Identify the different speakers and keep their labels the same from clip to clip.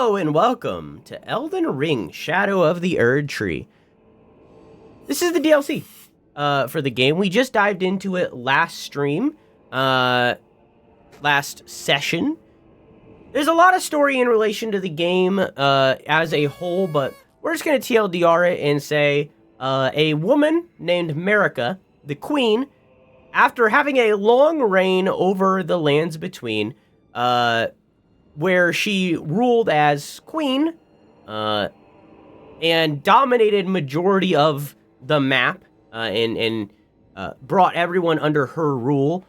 Speaker 1: Hello and welcome to Elden Ring, Shadow of the Erdtree. This is the DLC for the game. We just dived into it last stream, last session. There's a lot of story in relation to the game as a whole, but we're just going to TLDR it and say a woman named Marika, the queen, after having a long reign over the lands between, where she ruled as queen, and dominated majority of the map, and brought everyone under her rule,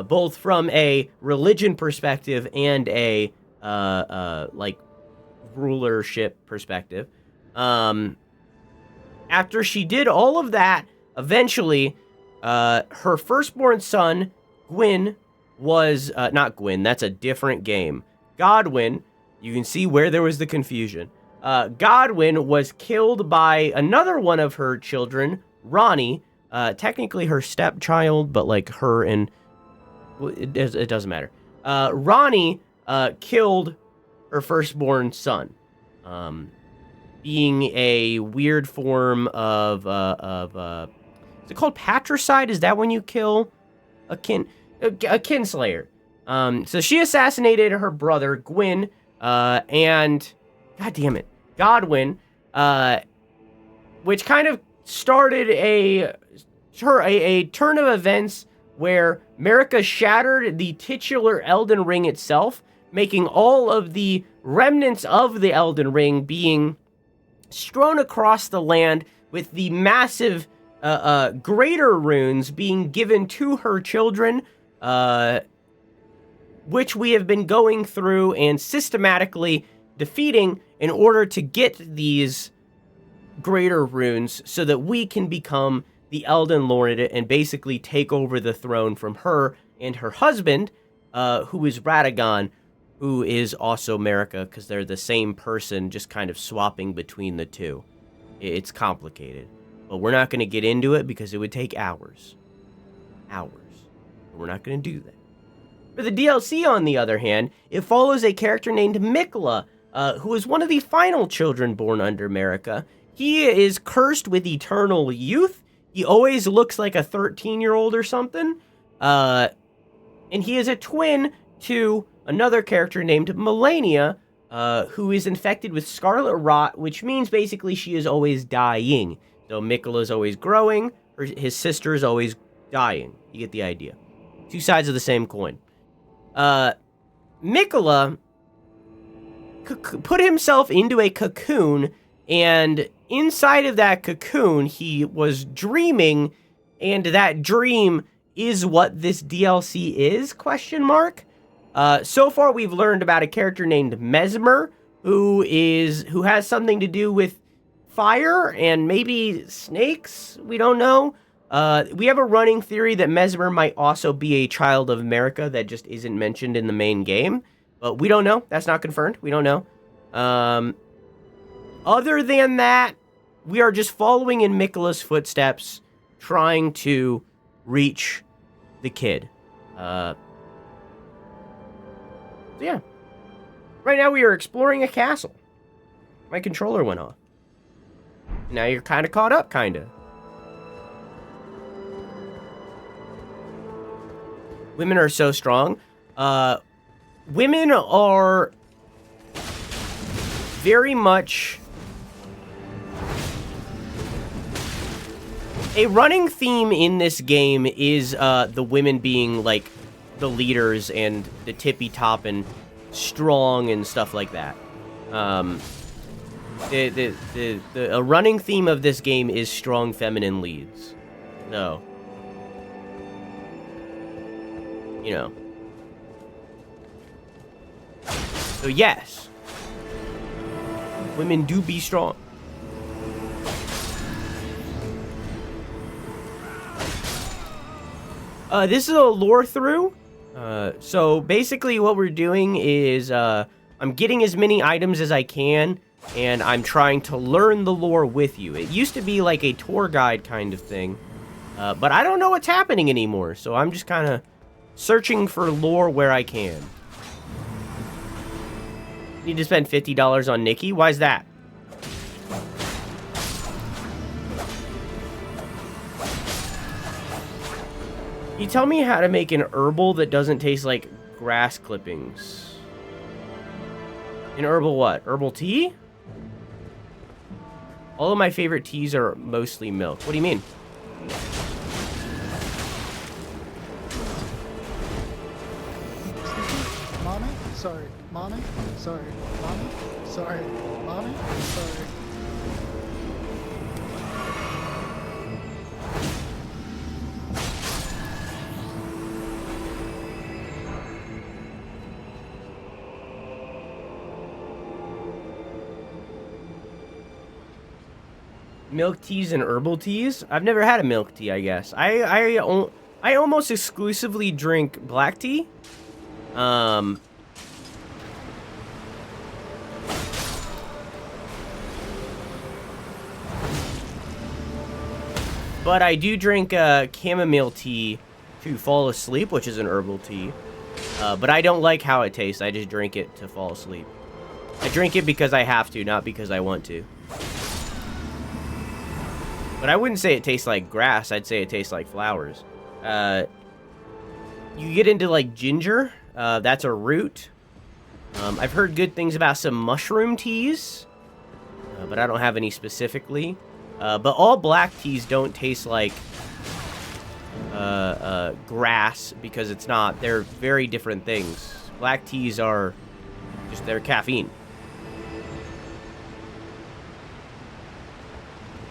Speaker 1: both from a religion perspective and a, like, rulership perspective. After she did all of that, eventually, her firstborn son, Gwyn, was, not Gwyn, that's a different game. Godwyn, you can see where there was the confusion. Godwyn was killed by another one of her children, Ronnie, technically her stepchild, but like her and it doesn't matter. Ronnie killed her firstborn son, being a weird form of is it called patricide? Is that when you kill a kinslayer? So she assassinated her brother, Gwyn, and, god damn it, Godwyn, which kind of started a turn of events where Marika shattered the titular Elden Ring itself, making all of the remnants of the Elden Ring being strewn across the land, with the massive greater runes being given to her children, which we have been going through and systematically defeating in order to get these greater runes so that we can become the Elden Lord and basically take over the throne from her and her husband, who is Radagon, who is also Marika, because they're the same person, just kind of swapping between the two. It's complicated, but we're not going to get into it because it would take hours. We're not going to do that. For the DLC, on the other hand, it follows a character named Mikla, who is one of the final children born under Marika. He is cursed with eternal youth. He always looks like a 13-year-old or something. And he is a twin to another character named Melania, who is infected with scarlet rot, which means basically she is always dying. So Mikla is always growing, his sister is always dying. You get the idea. Two sides of the same coin. Mikla put himself into a cocoon, and inside of that cocoon, he was dreaming, and that dream is what this DLC is, question mark. So far, we've learned about a character named Mesmer, who has something to do with fire and maybe snakes. We don't know. We have a running theory that Mesmer might also be a child of Marika that just isn't mentioned in the main game, but we don't know. That's not confirmed. We don't know. Other than that, we are just following in Mikla's footsteps, trying to reach the kid. So yeah. Right now we are exploring a castle. My controller went off. Now you're kind of caught up, kind of. Women are so strong. Women are very much a running theme in this game is the women being like the leaders and the tippy top and strong and stuff like that. A running theme of this game is strong feminine leads. So, you know. So yes, women do be strong. This is a lore through. So basically what we're doing is I'm getting as many items as I can, and I'm trying to learn the lore with you. It used to be like a tour guide kind of thing, but I don't know what's happening anymore, so I'm just kind of searching for lore where I can. Need to spend $50 on Nikki? Why's that? Can you tell me how to make an herbal that doesn't taste like grass clippings? An herbal what? Herbal tea? All of my favorite teas are mostly milk. What do you mean?
Speaker 2: Mommy? Sorry. Mommy? Sorry. Mommy? Sorry. Mommy? Sorry.
Speaker 1: Milk teas and herbal teas? I've never had a milk tea, I guess. I almost exclusively drink black tea. But I do drink chamomile tea to fall asleep, which is an herbal tea. But I don't like how it tastes. I just drink it to fall asleep. I drink it because I have to, not because I want to. But I wouldn't say it tastes like grass. I'd say it tastes like flowers. You get into, like, ginger. That's a root. I've heard good things about some mushroom teas. But I don't have any specifically. But all black teas don't taste like grass because it's not. They're very different things. Black teas are just, they're caffeine.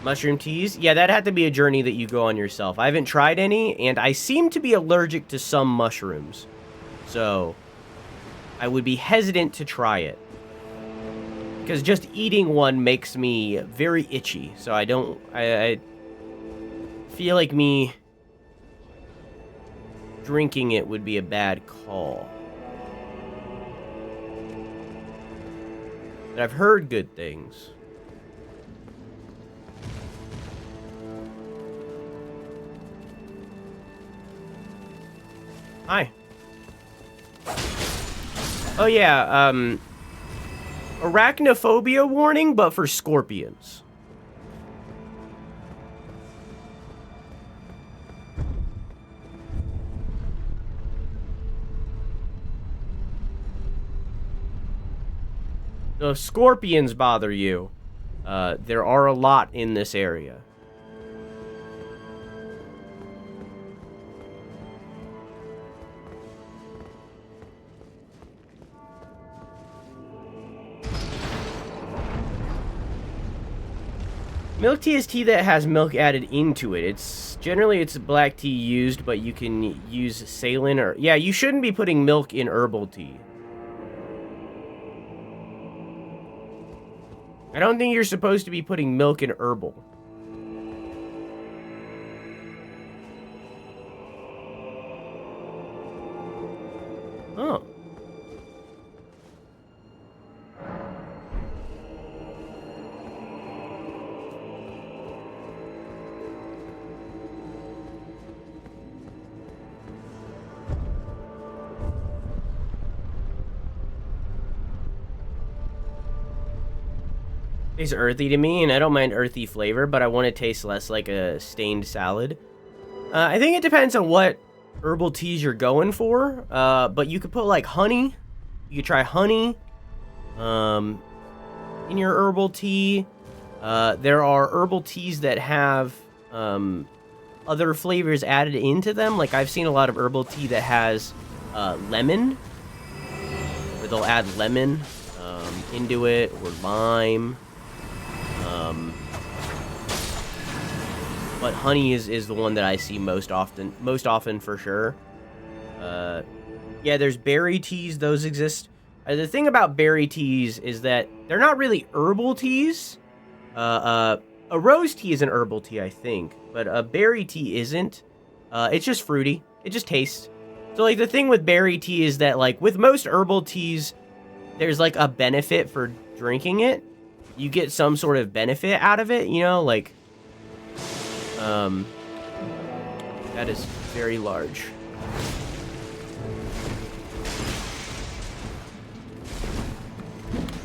Speaker 1: Mushroom teas? Yeah, that had to be a journey that you go on yourself. I haven't tried any, and I seem to be allergic to some mushrooms. So, I would be hesitant to try it. Because just eating one makes me very itchy. So I feel like me drinking it would be a bad call. But I've heard good things. Hi. Oh yeah, arachnophobia warning, but for scorpions. So if scorpions bother you, there are a lot in this area. Milk tea is tea that has milk added into it. It's generally black tea used, but you can use saline or yeah, you shouldn't be putting milk in herbal tea. I don't think you're supposed to be putting milk in herbal. Oh. Tastes earthy to me, and I don't mind earthy flavor, but I want it to taste less like a stained salad. I think it depends on what herbal teas you're going for, but you could put, like, honey. You could try honey in your herbal tea. There are herbal teas that have other flavors added into them. Like, I've seen a lot of herbal tea that has lemon, where they'll add lemon into it, or lime. But honey is the one that I see most often for sure. Yeah, there's berry teas, those exist. The thing about berry teas is that they're not really herbal teas. A rose tea is an herbal tea, I think, but a berry tea isn't. It's just fruity. It just tastes. So, like, the thing with berry tea is that, like, with most herbal teas, there's, like, a benefit for drinking it. You get some sort of benefit out of it, you know, like, that is very large.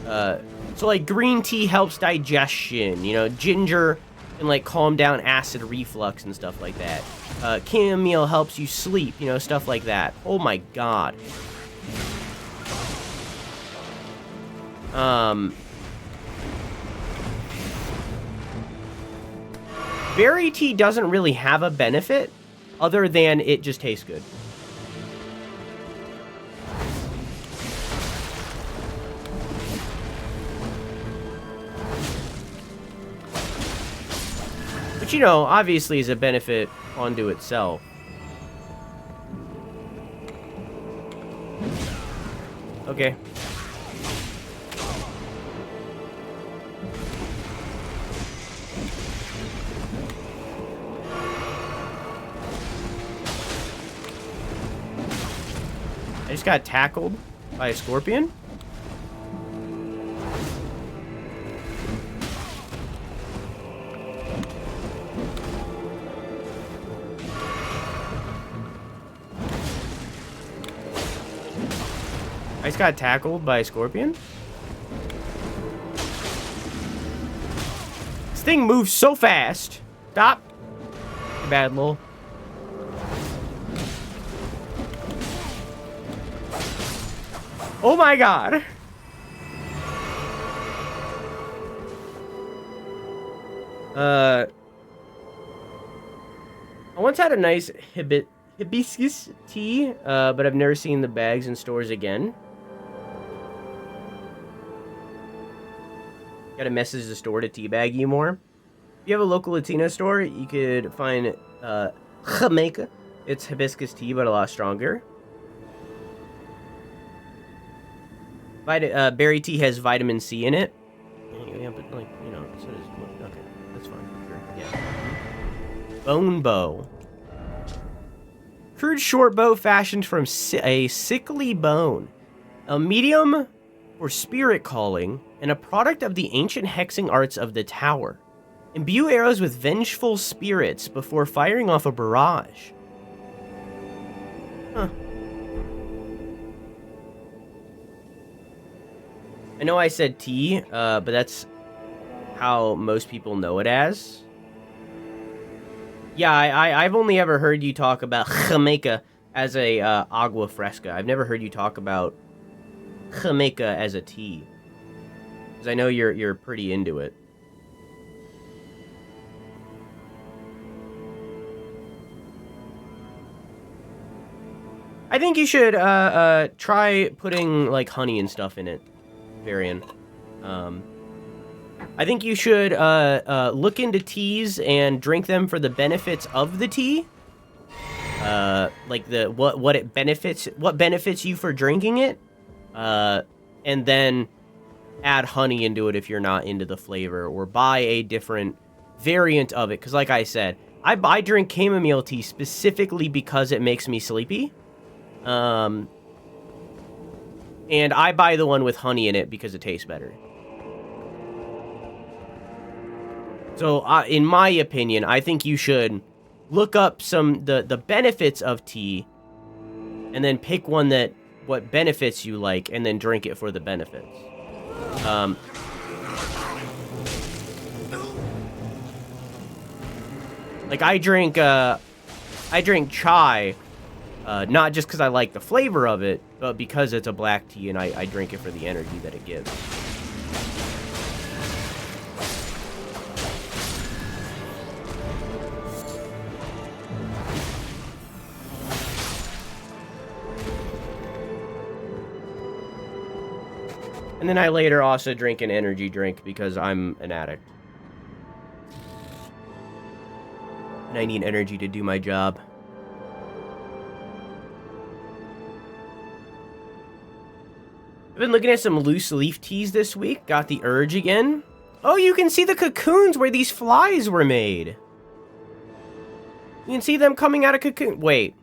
Speaker 1: So like green tea helps digestion, you know, ginger can like calm down acid reflux and stuff like that. Chamomile helps you sleep, you know, stuff like that. Oh my god. Berry tea doesn't really have a benefit other than it just tastes good. Which, you know, obviously is a benefit onto itself. Okay. I just got tackled by a scorpion. I just got tackled by a scorpion. This thing moves so fast. Stop. Bad lol. Oh my god. I once had a nice hibiscus tea, but I've never seen the bags in stores again. Gotta message the store to teabag you more. If you have a local Latino store, you could find Jamaica. It's hibiscus tea, but a lot stronger. Berry tea has vitamin C in it. Yeah, but like, you know, so does, okay, that's fine. Sure. Yeah. Bone bow. Crude short bow fashioned from a sickly bone. A medium for spirit calling, and a product of the ancient hexing arts of the tower. Imbue arrows with vengeful spirits before firing off a barrage. Huh. I know I said tea, but that's how most people know it as. Yeah, I've only ever heard you talk about Jamaica as a agua fresca. I've never heard you talk about Jamaica as a tea. Because I know you're pretty into it. I think you should try putting like honey and stuff in it, Varian. I think you should look into teas and drink them for the benefits of the tea. Like what benefits you for drinking it. And then add honey into it if you're not into the flavor, or buy a different variant of it. Because like I said, I drink chamomile tea specifically because it makes me sleepy. And I buy the one with honey in it because it tastes better. So, in my opinion, I think you should look up the benefits of tea, and then pick one what benefits you like, and then drink it for the benefits. Like I drink chai, not just because I like the flavor of it, but because it's a black tea, and I drink it for the energy that it gives. And then I later also drink an energy drink because I'm an addict. And I need energy to do my job. I've been looking at some loose leaf teas this week. Got the urge again. Oh, you can see the cocoons where these flies were made. You can see them coming out of cocoon. Wait.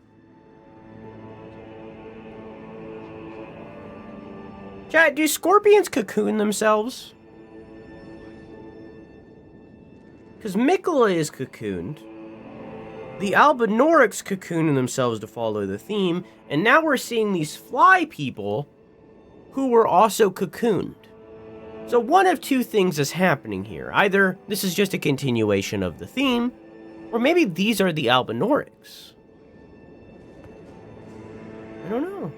Speaker 1: Chat, do scorpions cocoon themselves? Because Mikola is cocooned. The Albinorics cocoon themselves to follow the theme. And now we're seeing these fly people who were also cocooned. So one of two things is happening here. Either this is just a continuation of the theme, or maybe these are the Albinorics. I don't know.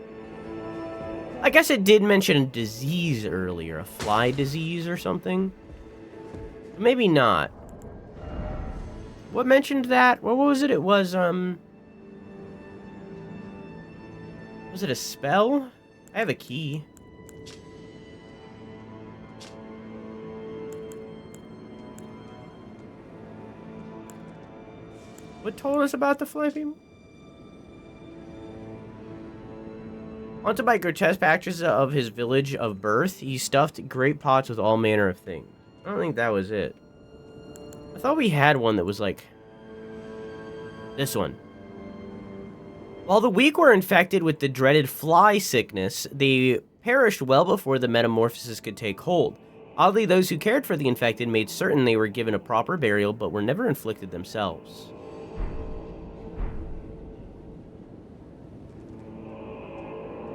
Speaker 1: I guess it did mention a disease earlier, a fly disease or something. Maybe not. What mentioned that? What was it? It was, was it a spell? I have a key. What told us about the fly people? Haunted by grotesque pictures of his village of birth, he stuffed great pots with all manner of things. I don't think that was it. I thought we had one that was like this one. While the weak were infected with the dreaded fly sickness, they perished well before the metamorphosis could take hold. Oddly, those who cared for the infected made certain they were given a proper burial, but were never inflicted themselves.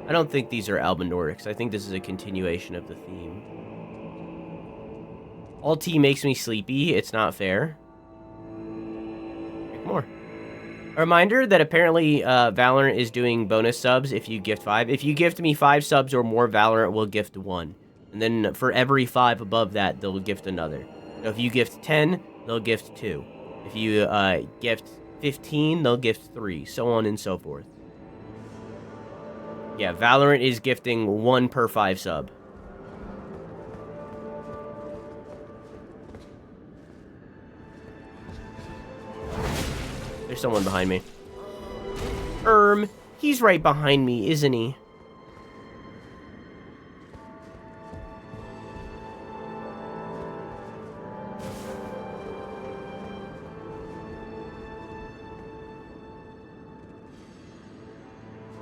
Speaker 1: I don't think these are Albinorics. I think this is a continuation of the theme. All tea makes me sleepy. It's not fair. Make more. A reminder that apparently Valorant is doing bonus subs if you gift 5. If you gift me 5 subs or more, Valorant will gift 1. And then for every 5 above that, they'll gift another. So if you gift 10, they'll gift 2. If you gift 15, they'll gift 3. So on and so forth. Yeah, Valorant is gifting 1 per 5 sub. There's someone behind me. He's right behind me, isn't he?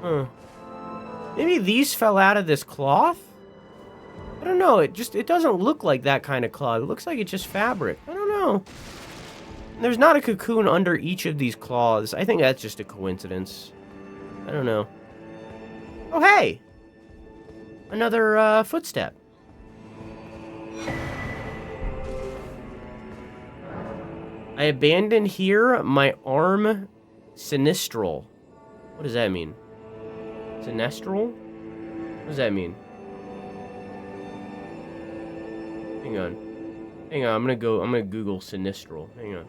Speaker 1: Huh. Maybe these fell out of this cloth? I don't know, it doesn't look like that kind of cloth. It looks like it's just fabric. I don't know. There's not a cocoon under each of these cloths. I think that's just a coincidence. I don't know. Oh, hey! Another, footstep. I abandoned here my arm sinistral. What does that mean? Sinestral? What does that mean? Hang on. Hang on, I'm gonna Google sinistral. Hang on.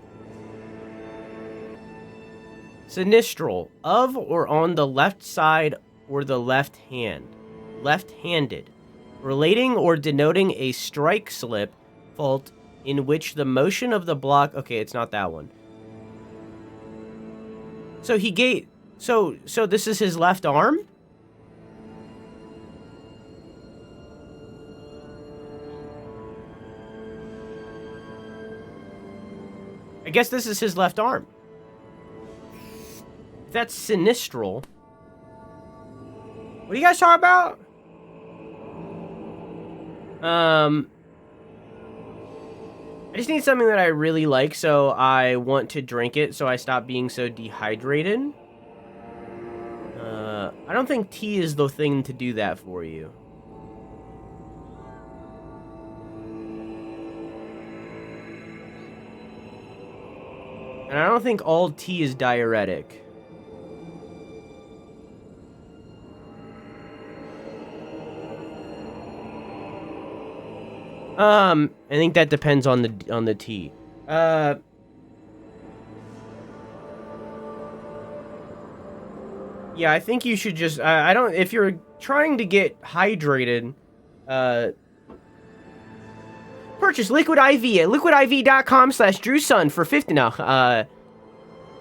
Speaker 1: Sinistral, of or on the left side or the left hand. Left-handed. Relating or denoting a strike slip fault in which the motion of the block... Okay, it's not that one. So he gave... So this is his left arm? I guess this is his left arm. If that's sinistral. What are you guys talking about? I just need something that I really like, so I want to drink it, so I stop being so dehydrated. I don't think tea is the thing to do that for you. And I don't think all tea is diuretic. I think that depends on the tea. Yeah, I think you should just I don't if you're trying to get hydrated, purchase Liquid IV at liquidiv.com/DrewSunn for 50 now.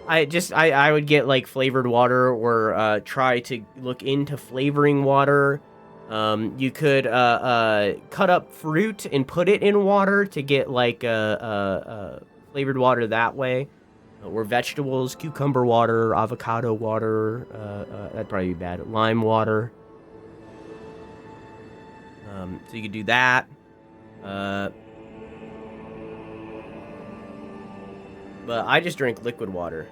Speaker 1: I would get like flavored water or try to look into flavoring water. You could cut up fruit and put it in water to get like flavored water that way. Or vegetables, cucumber water, avocado water, that'd probably be bad. Lime water. So you could do that. But I just drink liquid water.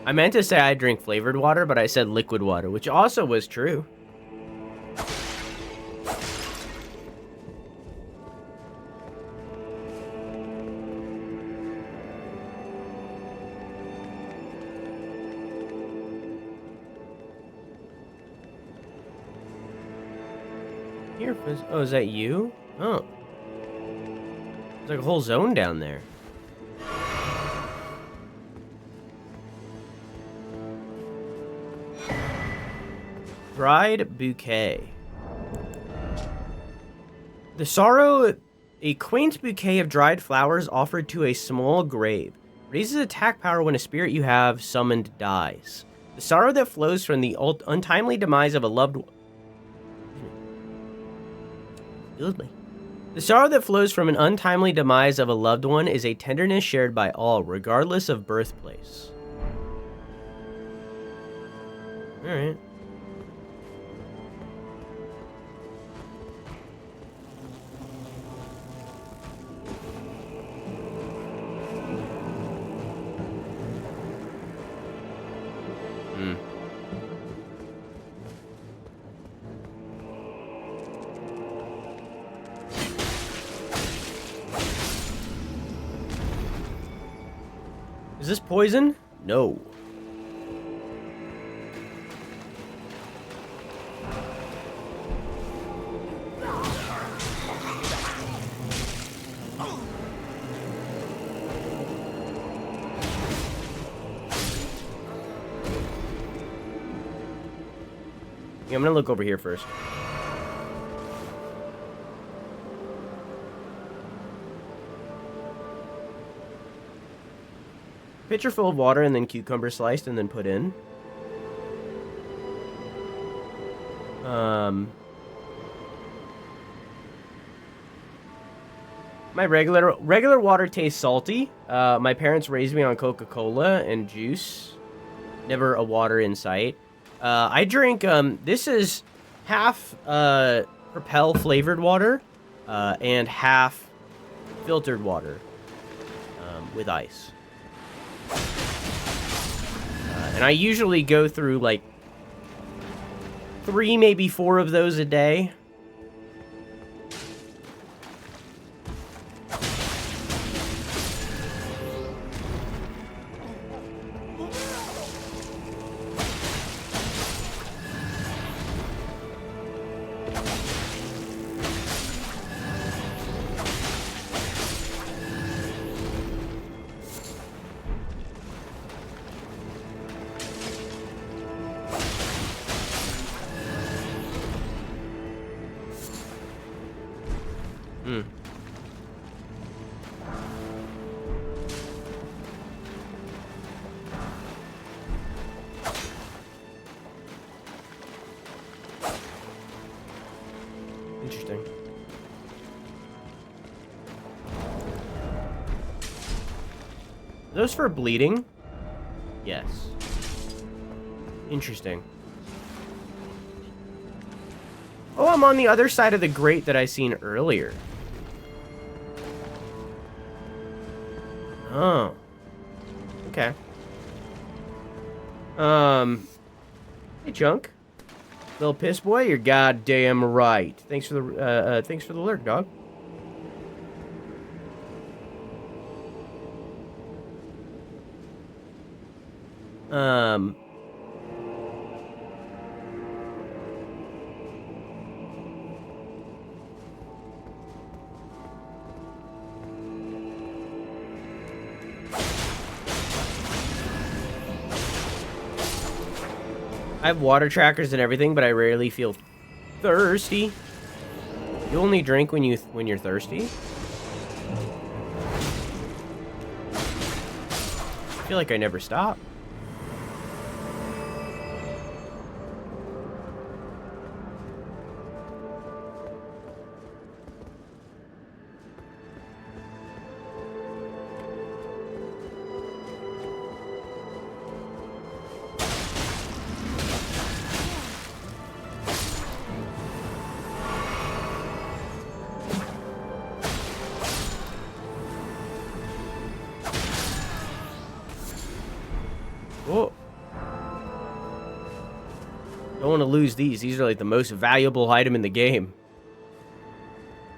Speaker 1: I meant to say I drink flavored water, but I said liquid water, which also was true. here. Oh, is that you? Oh. There's like a whole zone down there. Dried bouquet. The sorrow, a quaint bouquet of dried flowers offered to a small grave. Raises attack power when a spirit you have summoned dies. The sorrow that flows from the untimely demise of a loved one. Excuse me. The sorrow that flows from an untimely demise of a loved one is a tenderness shared by all, regardless of birthplace. Alright. Is this poison? No. Yeah, I'm gonna look over here first. Pitcher full of water and then cucumber sliced and then put in. My regular water tastes salty. My parents raised me on Coca-Cola and juice. Never a water in sight. I drink, this is half Propel flavored water and half filtered water with ice. And I usually go through like 3, maybe 4 of those a day. Interesting. Are those for bleeding? Yes. Interesting. Oh, I'm on the other side of the grate that I seen earlier. Oh. Okay. Hey, Chunk. Little piss boy, you're goddamn right. Thanks for the alert, dog. I have water trackers and everything, but I rarely feel thirsty. You only drink when you're thirsty? I feel like I never stop. Oh. Don't want to lose these. These are like the most valuable item in the game.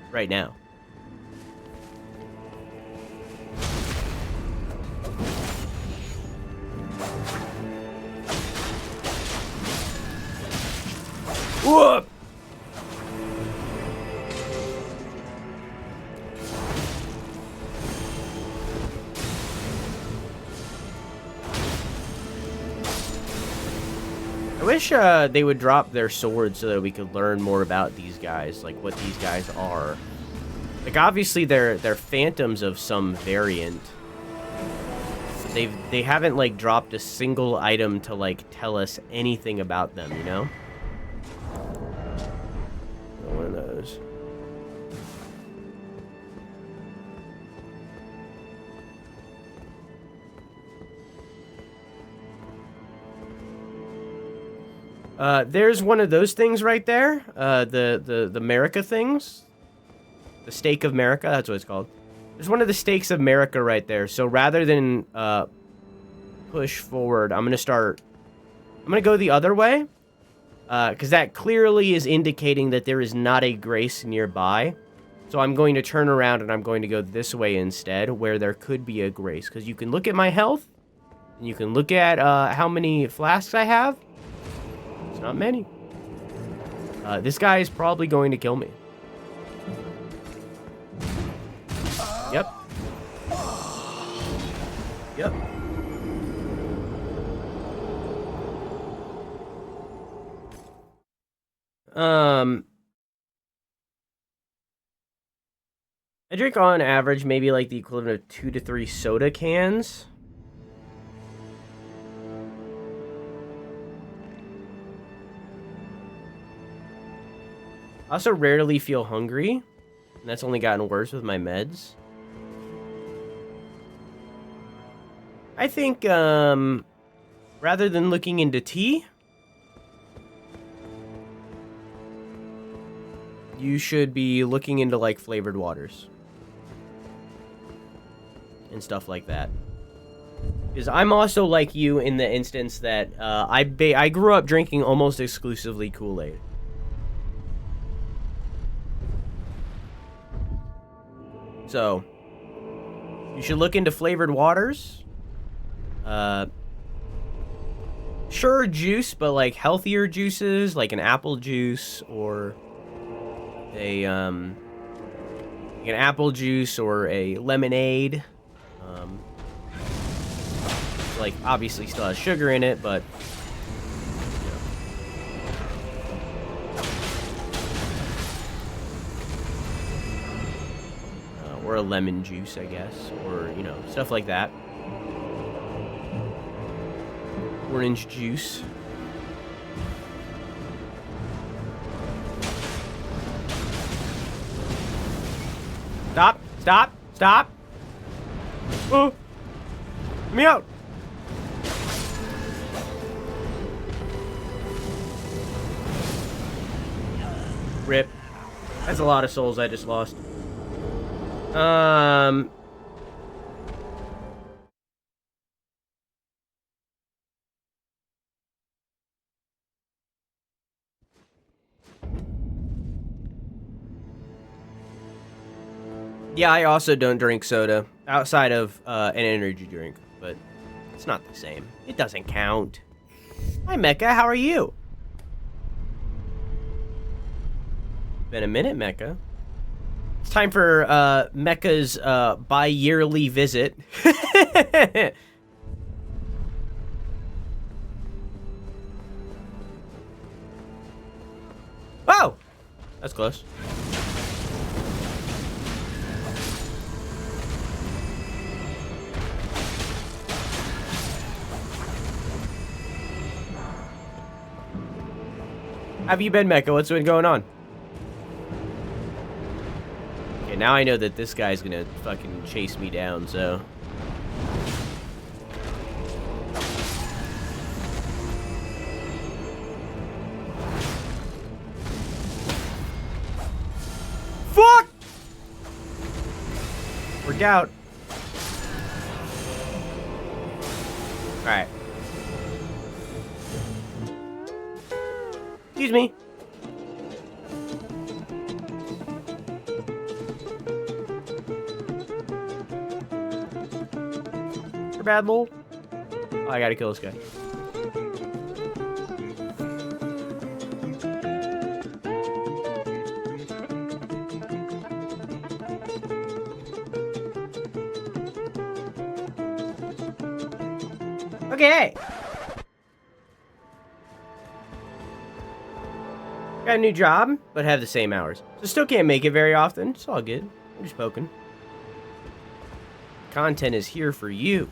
Speaker 1: Right now. Whoop! I wish they would drop their swords so that we could learn more about these guys, like what these guys are. Like obviously they're phantoms of some variant. They haven't like dropped a single item to like tell us anything about them, you know? One of those. There's one of those things right there. The America things. The Stake of America, that's what it's called. There's one of the Stakes of America right there. So rather than push forward, I'm gonna go the other way. Because that clearly is indicating that there is not a grace nearby. So I'm going to turn around and I'm going to go this way instead, where there could be a grace. Because you can look at my health, and you can look at how many flasks I have. It's not many. This guy is probably going to kill me. Yep. Yep. I drink on average maybe like the equivalent of 2 to 3 soda cans. I also rarely feel hungry, and that's only gotten worse with my meds. I think, rather than looking into tea, you should be looking into, like, flavored waters. And stuff like that. Because I'm also like you in the instance that, I grew up drinking almost exclusively Kool-Aid. So, you should look into flavored waters. Sure, juice, but like healthier juices, like an apple juice or an apple juice or a lemonade. Like obviously still has sugar in it, but or a lemon juice, I guess, or you know, stuff like that. Orange juice. Stop! Stop! Stop! Oh! Let me out! Rip. That's a lot of souls I just lost. Yeah, I also don't drink soda outside of an energy drink, but it's not the same. It doesn't count. Hi, Mecha. How are you? Been a minute, Mecha. It's time for Mecha's bi-yearly visit. Oh! That's close. How have you been, Mecha? What's been going on? Okay, now I know that this guy's gonna fucking chase me down, so... Fuck! Worked out. Alright. Excuse me. For bad lol. Oh, I gotta kill this guy. Okay. Got a new job, but have the same hours. So still can't make it very often. It's all good. I'm just poking. Content is here for you.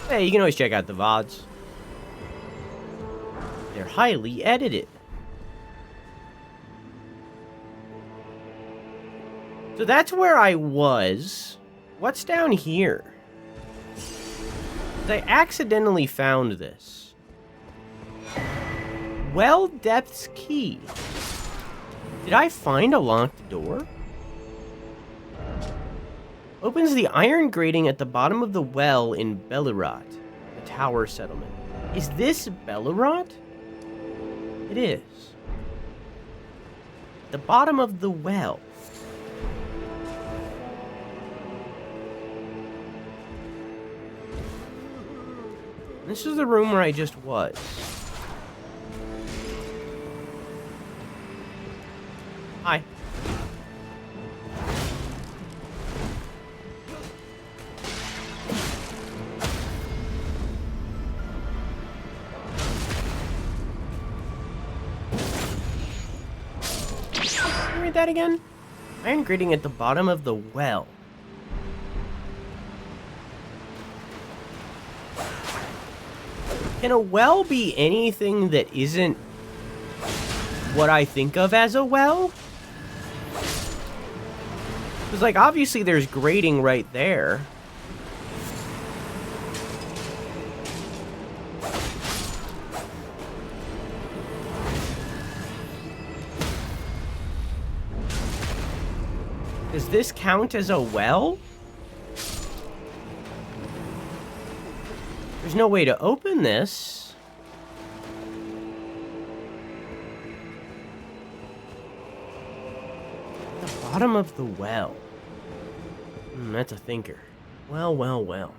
Speaker 1: Hey, you can always check out the VODs. They're highly edited. So that's where I was. What's down here? I accidentally found this. Well Depth's Key. Did I find a locked door? Opens the iron grating at the bottom of the well in Bellerot, the tower settlement. Is this Bellerot? It is. The bottom of the well. This is the room where I just was. Hi. Can you read that again? Iron grating at the bottom of the well. Can a well be anything that isn't what I think of as a well? Because, like, obviously there's grating right there. Does this count as a well? There's no way to open this. The bottom of the well. That's a thinker. Well, well, well.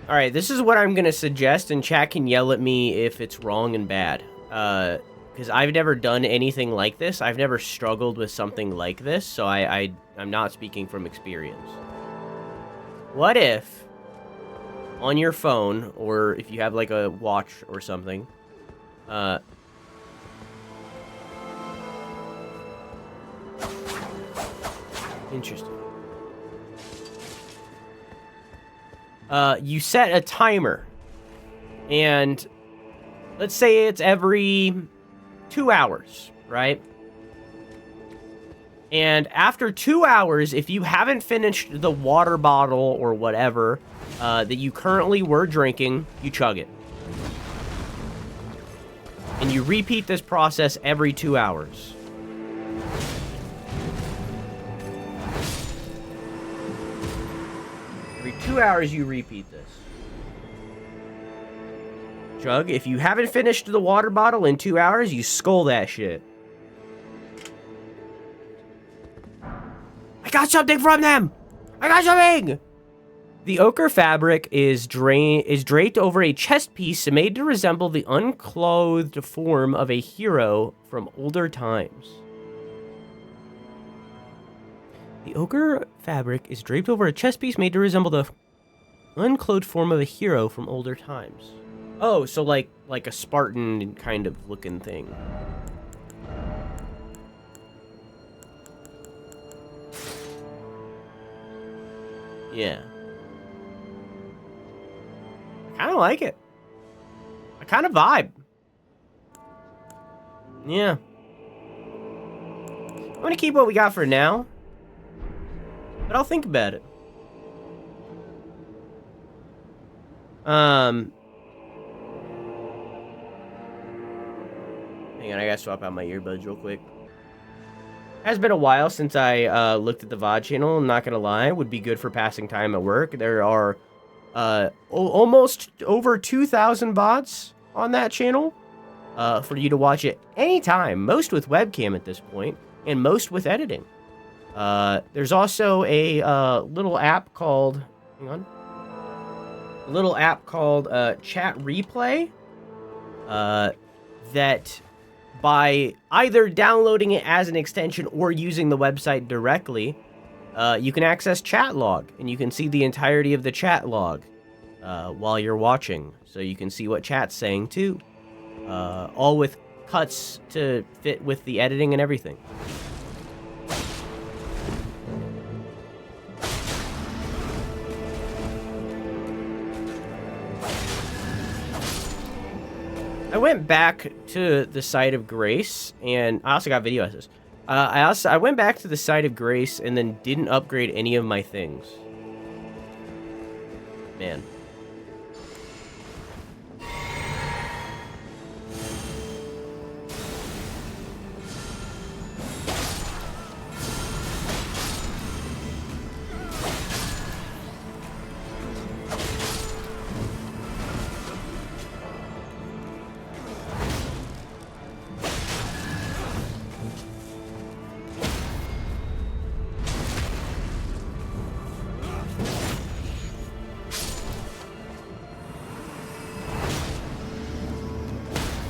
Speaker 1: Alright, this is what I'm going to suggest, and chat can yell at me if it's wrong and bad. Because I've never done anything like this. I've never struggled with something like this, so I'm not speaking from experience. What if, on your phone, or if you have like a watch or something, interesting. You set a timer, and let's say it's every 2 hours, right? And after 2 hours, if you haven't finished the water bottle or whatever that you currently were drinking, you chug it. And you repeat this process every 2 hours. Every 2 hours, you repeat this. Chug. If you haven't finished the water bottle in 2 hours, you skull that shit. I got something from them! I got something! The ochre fabric is draped over a chest piece made to resemble the unclothed form of a hero from older times. The ochre fabric is draped over a chest piece made to resemble the unclothed form of a hero from older times. Oh, so like a Spartan kind of looking thing. Yeah. I kind of like it. I kind of vibe. Yeah. I'm going to keep what we got for now. But I'll think about it. Hang on, I gotta swap out my earbuds real quick. Has been a while since I looked at the VOD channel. I'm not gonna lie, would be good for passing time at work. There are almost over 2,000 VODs on that channel for you to watch it anytime. Most with webcam at this point, and most with editing. There's also a little app called, hang on, a little app called ChatReplay that by either downloading it as an extension or using the website directly, you can access chat log, and you can see the entirety of the chat log while you're watching, so you can see what chat's saying too, all with cuts to fit with the editing and everything. I went back to the site of Grace, and I also got video assist. I went back to the site of Grace and then didn't upgrade any of my things. Man.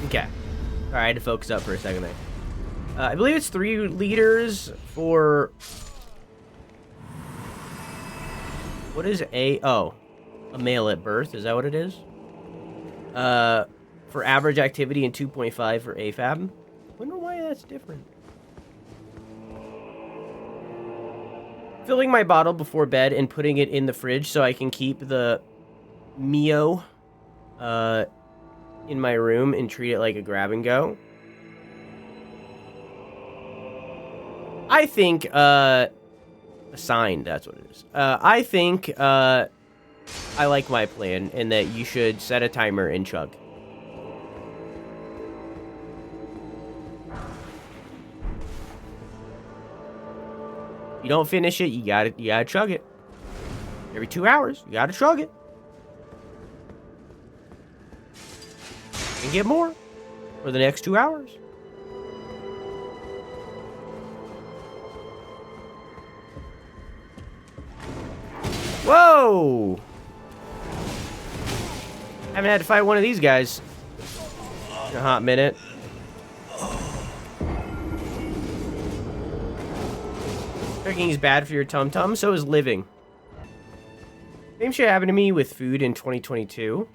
Speaker 1: Okay. Alright, I had to focus up for a second there. I believe it's 3 liters for... What is a... Oh. A male at birth, is that what it is? For average activity and 2.5 for AFAB. Wonder why that's different. Filling my bottle before bed and putting it in the fridge so I can keep the Mio, in my room and treat it like a grab and go. I think, assigned, that's what it is. I think, I like my plan and that you should set a timer and chug. You don't finish it, you gotta chug it. Every 2 hours, you gotta chug it. And get more for the next 2 hours. Whoa! Haven't had to fight one of these guys in a hot minute. Cooking is bad for your tum-tum, so is living. Same shit happened to me with food in 2022.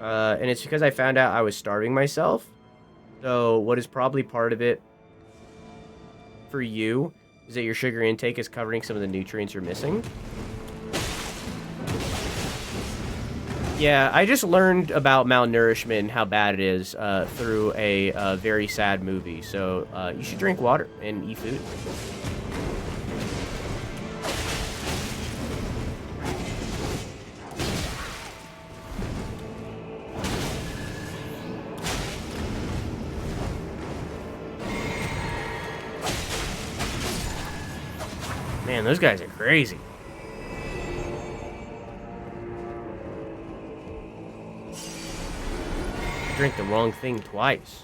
Speaker 1: And it's because I found out I was starving myself. So what is probably part of it for you is that your sugar intake is covering some of the nutrients you're missing. Yeah, I just learned about malnourishment and how bad it is through a very sad movie. So you should drink water and eat food. Man, those guys are crazy. I drank the wrong thing twice.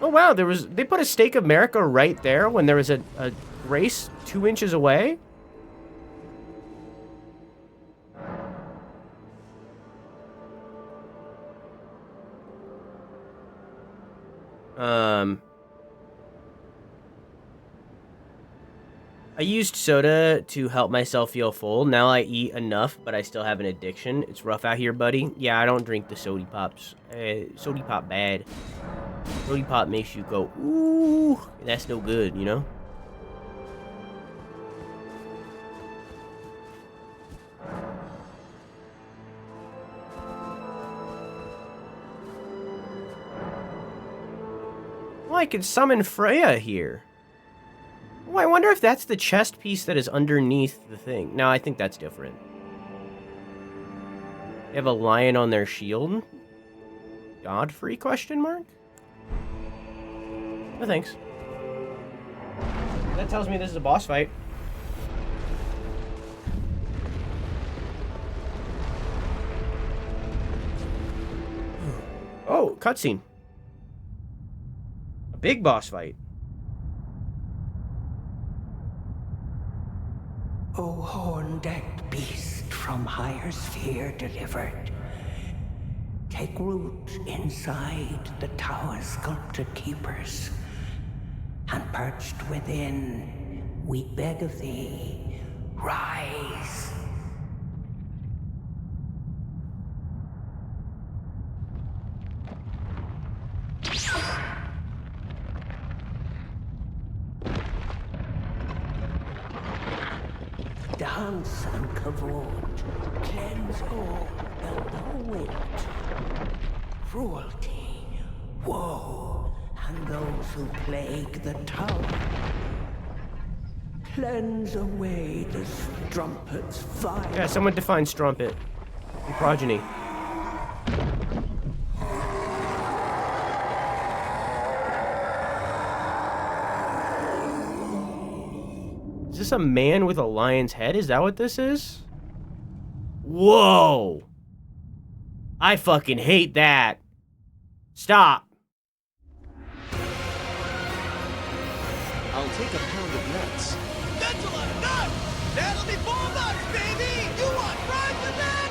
Speaker 1: Oh wow, they put a Stake of America right there when there was a race 2 inches away. I used soda to help myself feel full. Now I eat enough, but I still have an addiction. It's rough out here, buddy. Yeah, I don't drink the sody pops. Sody pop bad. Sody pop makes you go, ooh, that's no good, you know? Well, I could summon Freya here. Oh, I wonder if that's the chest piece that is underneath the thing. No, I think that's different. They have a lion on their shield. Godfrey, question mark? No thanks. That tells me this is a boss fight. Oh, cutscene. big boss fight.
Speaker 3: O horn-decked beast from higher sphere delivered, take root inside the tower's sculpted keepers, and perched within, we beg of thee, rise. Dance and kavod, cleanse all thou wilt. Cruelty, woe, and those who plague the tower. Cleanse away the strumpet's fire.
Speaker 1: Yeah, someone define strumpet. And progeny. Is this a man with a lion's head? Is that what this is? Whoa! I fucking hate that. Stop.
Speaker 4: I'll take a pound of nuts.
Speaker 5: That's a lot of nuts! That'll be $4, baby! You want fries with that?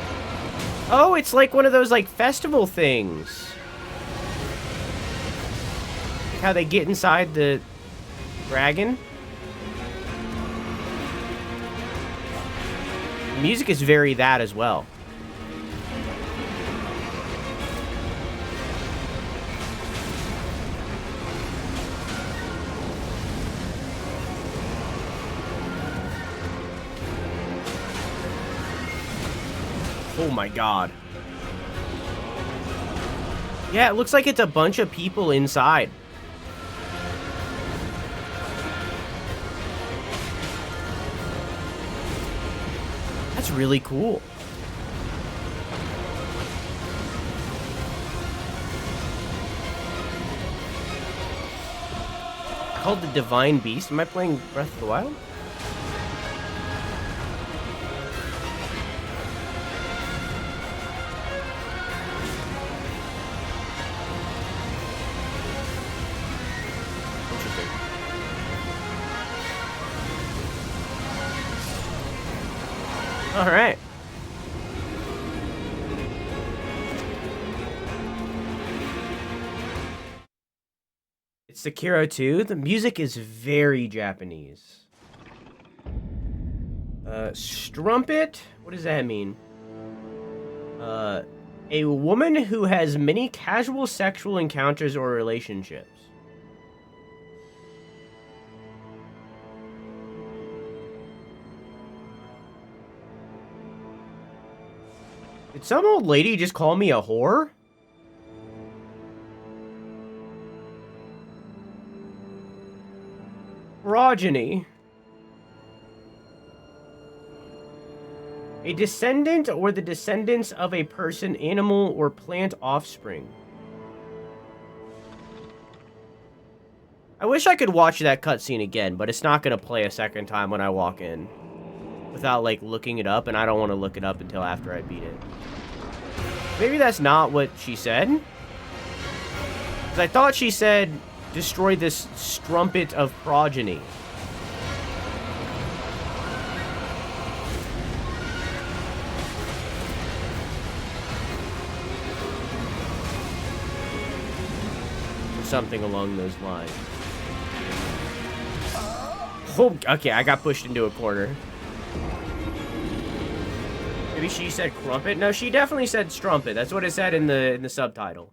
Speaker 1: Oh, it's like one of those, like, festival things. Like how they get inside the dragon. The music is very that as well. Oh my god. Yeah, it looks like it's a bunch of people inside. That's really cool. Called the Divine Beast. Am I playing Breath of the Wild? All right. It's Sekiro 2. The music is very Japanese. Strumpet? What does that mean? A woman who has many casual sexual encounters or relationships. Did some old lady just call me a whore? Progeny. A descendant or the descendants of a person, animal, or plant offspring. I wish I could watch that cutscene again, but it's not going to play a second time when I walk in. Without, like, looking it up, and I don't want to look it up until after I beat it. Maybe that's not what she said? Because I thought she said, destroy this strumpet of progeny. Or something along those lines. Oh, okay, I got pushed into a corner. Maybe she said crumpet? No, she definitely said strumpet. That's what it said in the subtitle.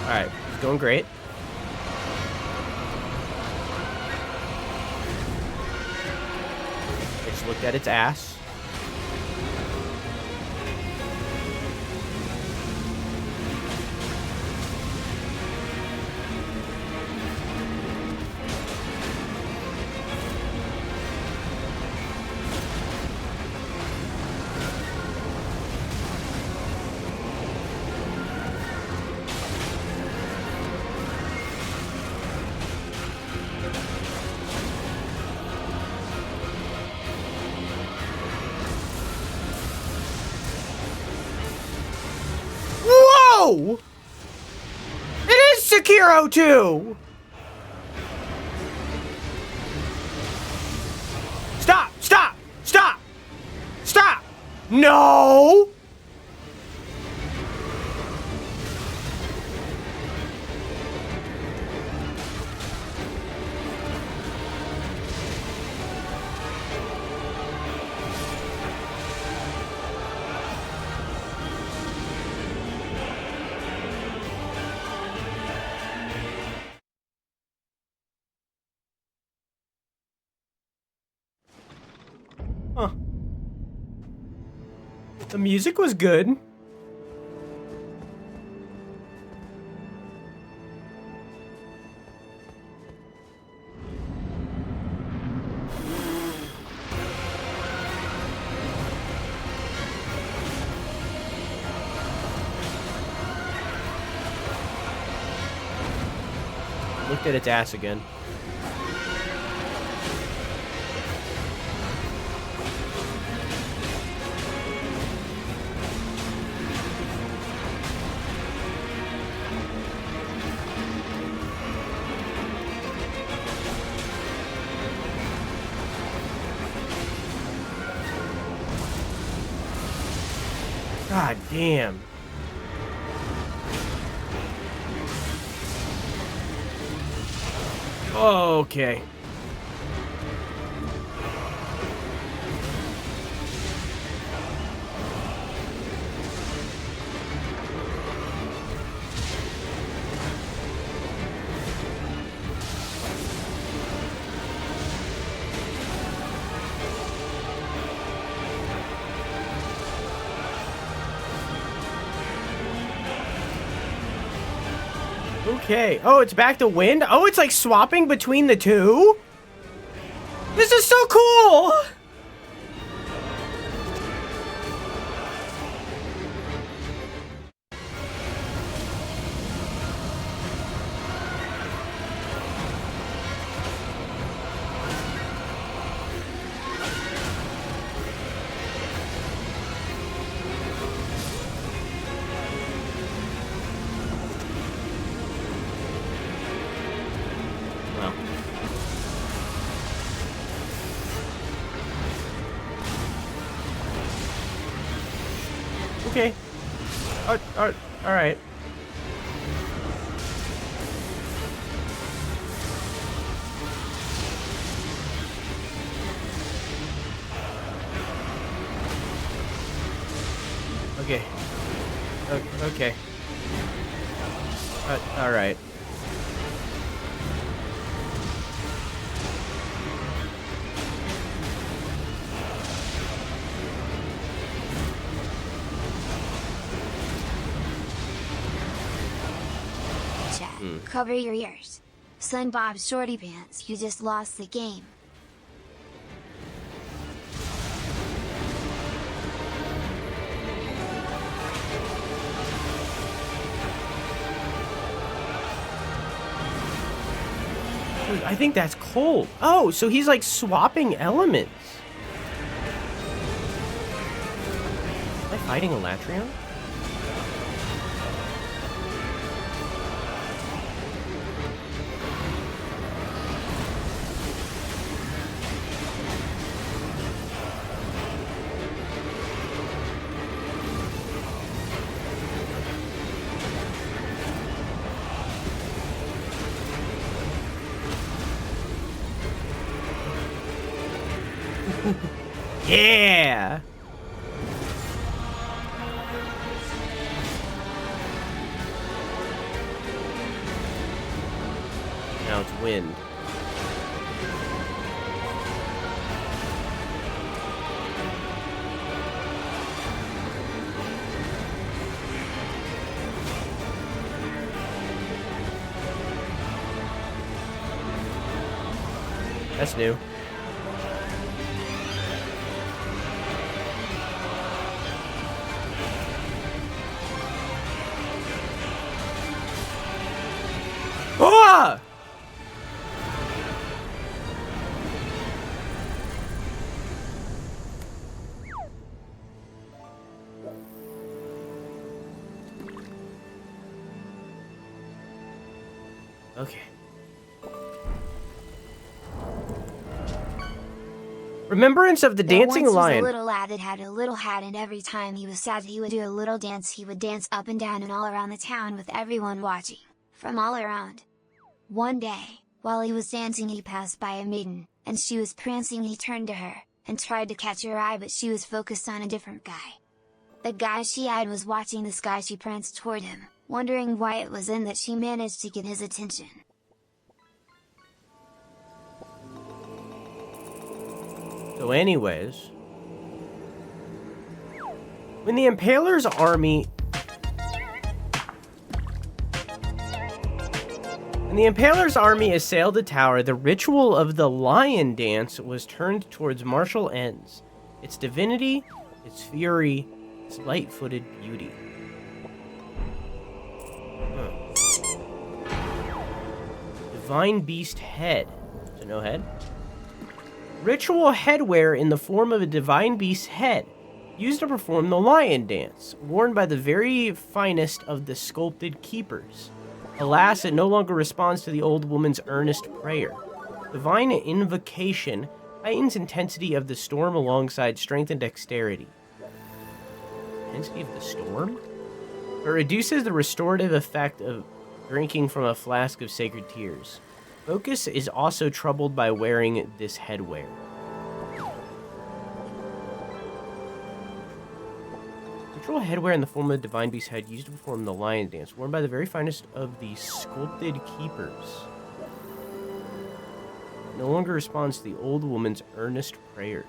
Speaker 1: Alright, it's going great. I just looked at its ass. No! It is Sekiro 2! Stop! Stop! Stop! Stop! No! Huh. The music was good. Looked at its ass again. God damn. Okay. Okay. Oh, it's back to wind? Oh, it's like swapping between the two? This is so cool! Well. Okay. Alright. Okay. Okay. Alright.
Speaker 4: Chat, cover your ears. Son Bob's shorty pants, you just lost the game.
Speaker 1: Dude, I think that's cold. Oh, so he's like swapping elements. Am I fighting a Latrion? Yeah! Now it's wind. That's new. Ah! Okay. Remembrance of the Dancing
Speaker 4: There once was
Speaker 1: Lion.
Speaker 4: a little lad that had a little hat, and every time he was sad he would do a little dance. He would dance up and down and all around the town with everyone watching, from all around. One day, while he was dancing, he passed by a maiden, and she was prancing. He turned to her, and tried to catch her eye, but she was focused on a different guy. The guy she eyed was watching the sky. She pranced toward him, wondering why it was in that she managed to get his attention.
Speaker 1: So anyways, when the Impaler's army assailed the tower, the ritual of the lion dance was turned towards martial ends. Its divinity, its fury, its light-footed beauty. Divine beast head. So no head? Ritual headwear in the form of a divine beast's head, used to perform the lion dance, worn by the very finest of the sculpted keepers. Alas, it no longer responds to the old woman's earnest prayer. Divine invocation heightens intensity of the storm alongside strength and dexterity. Intensity of the storm? It reduces the restorative effect of drinking from a flask of sacred tears. Focus is also troubled by wearing this headwear. Ritual headwear in the form of a divine beast head used to perform the lion dance, worn by the very finest of the sculpted keepers. No longer responds to the old woman's earnest prayers.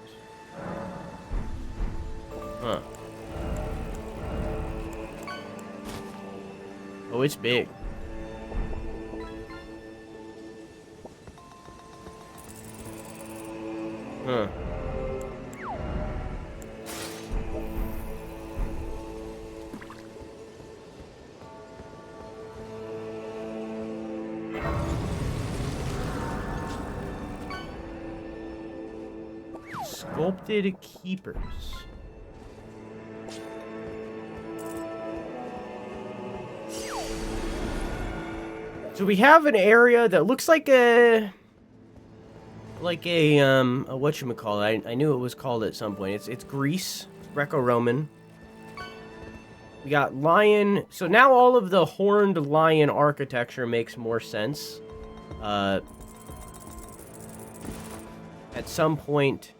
Speaker 1: Huh. Oh, it's big. Huh. Sculpted keepers. So we have an area that looks like a whatchamacallit. I knew it was called at some point. It's Greece, Greco-Roman. We got lion. So now all of the horned lion architecture makes more sense. At some point,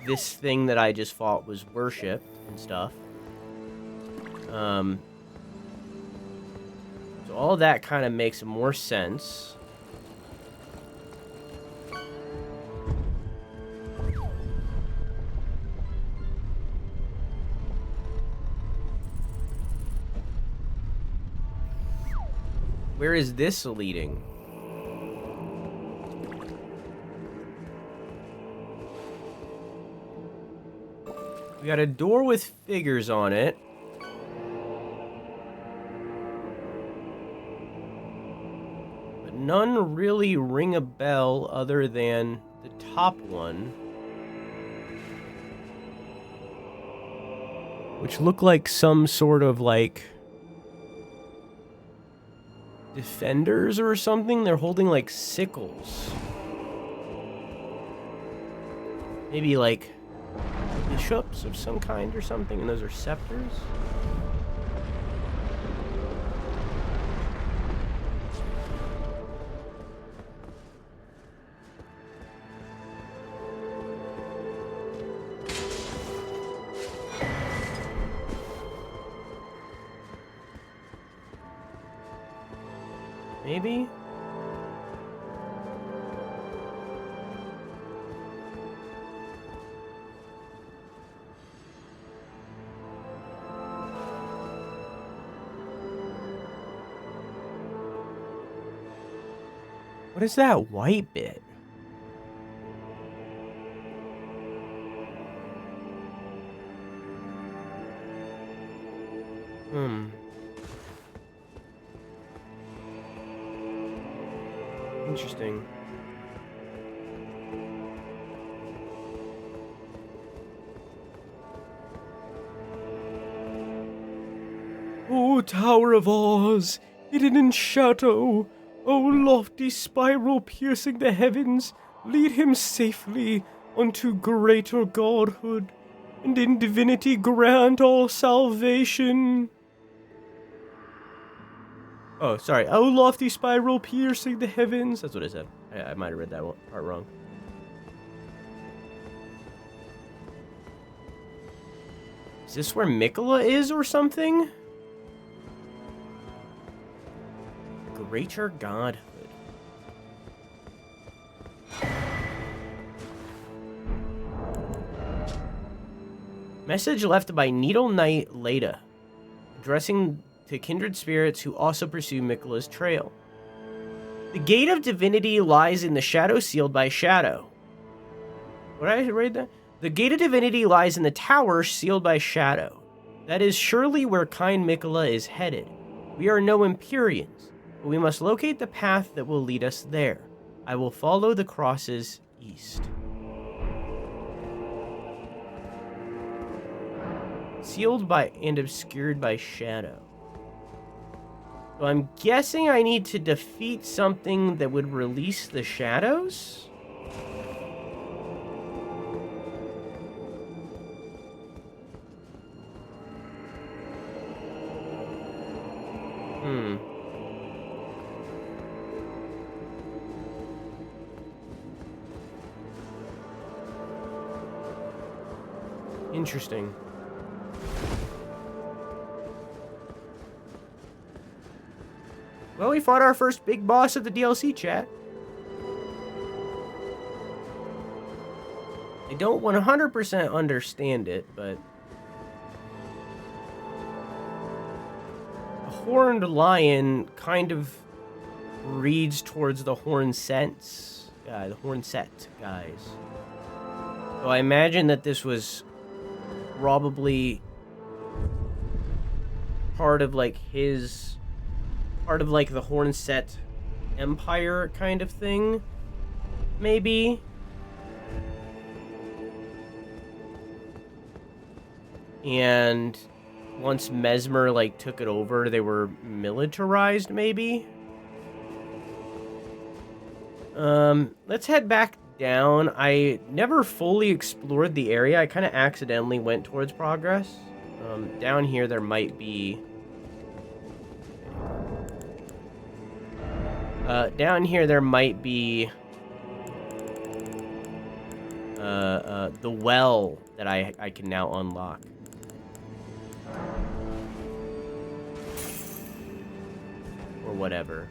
Speaker 1: this thing that I just fought was worshipped and stuff. So all that kind of makes more sense. Where is this leading? We got a door with figures on it. But none really ring a bell other than the top one. Which look like some sort of like defenders or something. They're holding like sickles. Maybe like bishops of some kind or something, and those are scepters. Maybe? What is that white bit? Interesting. Oh, Tower of Oz, hidden in shadow, O lofty spiral piercing the heavens, lead him safely unto greater godhood, and in divinity grant all salvation. Oh, sorry. O lofty spiral piercing the heavens. That's what I said. I might have read that part wrong. Is this where Mikola is or something? Greater godhood. Message left by Needle Knight Leda, addressing to kindred spirits who also pursue Mikola's trail. The gate of divinity lies in the shadow sealed by shadow. What did I read that? The gate of divinity lies in the tower sealed by shadow. That is surely where kind Mikola is headed. We are no Empyreans, but we must locate the path that will lead us there. I will follow the crosses east. Sealed by and obscured by shadow. So I'm guessing I need to defeat something that would release the shadows? Interesting. Well, we fought our first big boss of the DLC, chat. I don't 100% understand it, but... a horned lion kind of reads towards the horn sense. The horn set guys. So I imagine that this was probably part of like his... part of like the Hornset Empire kind of thing, maybe. And once Mesmer like took it over, they were militarized, maybe. Let's head back down. I never fully explored the area. I kind of accidentally went towards progress. Down here there might be... down here there might be the well that I can now unlock. Or whatever.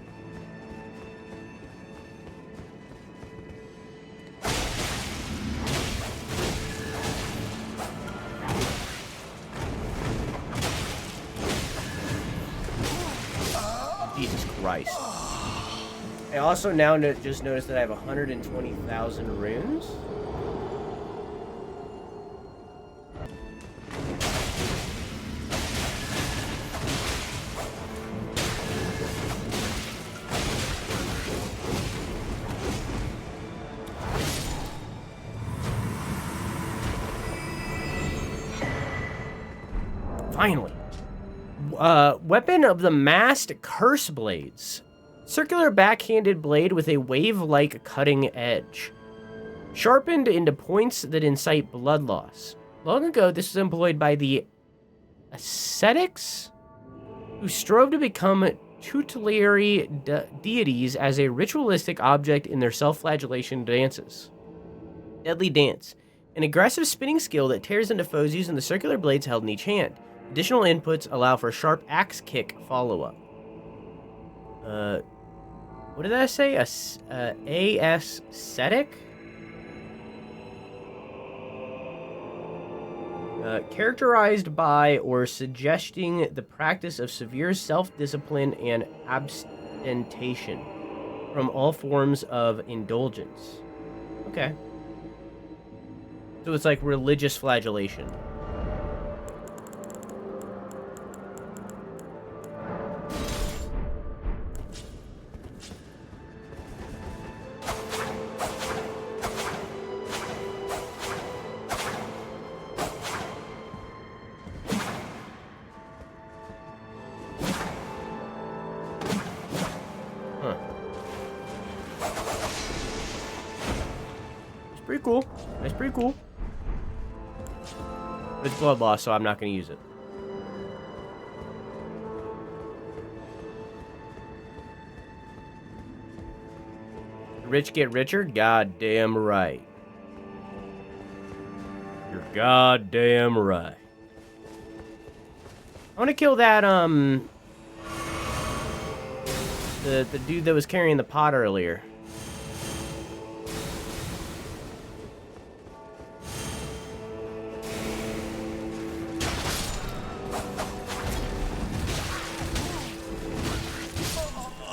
Speaker 1: Jesus Christ. I also now just noticed that I have 120,000 runes. Finally. Weapon of the Masked Curse Blades. Circular backhanded blade with a wave-like cutting edge. Sharpened into points that incite blood loss. Long ago, this was employed by the ascetics, who strove to become tutelary deities as a ritualistic object in their self-flagellation dances. Deadly Dance. An aggressive spinning skill that tears into foes using the circular blades held in each hand. Additional inputs allow for sharp axe kick follow-up. What did I say? Ascetic? Characterized by or suggesting the practice of severe self-discipline and abstention from all forms of indulgence. Okay. So it's like religious flagellation. cool. That's pretty cool. It's blood loss, so I'm not going to use it. The rich get richer? Goddamn right. You're goddamn right. I want to kill that, the dude that was carrying the pot earlier.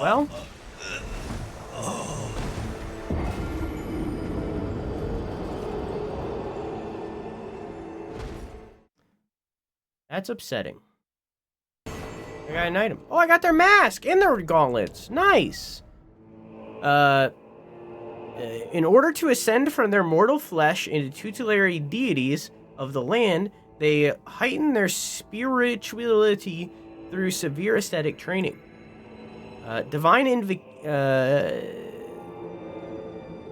Speaker 1: Well, that's upsetting. I got an item. Oh, I got their mask and their gauntlets. Nice. In order to ascend from their mortal flesh into tutelary deities of the land, they heighten their spirituality through severe ascetic training. A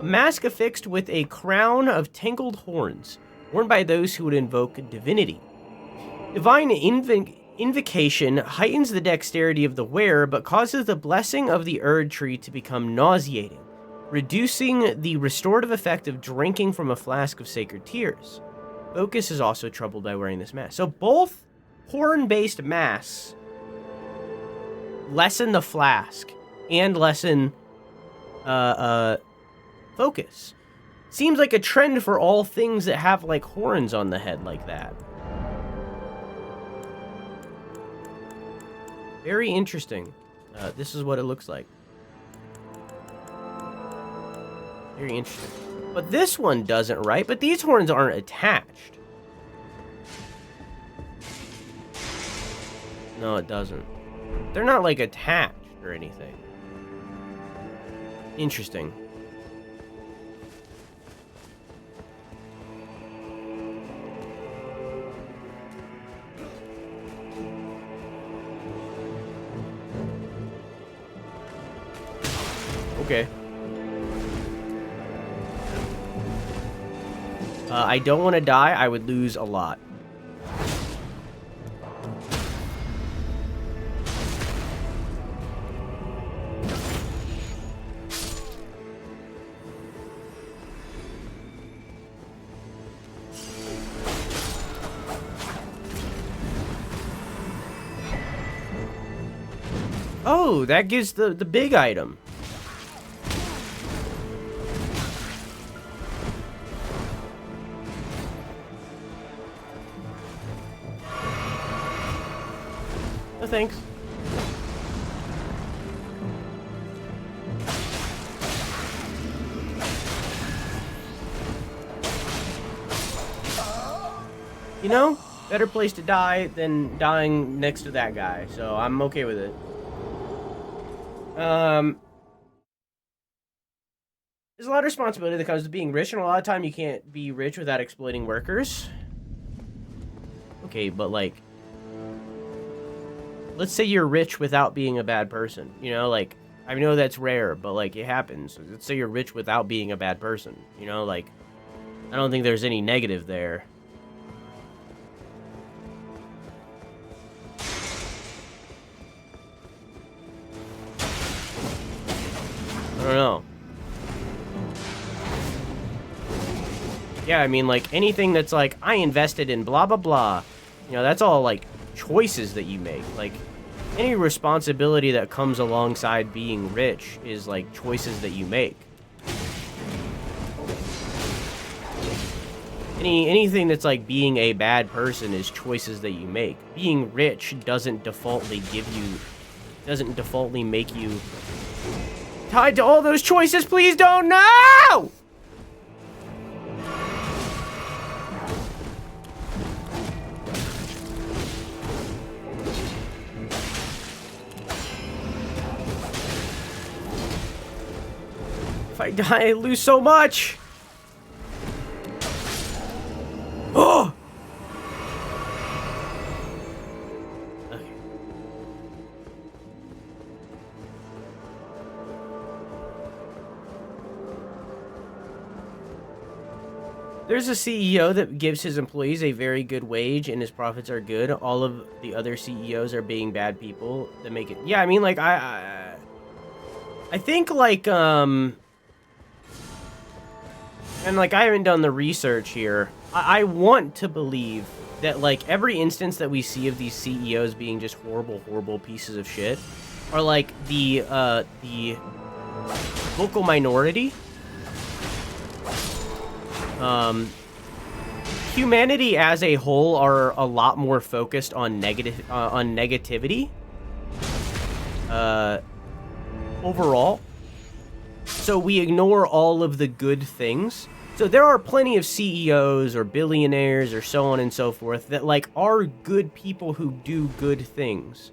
Speaker 1: mask affixed with a crown of tangled horns, worn by those who would invoke divinity. Divine invocation heightens the dexterity of the wearer, but causes the blessing of the Erdtree to become nauseating, reducing the restorative effect of drinking from a flask of sacred tears. Focus is also troubled by wearing this mask. So both horn-based masks lessen the flask and lessen focus. Seems like a trend for all things that have like horns on the head like that. Very interesting. This is what it looks like. Very interesting. But this one doesn't, right? But these horns aren't attached. No, it doesn't. They're not, like, attached or anything. Interesting. Okay. I don't want to die. I would lose a lot. Oh, that gives the big item. No thanks. You know, better place to die than dying next to that guy, so I'm okay with it. There's a lot of responsibility that comes to being rich, and a lot of time you can't be rich without exploiting workers. Okay, but like, let's say you're rich without being a bad person. You know, like, I know that's rare, but like, it happens. Let's say you're rich without being a bad person. You know, like, I don't think there's any negative there. I don't know. Yeah, I mean, like, anything that's like, I invested in blah, blah, blah. You know, that's all, like, choices that you make. Like, any responsibility that comes alongside being rich is, like, choices that you make. Anything that's, like, being a bad person is choices that you make. Being rich doesn't defaultly make you tied to all those choices. Please don't. No! If I die, I lose so much. Oh! Okay. There's a CEO that gives his employees a very good wage and his profits are good. All of the other CEOs are being bad people that make it. Yeah, I mean, like, I think, like, and, like, I haven't done the research here. I want to believe that, like, every instance that we see of these CEOs being just horrible, horrible pieces of shit are, like, the vocal minority. Humanity as a whole are a lot more focused on negativity. Overall. So we ignore all of the good things. So there are plenty of CEOs or billionaires or so on and so forth that, like, are good people who do good things.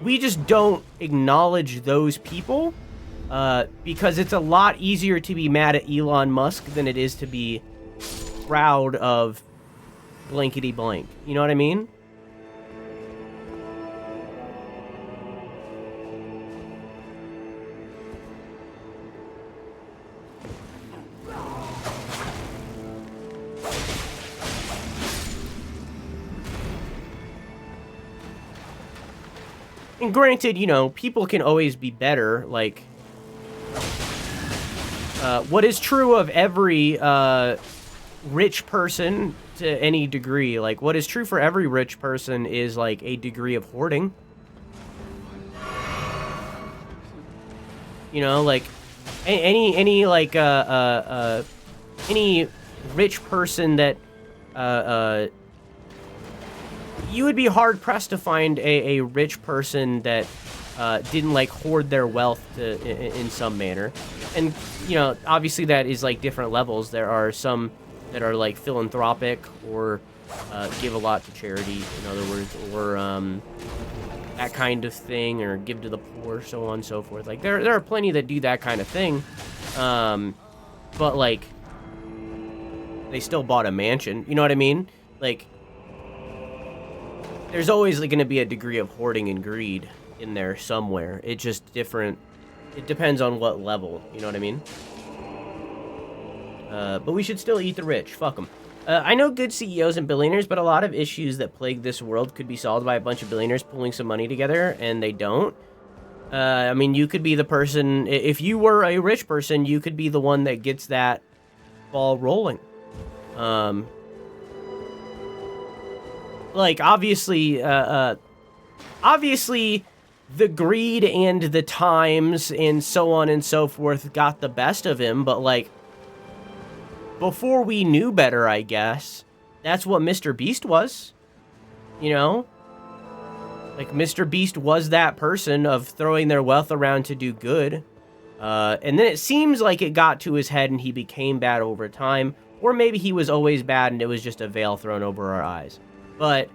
Speaker 1: We just don't acknowledge those people because it's a lot easier to be mad at Elon Musk than it is to be proud of blankety blank. You know what I mean? And granted, you know, people can always be better, like, what is true of every, rich person to any degree, like, what is true for every rich person is, like, a degree of hoarding. You know, like, any rich person that, you would be hard-pressed to find a rich person that didn't, like, hoard their wealth in some manner. And, you know, obviously that is, like, different levels. There are some that are, like, philanthropic or give a lot to charity, in other words, or that kind of thing, or give to the poor, so on and so forth. Like, there are plenty that do that kind of thing. But, like, they still bought a mansion. You know what I mean? Like, there's always, like, going to be a degree of hoarding and greed in there somewhere. It's just different. It depends on what level. You know what I mean? But we should still eat the rich. Fuck them. I know good CEOs and billionaires, but a lot of issues that plague this world could be solved by a bunch of billionaires pulling some money together, and they don't. I mean, you could be the person... If you were a rich person, you could be the one that gets that ball rolling. Like, obviously, obviously, the greed and the times and so on and so forth got the best of him, but, like, before we knew better, I guess, that's what Mr. Beast was, you know? Like, Mr. Beast was that person of throwing their wealth around to do good, and then it seems like it got to his head and he became bad over time, or maybe he was always bad and it was just a veil thrown over our eyes. But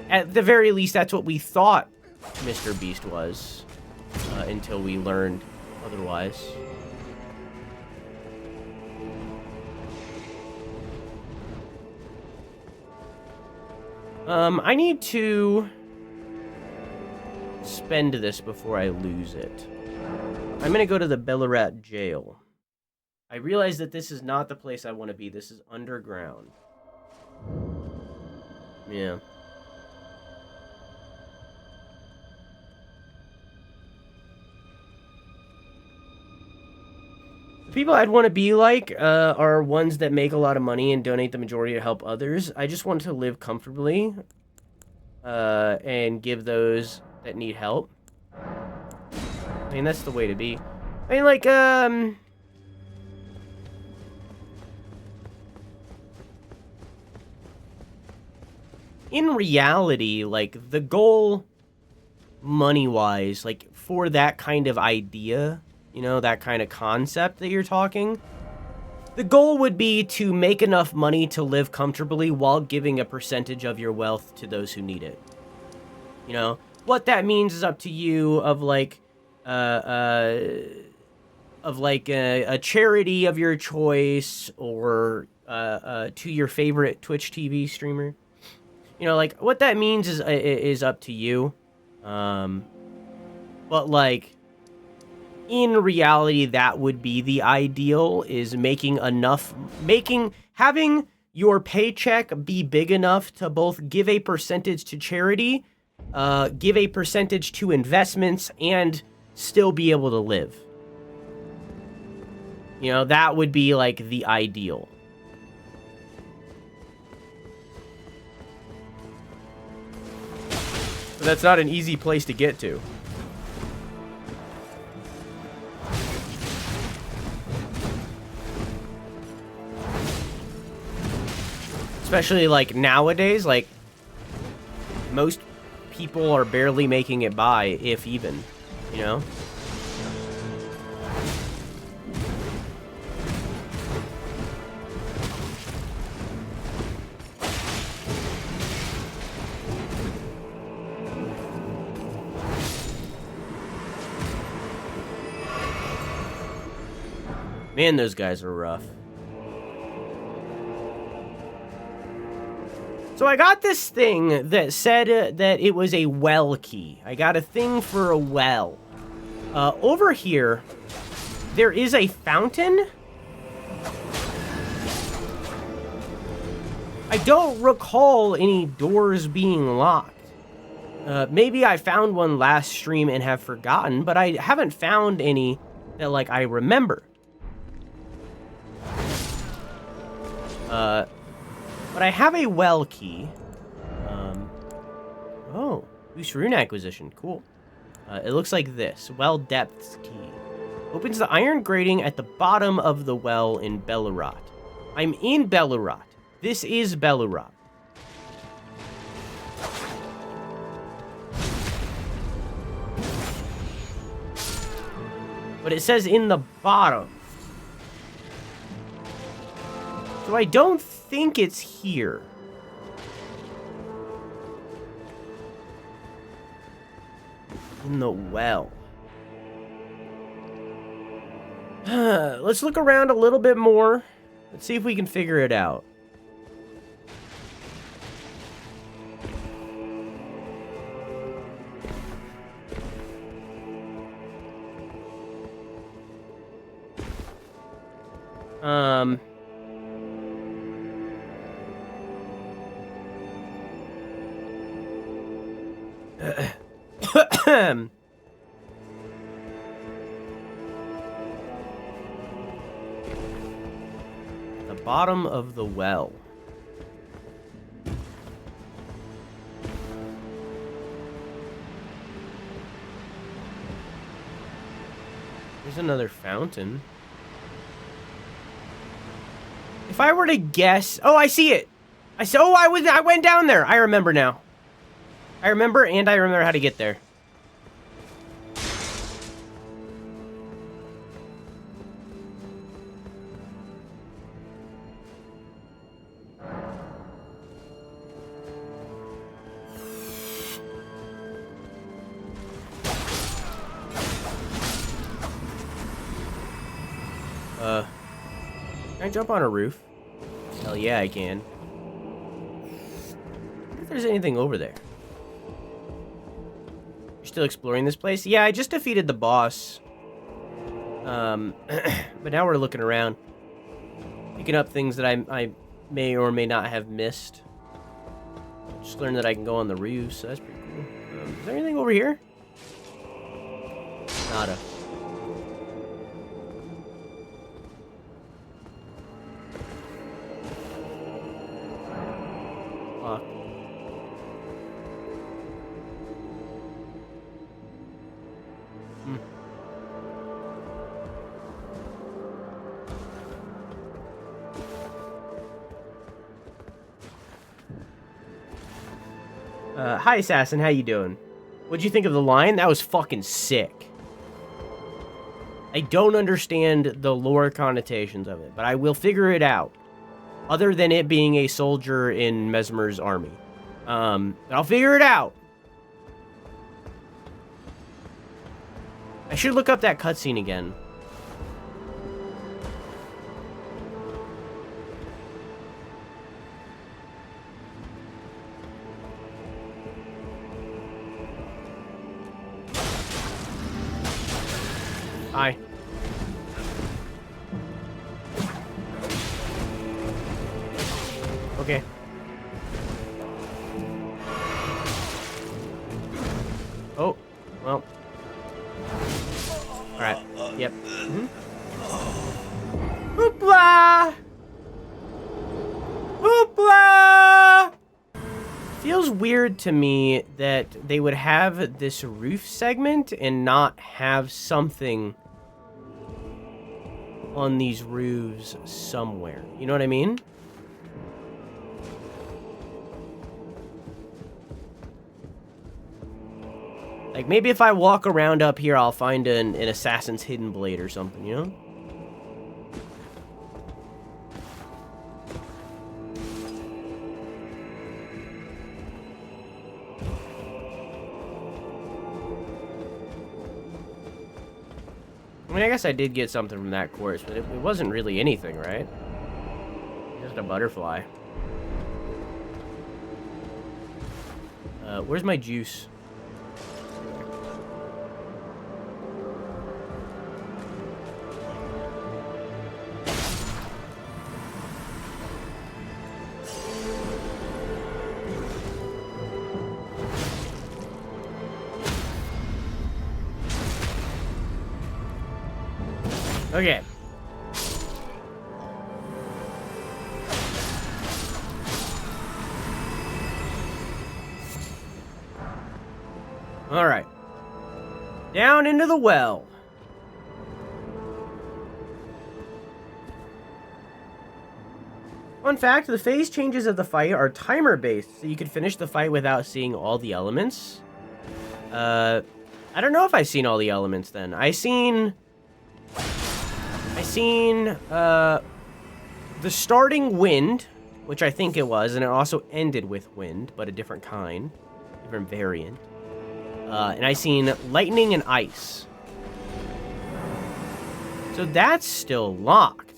Speaker 1: at the very least, that's what we thought Mr. Beast was, until we learned otherwise. I need to spend this before I lose it. I'm gonna go to the Bellarat jail. I realize that this is not the place I want to be. This is underground. Yeah. The people I'd want to be like are ones that make a lot of money and donate the majority to help others. I just want to live comfortably and give those that need help. I mean, that's the way to be. I mean, like, in reality, like, the goal, money-wise, like, for that kind of idea, you know, that kind of concept that you're talking, the goal would be to make enough money to live comfortably while giving a percentage of your wealth to those who need it. You know, what that means is up to you, of, like, a charity of your choice, or to your favorite Twitch TV streamer. You know, like, what that means is up to you. But, like, in reality, that would be the ideal, is having your paycheck be big enough to both give a percentage to charity, give a percentage to investments, and still be able to live. You know, that would be like the ideal. But that's not an easy place to get to. Especially, like, nowadays, like, most people are barely making it by, if even, you know? Man, those guys are rough. So I got this thing that said that it was a well key. I got a thing for a well. Over here, there is a fountain. I don't recall any doors being locked. Maybe I found one last stream and have forgotten, but I haven't found any that, like, I remember. But I have a well key. Oh, boost rune acquisition. Cool. It looks like this. Well depths key. Opens the iron grating at the bottom of the well in Bellerot. I'm in Bellerot. This is Bellerot. But it says in the bottom. So I don't think it's here. In the well. Let's look around a little bit more. Let's see if we can figure it out. The bottom of the well. There's another fountain. If I were to guess... Oh, I see it! I went down there! I remember now. I remember how to get there. Can I jump on a roof? Hell yeah, I can. I wonder if there's anything over there. You're still exploring this place? Yeah, I just defeated the boss. But now we're looking around. Picking up things that I may or may not have missed. Just learned that I can go on the roof, so that's pretty cool. Is there anything over here? Nada. Fuck. Hi, Assassin. How you doing? What'd you think of the line? That was fucking sick. I don't understand the lore connotations of it, but I will figure it out. Other than it being a soldier in Mesmer's army. I'll figure it out. I should look up that cutscene again. Hi. Okay. Oh, well. Alright, yep. Hoopla! Hoopla! Feels weird to me that they would have this roof segment and not have something on these roofs somewhere. You know what I mean? Like, maybe if I walk around up here, I'll find an assassin's hidden blade or something, you know? I mean, I guess I did get something from that course, but it wasn't really anything, right? Just a butterfly. Where's my juice? Okay. All right. Down into the well. Fun fact, the phase changes of the fight are timer-based, so you can finish the fight without seeing all the elements. I don't know if I've seen all the elements then. I seen the starting wind, which I think it was, and it also ended with wind, but a different kind, different variant. And I seen lightning and ice. So that's still locked.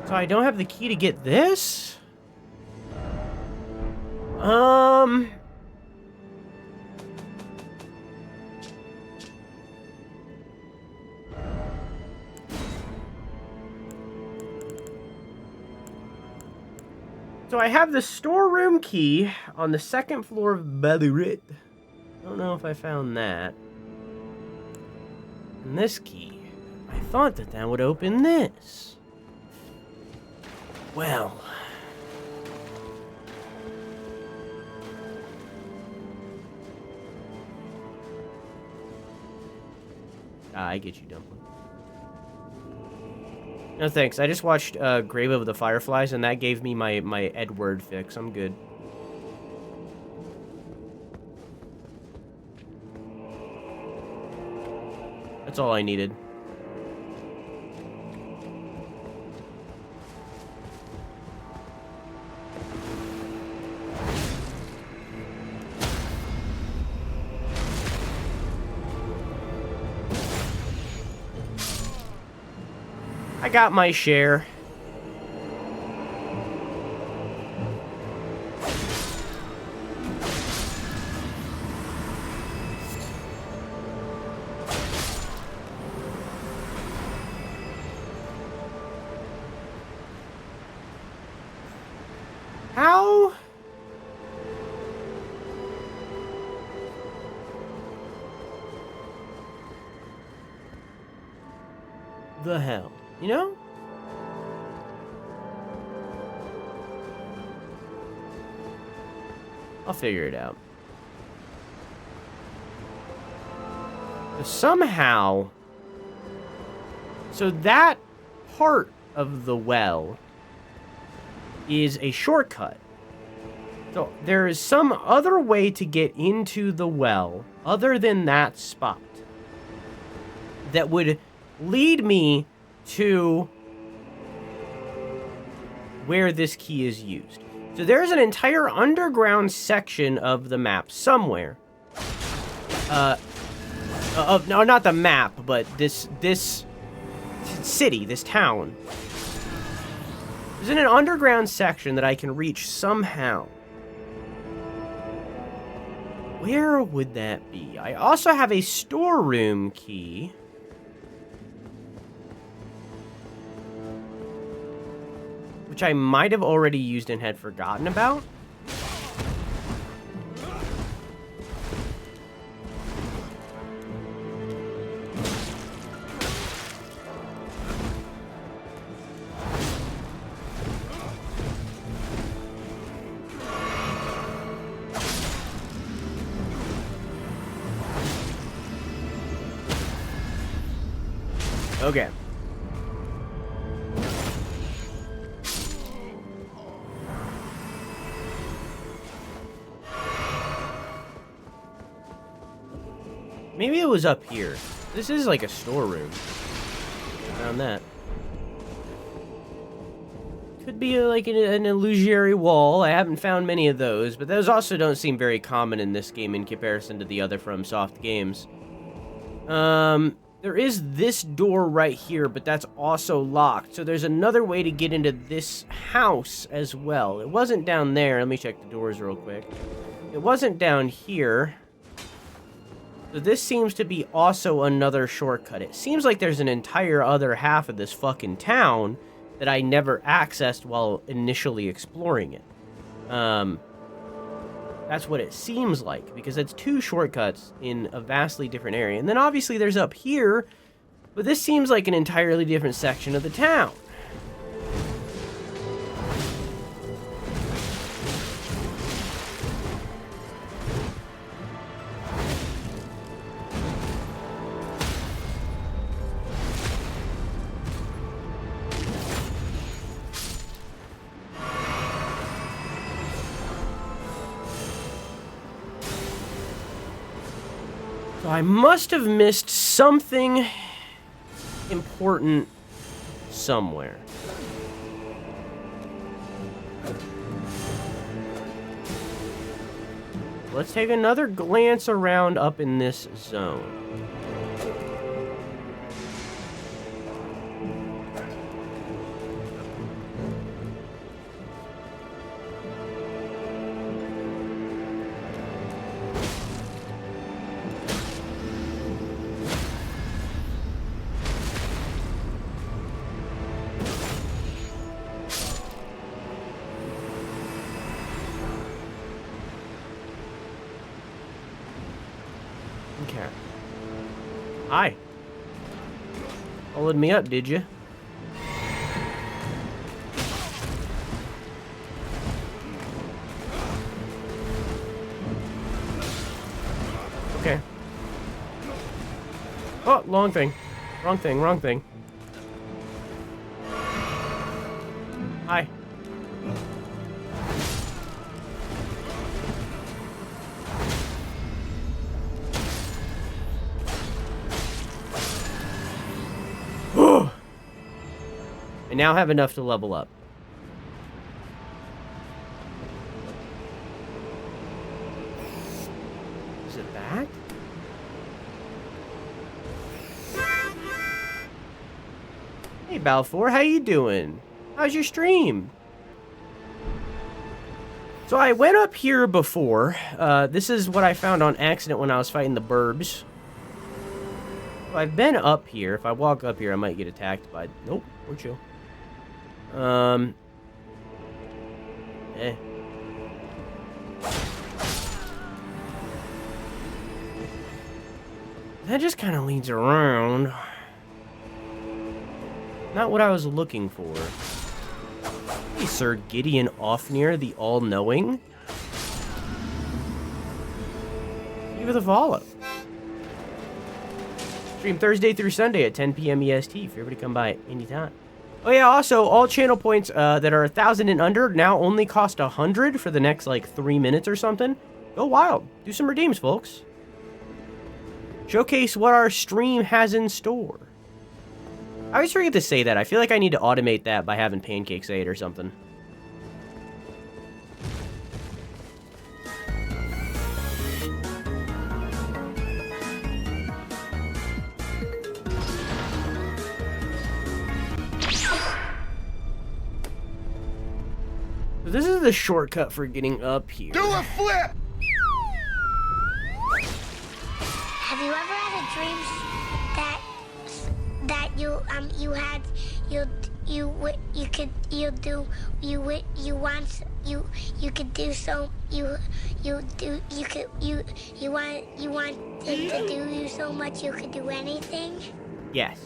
Speaker 1: So I don't have the key to get this? So I have the storeroom key on the second floor of Ballarat. Don't know if I found that. And this key. I thought that would open this. Well. I get you, Dumpling. No thanks, I just watched Grave of the Fireflies, and that gave me my Edward fix. I'm good. That's all I needed. I got my share. How? The hell? You know? I'll figure it out. But somehow... So that part of the well is a shortcut. So there is some other way to get into the well other than that spot that would lead me to where this key is used. So there's an entire underground section of the map somewhere. No, not the map, but this city, this town, There's an underground section that I can reach somehow. Where would that be? I also have a storeroom key. Which I might have already used and had forgotten about. Okay. Maybe it was up here. This is like a storeroom. Found that. Could be like an illusory wall. I haven't found many of those, but those also don't seem very common in this game in comparison to the other FromSoft games. There is this door right here, but that's also locked. So there's another way to get into this house as well. It wasn't down there. Let me check the doors real quick. It wasn't down here. So this seems to be also another shortcut. It seems like there's an entire other half of this fucking town that I never accessed while initially exploring it. That's what it seems like, because it's two shortcuts in a vastly different area. And then obviously there's up here, but this seems like an entirely different section of the town. I must have missed something important somewhere. Let's take another glance around up in this zone. Okay. Hi. Followed me up, did you? Okay. Oh, long thing. Wrong thing, wrong thing. Hi. I now have enough to level up. Is it that? Hey Balfour, how you doing? How's your stream? So I went up here before. This is what I found on accident when I was fighting the burbs. So I've been up here. If I walk up here, I might get attacked by... Nope, we're chill. That just kind of leads around. Not what I was looking for. Hey, Sir Gideon Offnear, the All-Knowing. Thank you for the follow. Stream Thursday through Sunday at 10 p.m. EST. Feel free to come by anytime. Oh yeah, also, all channel points that are 1,000 and under now only cost 100 for the next, like, 3 minutes or something. Go wild. Do some redeems, folks. Showcase what our stream has in store. I always forget to say that. I feel like I need to automate that by having Pancake say it or something. So this is the shortcut for getting up here.
Speaker 5: Do a flip!
Speaker 6: Have you ever had a dream that you want it to do you so much you could do anything?
Speaker 1: Yes.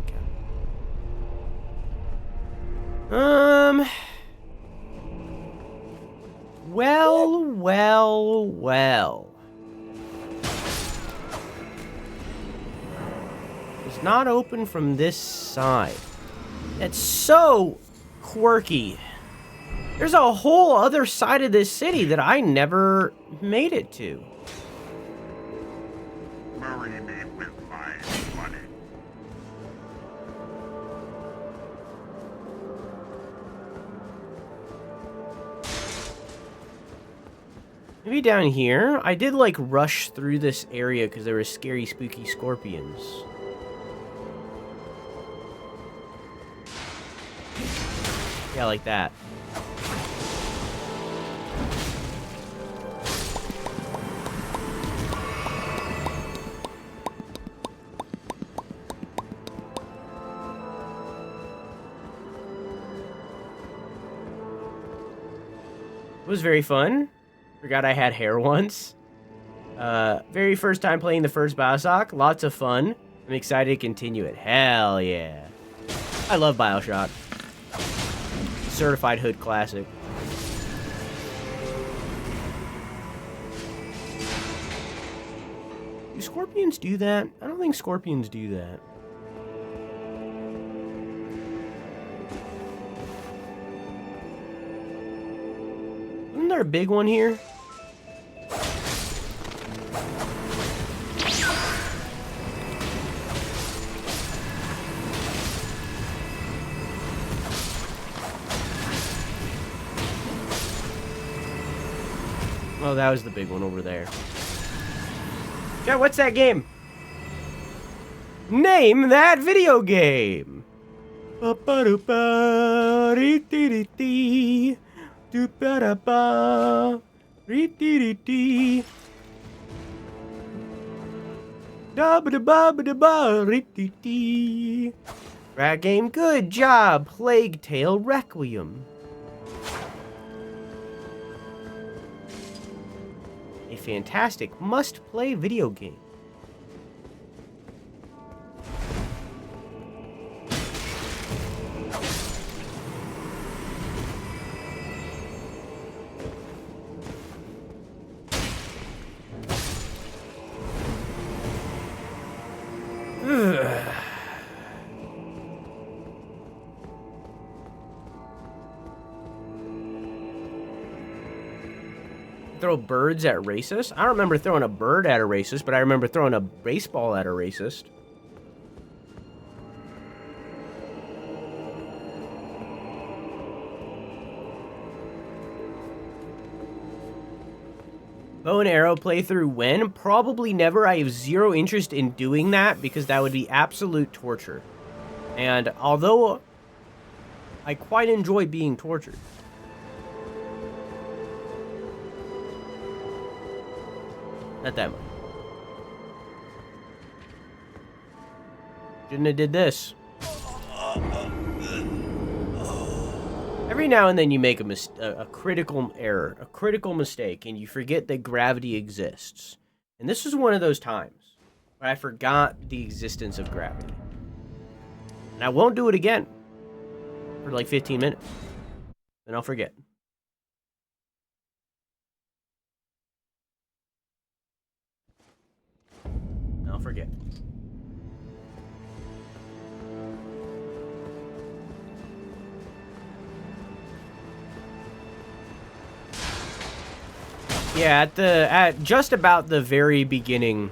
Speaker 1: Okay. Well. It's not open from this side. That's so quirky. There's a whole other side of this city that I never made it to.
Speaker 7: Marry me with my money.
Speaker 1: Maybe down here? I did like rush through this area because there were scary, spooky scorpions. Yeah, like that. It was very fun. Forgot I had hair once. Very first time playing the first Bioshock. Lots of fun. I'm excited to continue it. Hell yeah. I love Bioshock. Certified hood classic. Do scorpions do that? I don't think scorpions do that. Isn't there a big one here? Oh, that was the big one over there. Yeah, what's that game? Name that video game. Ba-ba-do-ba-dee-dee-dee-dee. Do-ba-da-ba. Dee-dee-dee-dee. Da-ba-da-ba-ba-da-ba. Rat game, good job. Plague Tale Requiem. A fantastic must-play video game. Throw birds at racists? I don't remember throwing a bird at a racist, but I remember throwing a baseball at a racist. Bow and arrow playthrough when? Probably never. I have zero interest in doing that because that would be absolute torture. And although I quite enjoy being tortured. Not that much. Shouldn't have did this. Every now and then you make a critical error, a critical mistake, and you forget that gravity exists. And this was one of those times where I forgot the existence of gravity. And I won't do it again for like 15 minutes. Then I'll forget. I'll forget. Yeah, at just about the very beginning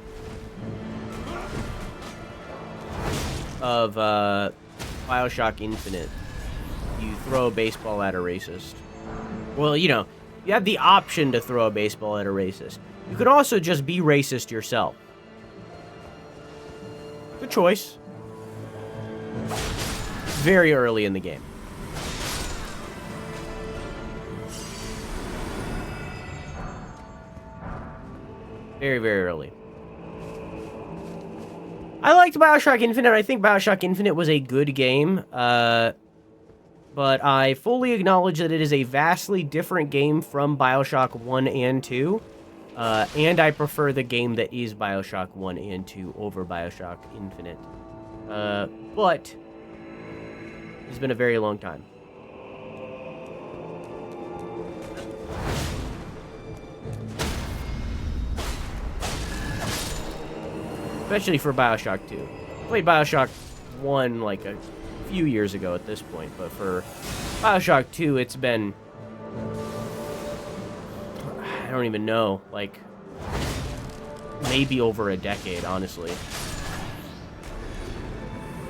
Speaker 1: of BioShock Infinite, you throw a baseball at a racist. Well, you know, you have the option to throw a baseball at a racist. You could also just be racist yourself. Good choice. very early in the game. Very, very early. I liked BioShock Infinite. I think BioShock Infinite was a good game. But I fully acknowledge that it is a vastly different game from BioShock 1 and 2. And I prefer the game that is BioShock 1 and 2 over BioShock Infinite. But it's been a very long time. Especially for BioShock 2. I played BioShock 1 like a few years ago at this point, but for BioShock 2, it's been... I don't even know, like, maybe over a decade, honestly.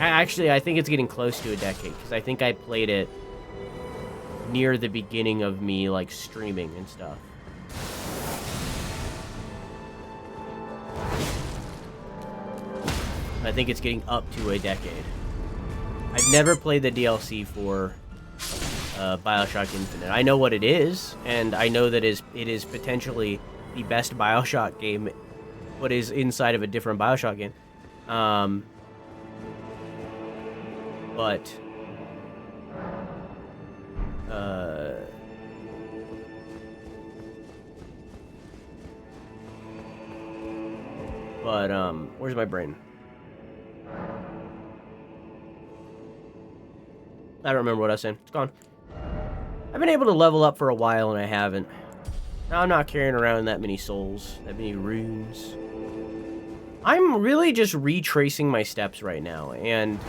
Speaker 1: Actually, I think it's getting close to a decade, because I think I played it near the beginning of me, like, streaming and stuff. I think it's getting up to a decade. I've never played the DLC for BioShock Infinite. I know what it is, and I know that it is potentially the best BioShock game, but is inside of a different BioShock game. Where's my brain? I don't remember what I was saying. It's gone. I've been able to level up for a while, and I haven't. Now I'm not carrying around that many souls, that many runes. I'm really just retracing my steps right now, and...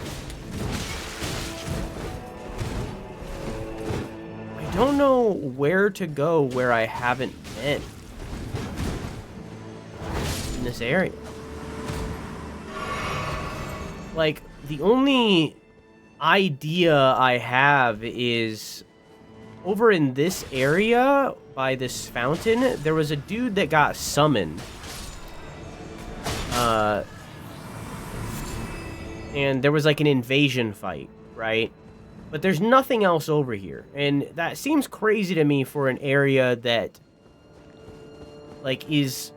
Speaker 1: I don't know where to go where I haven't been in this area. Like, the only idea I have is over in this area by this fountain, there was a dude that got summoned. And there was like an invasion fight, right? But there's nothing else over here. And that seems crazy to me for an area that, like, is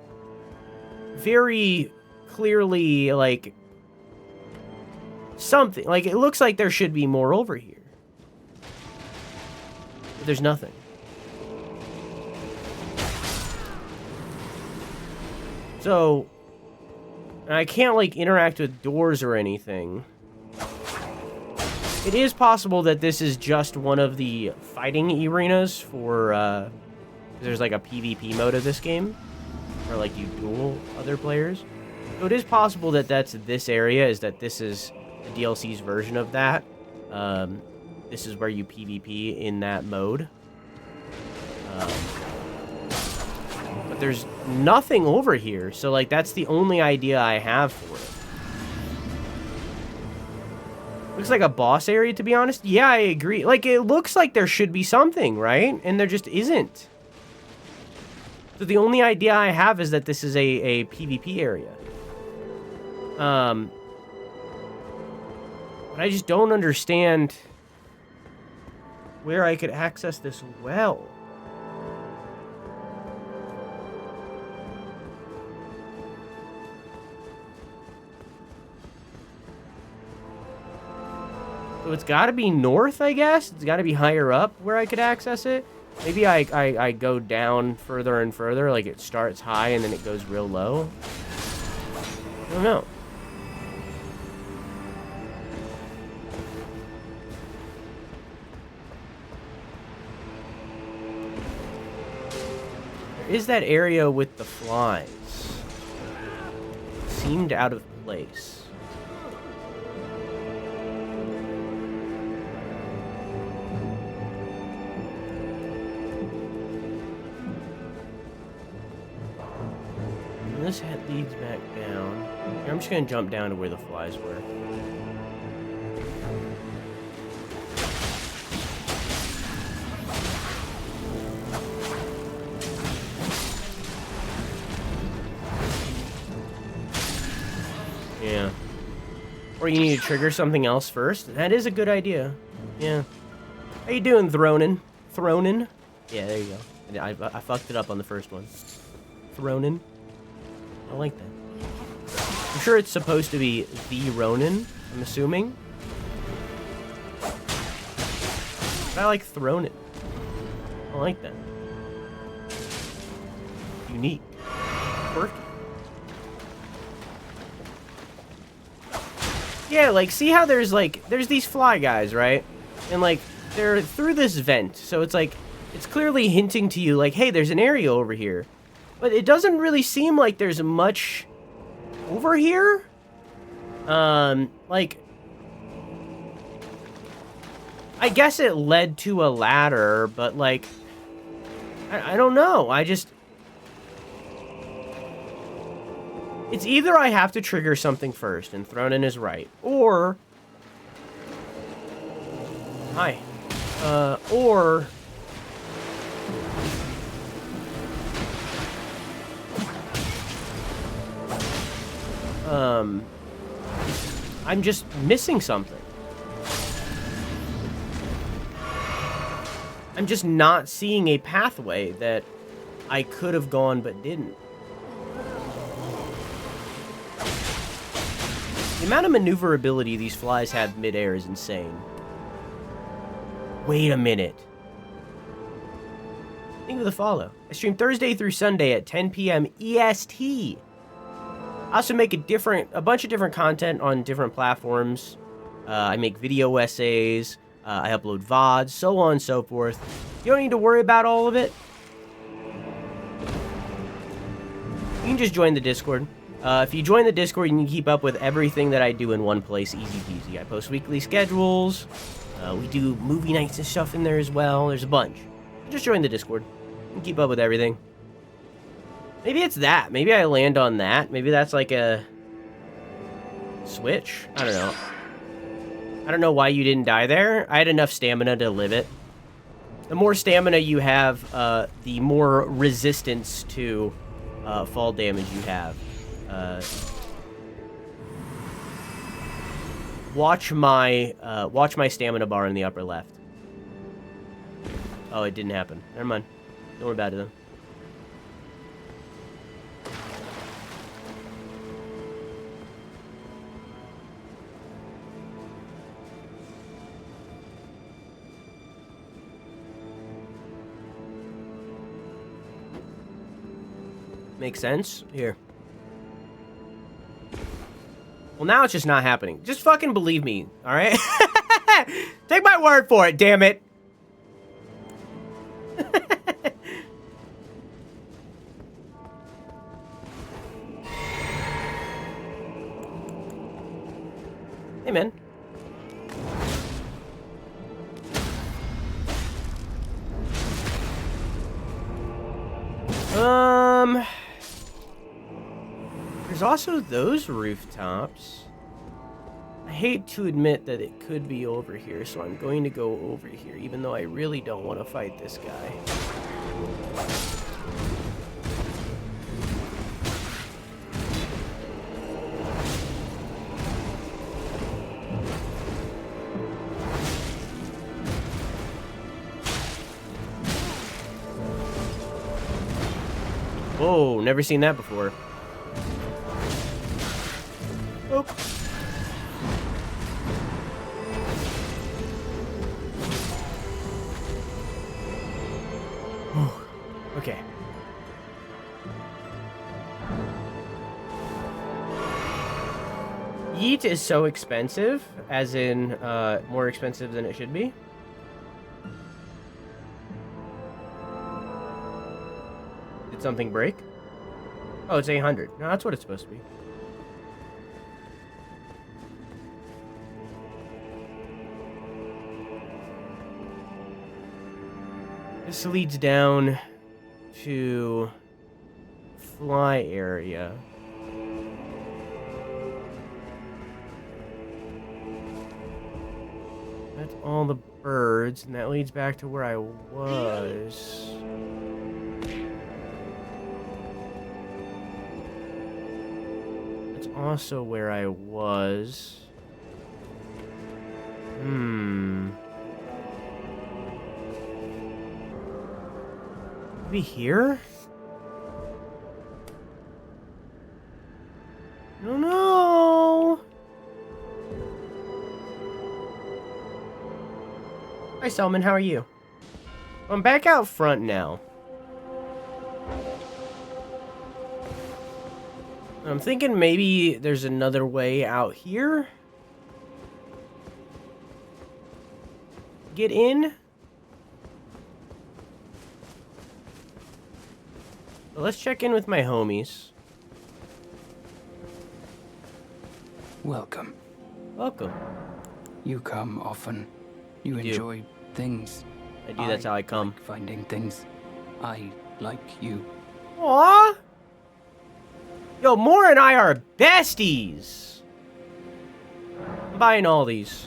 Speaker 1: very clearly, like, something. Like, it looks like there should be more over here. But there's nothing. So, I can't, like, interact with doors or anything. It is possible that this is just one of the fighting arenas for, there's, like, a PvP mode of this game. Or, like, you duel other players. So it is possible that that's this area, is that this is the DLC's version of that. This is where you PvP in that mode. But there's nothing over here, so, like, that's the only idea I have for it. Looks like a boss area, to be honest. Yeah, I agree. Like, it looks like there should be something, right? And there just isn't. So the only idea I have is that this is a PvP area. But I just don't understand where I could access this well. So it's got to be north, I guess. It's got to be higher up where I could access it. Maybe I go down further and further, like it starts high and then it goes real low. I don't know. There is that area with the flies. Seemed out of place. This head leads back down. Here, I'm just gonna jump down to where the flies were. Yeah. Or you need to trigger something else first. That is a good idea. Yeah. How you doing, Thronin? Thronin? Yeah, there you go. I fucked it up on the first one. Thronin. I like that. I'm sure it's supposed to be the Ronin, I'm assuming. But I like Thronin. I like that. Unique. Quirky. Yeah, like, see how there's these fly guys, right? And, like, they're through this vent, so it's, like, it's clearly hinting to you, like, hey, there's an area over here. But it doesn't really seem like there's much over here. Like, I guess it led to a ladder, but, like, I don't know. It's either I have to trigger something first, and Thronin is right, or... Hi. Or... I'm just missing something. I'm just not seeing a pathway that I could have gone but didn't. The amount of maneuverability these flies have midair is insane. Wait a minute. Think of the follow. I stream Thursday through Sunday at 10 p.m. EST. I also make a bunch of different content on different platforms. I make video essays. I upload VODs, so on and so forth. You don't need to worry about all of it. You can just join the Discord. If you join the Discord, you can keep up with everything that I do in one place, easy peasy. I post weekly schedules. We do movie nights and stuff in there as well. There's a bunch. Just join the Discord. You can keep up with everything. Maybe it's that. Maybe I land on that. Maybe that's like a switch. I don't know. I don't know why you didn't die there. I had enough stamina to live it. The more stamina you have, the more resistance to fall damage you have. Watch my stamina bar in the upper left. Oh, it didn't happen. Never mind. Don't worry about it then. Makes sense? Here. Well, now it's just not happening. Just fucking believe me, alright? Take my word for it, damn it! Hey, man. There's also those rooftops. I hate to admit that it could be over here, so I'm going to go over here, even though I really don't want to fight this guy. Whoa, never seen that before. Oh. Okay. Yeet is so expensive, as in, more expensive than it should be. Did something break? Oh, it's 800. No, that's what it's supposed to be. This leads down to fly area. That's all the birds, and that leads back to where I was. That's also where I was. Maybe here? I don't know. Hi, Selman. How are you? I'm back out front now. I'm thinking maybe there's another way out here. Get in. So let's check in with my homies.
Speaker 8: Welcome.
Speaker 1: Welcome.
Speaker 8: You come often. You
Speaker 1: I do.
Speaker 8: enjoy things.
Speaker 1: I do, that's how I come.
Speaker 8: Like finding things. I like you.
Speaker 1: Aww. Yo, Moore and I are besties. I'm buying all these.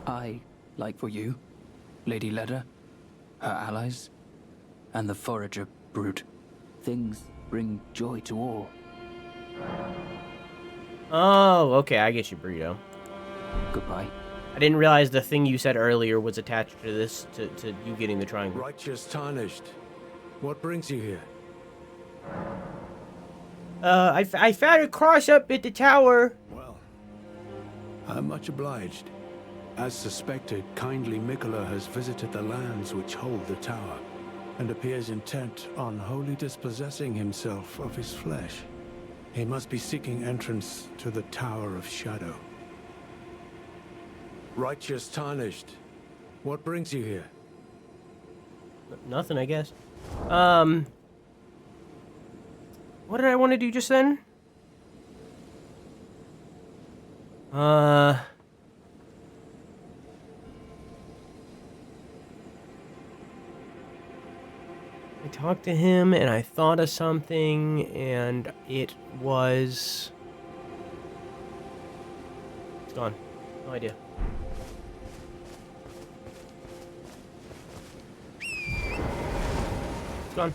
Speaker 8: I like for you, Lady Leda, her allies, and the forager brute. Things bring joy to all.
Speaker 1: Oh, okay, I get you, Burrito.
Speaker 8: Goodbye.
Speaker 1: I didn't realize the thing you said earlier was attached to this, to you getting the triangle.
Speaker 9: Righteous Tarnished. What brings you here?
Speaker 1: I found a cross up at the tower.
Speaker 9: Well, I'm much obliged. As suspected, kindly Mikola has visited the lands which hold the tower, and appears intent on wholly dispossessing himself of his flesh. He must be seeking entrance to the Tower of Shadow. Righteous Tarnished. What brings you here?
Speaker 1: Nothing, I guess. What did I want to do just then? I talked to him and I thought of something and it was... It's gone. No idea. It's gone.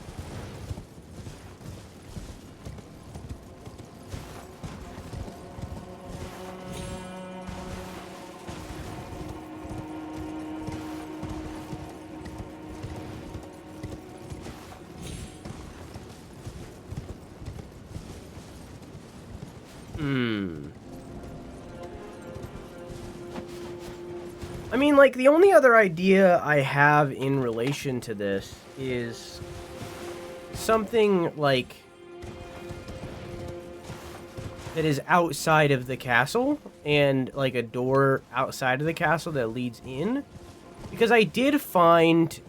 Speaker 1: I mean, like, the only other idea I have in relation to this is something, like, that is outside of the castle, and, like, a door outside of the castle that leads in. Because I did find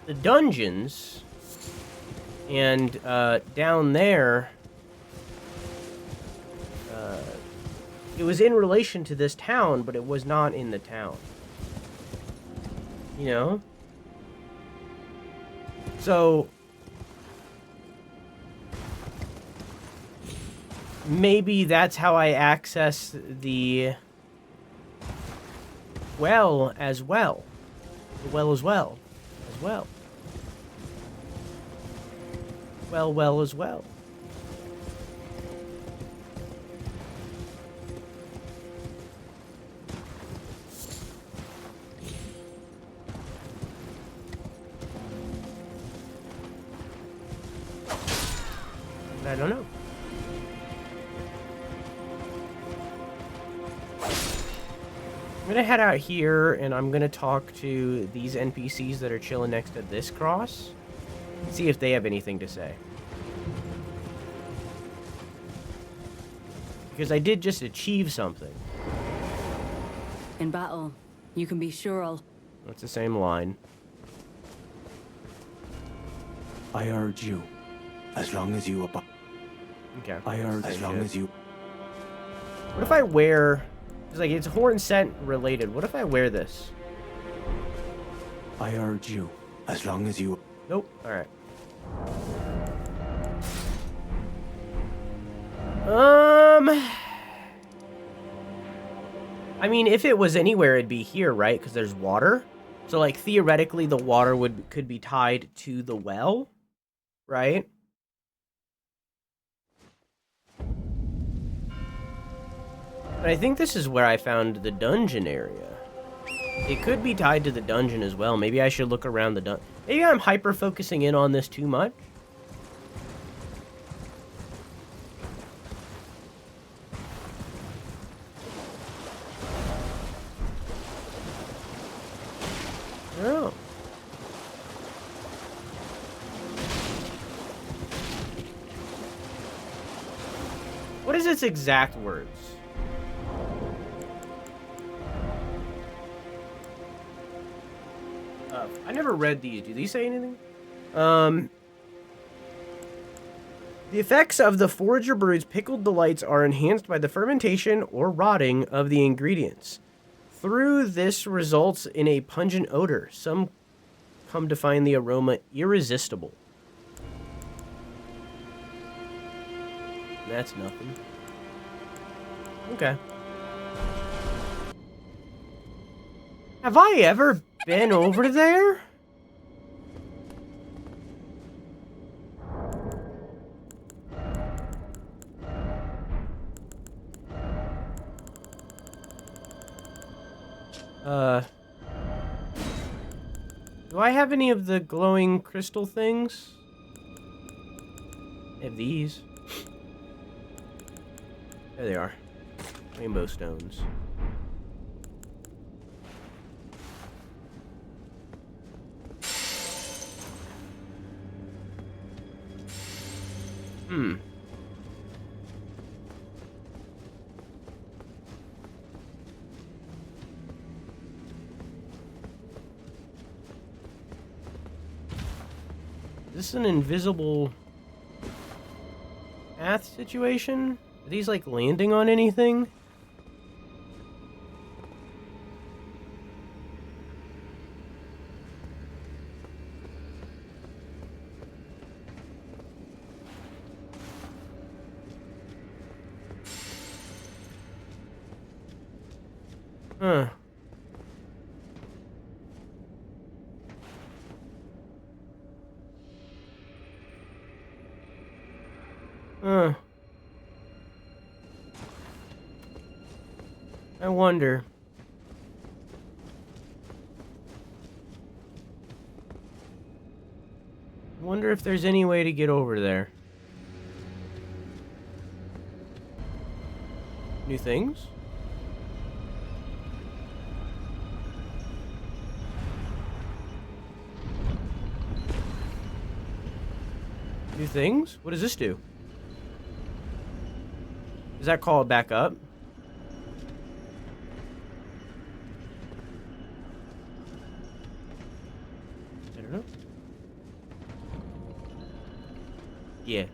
Speaker 1: the dungeons, and, down there, it was in relation to this town, but it was not in the town. You know? So... maybe that's how I access the... well as well. The well as well. As well. Well as well. I don't know. I'm gonna head out here and I'm gonna talk to these NPCs that are chilling next to this cross and see if they have anything to say. Because I did just achieve something.
Speaker 10: In battle, you can be sure I'll...
Speaker 1: That's the same line.
Speaker 9: I urge you, as long as you abide.
Speaker 1: Okay.
Speaker 9: I urge as long as you.
Speaker 1: What if I wear... It's like, it's horn scent related. What if I wear this?
Speaker 9: I urge you, as long as you.
Speaker 1: Nope. Alright. I mean, if it was anywhere, it'd be here, right? Because there's water. So, like, theoretically, the water could be tied to the well, right? But I think this is where I found the dungeon area. It could be tied to the dungeon as well. Maybe I should look around the dungeon. Maybe I'm hyper-focusing in on this too much. Oh. What is its exact words? I never read these. Do these say anything? The effects of the Forager Brood's pickled delights are enhanced by the fermentation or rotting of the ingredients. Through this results in a pungent odor. Some come to find the aroma irresistible. That's nothing. Okay. Have I ever been over there? Do I have any of the glowing crystal things? I have these. There they are. Rainbow stones. Hmm. Is this an invisible path situation? Are these like landing on anything? Huh. I wonder. I wonder if there's any way to get over there. New things? New things? What does this do? Does that call it back up? I don't know. Yeah.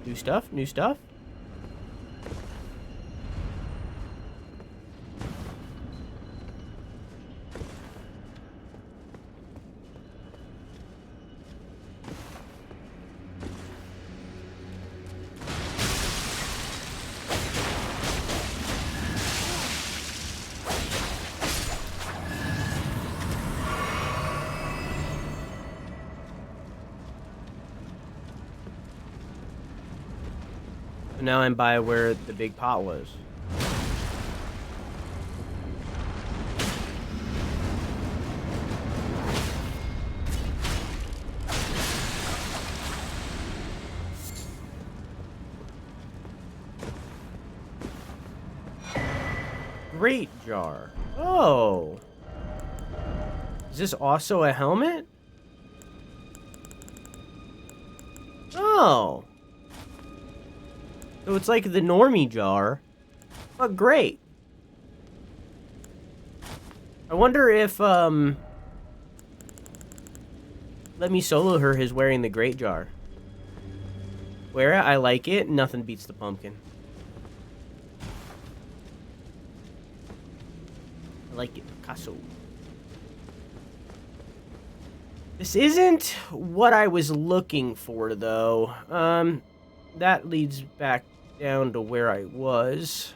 Speaker 1: New stuff? New stuff? Now I'm by where the big pot was. Great jar. Oh. Is this also a helmet? Oh. So it's like the normie jar, but great. I wonder if, Let Me Solo Her is wearing the great jar. Wear it, I like it, nothing beats the pumpkin. I like it, Picasso. This isn't what I was looking for, though. That leads back down to where I was.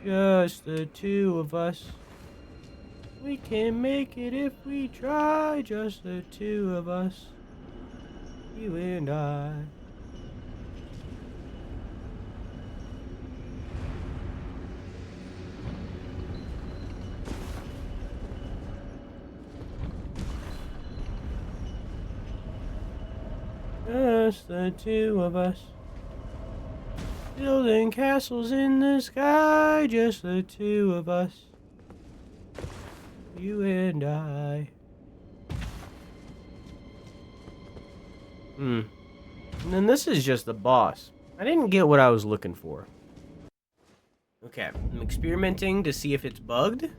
Speaker 1: Just the two of us. We can make it if we try. Just the two of us. You and I. Just the two of us. Building castles in the sky. Just the two of us. You and I. And then this is just the boss. I didn't get what I was looking for. Okay, I'm experimenting to see if it's bugged.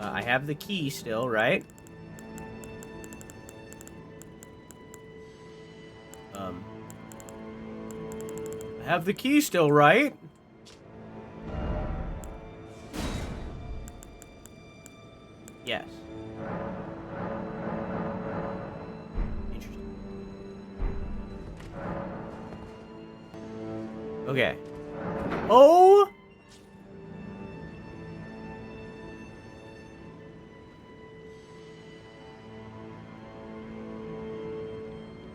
Speaker 1: I have the key still, right? I have the key still, right? Yes. Interesting. Okay. Oh!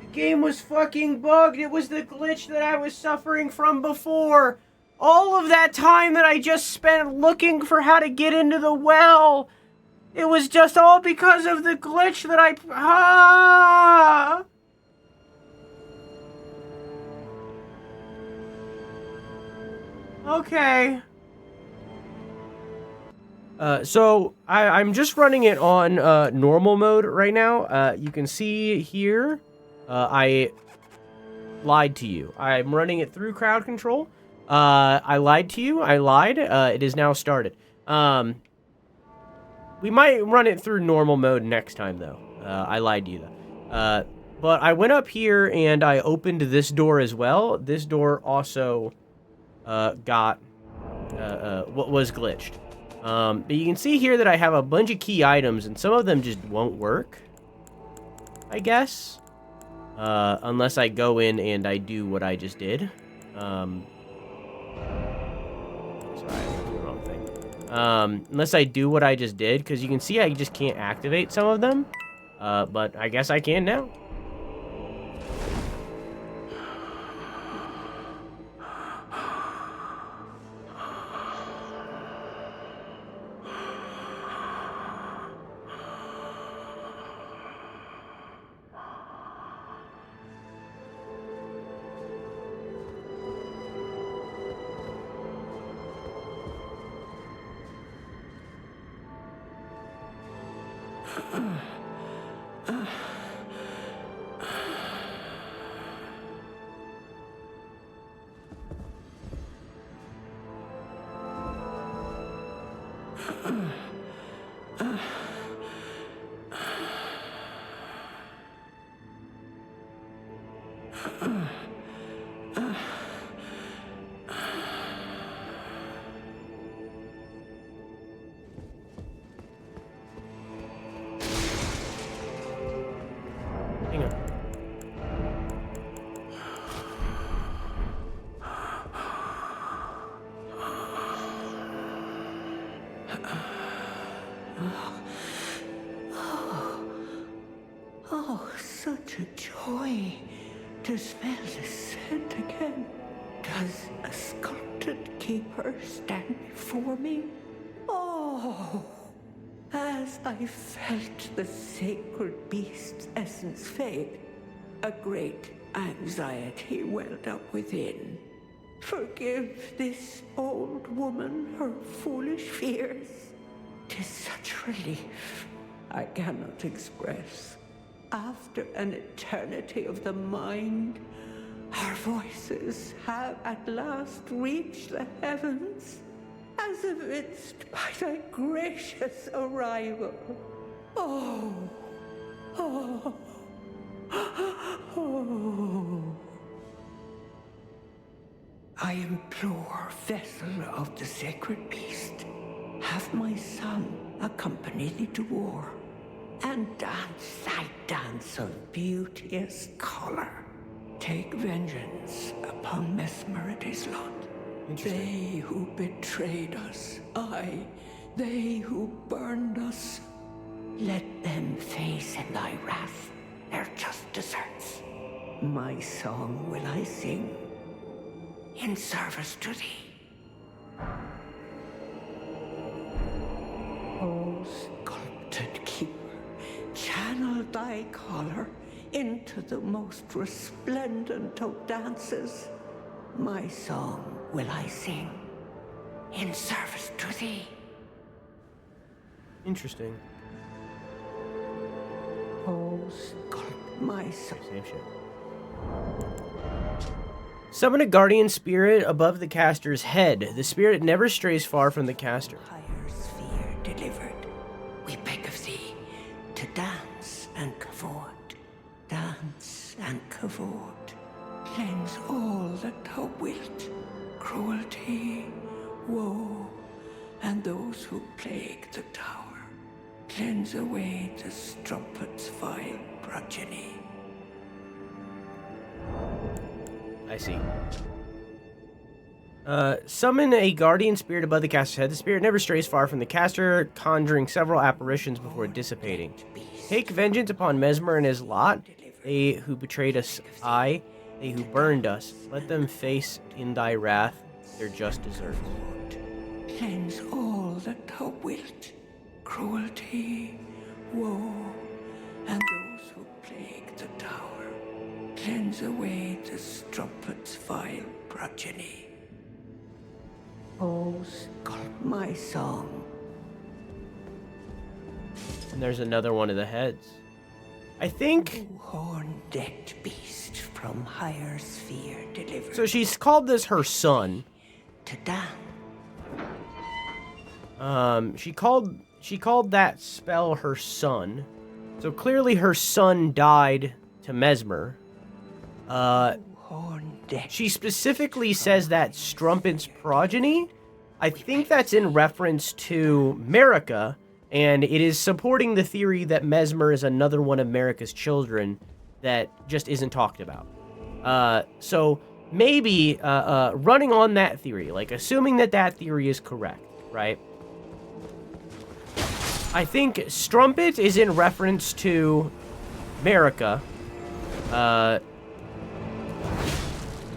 Speaker 1: The game was fucking bugged. It was the glitch that I was suffering from before. All of that time that I just spent looking for how to get into the well. It was just all because of the glitch that I... Ah! Okay. So I'm just running it on normal mode right now. You can see here, I lied to you. I'm running it through crowd control. I lied to you. I lied. It is now started. We might run it through normal mode next time, though. I lied to you, though. But I went up here and I opened this door as well. This door also got what was glitched. But you can see here that I have a bunch of key items, and some of them just won't work, I guess. Unless I go in and I do what I just did. Sorry, I did the wrong thing. Unless I do what I just did, because you can see I just can't activate some of them. But I guess I can now. Hang on.
Speaker 3: Oh, such a joy to smell the scent again. Does a sculpted keeper stand before me? Oh, as I felt the sacred beast's essence fade, a great anxiety welled up within. Forgive this old woman her foolish fears. 'Tis such relief I cannot express. After an eternity of the mind, our voices have at last reached the heavens, as evinced by thy gracious arrival. Oh, I implore, vessel of the sacred beast, have my son accompany thee to war, and dance thy dance of beauteous color. Take vengeance upon Mesmer and his lot. They who betrayed us, aye, they who burned us. Let them face in thy wrath their just deserts. My song will I sing in service to thee. O sculpted keeper, channel thy color into the most resplendent of dances. My song will I sing in service to thee.
Speaker 1: Interesting.
Speaker 3: Oh, sculpt my song.
Speaker 1: Same shit. Summon a guardian spirit above the caster's head. The spirit never strays far from the caster.
Speaker 3: Higher sphere delivered. We beg of thee to dance and cavort. Dance and cavort. Cleanse all that thou wilt. Cruelty, woe, and those who plague the tower. Cleanse away the strumpet's vile progeny.
Speaker 1: I see. Summon a guardian spirit above the caster's head. The spirit never strays far from the caster, conjuring several apparitions before dissipating. Take vengeance upon Mesmer and his lot. They who betrayed us, aye, they who burned us. Let them face in thy wrath their just deserts.
Speaker 3: Cleanse all that thou wilt. Cruelty, woe, and those who plague the tower. Cleanse away the strumpet's vile progeny. Oh, sculpt my song.
Speaker 1: And there's another one of the heads. I think...
Speaker 3: O horn-decked beast from higher sphere delivered.
Speaker 1: So she's called this her son.
Speaker 3: To dance.
Speaker 1: She called that spell her son. So clearly her son died to Mesmer. She specifically says that Strumpet's progeny. I think that's in reference to Marika, and it is supporting the theory that Mesmer is another one of Marika's children that just isn't talked about. So maybe running on that theory, like assuming that that theory is correct, right? I think Strumpet is in reference to Marika,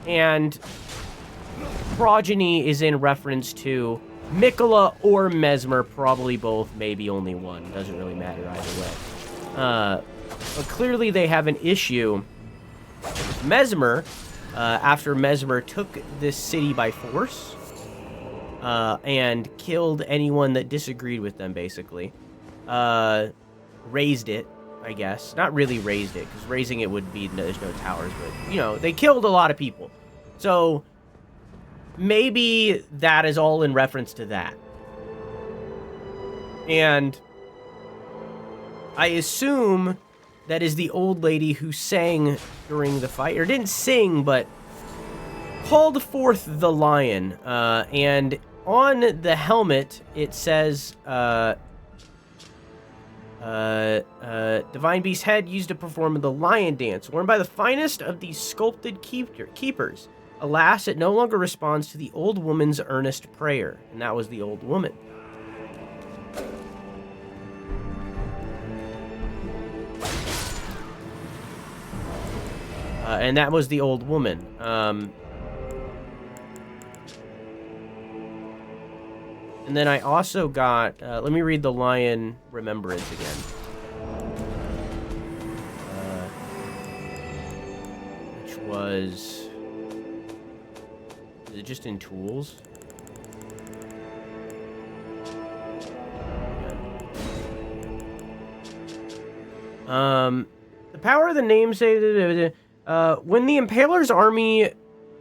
Speaker 1: and progeny is in reference to Mikola or Mesmer, probably both, maybe only one. Doesn't really matter either way. But clearly they have an issue with Mesmer after Mesmer took this city by force and killed anyone that disagreed with them, basically. Raised it, I guess. Not really raised it, because raising it would be, there's no towers, but, you know, they killed a lot of people. So, maybe that is all in reference to that. And I assume that is the old lady who sang during the fight, or didn't sing, but called forth the lion. And on the helmet, it says, Divine Beast's head used to perform the lion dance, worn by the finest of these sculpted keepers. Alas, it no longer responds to the old woman's earnest prayer. And that was the old woman. And that was the old woman. And then I also got... let me read the Lion Remembrance again. Which was... Is it just in tools? The power of the namesake... when the Impaler's army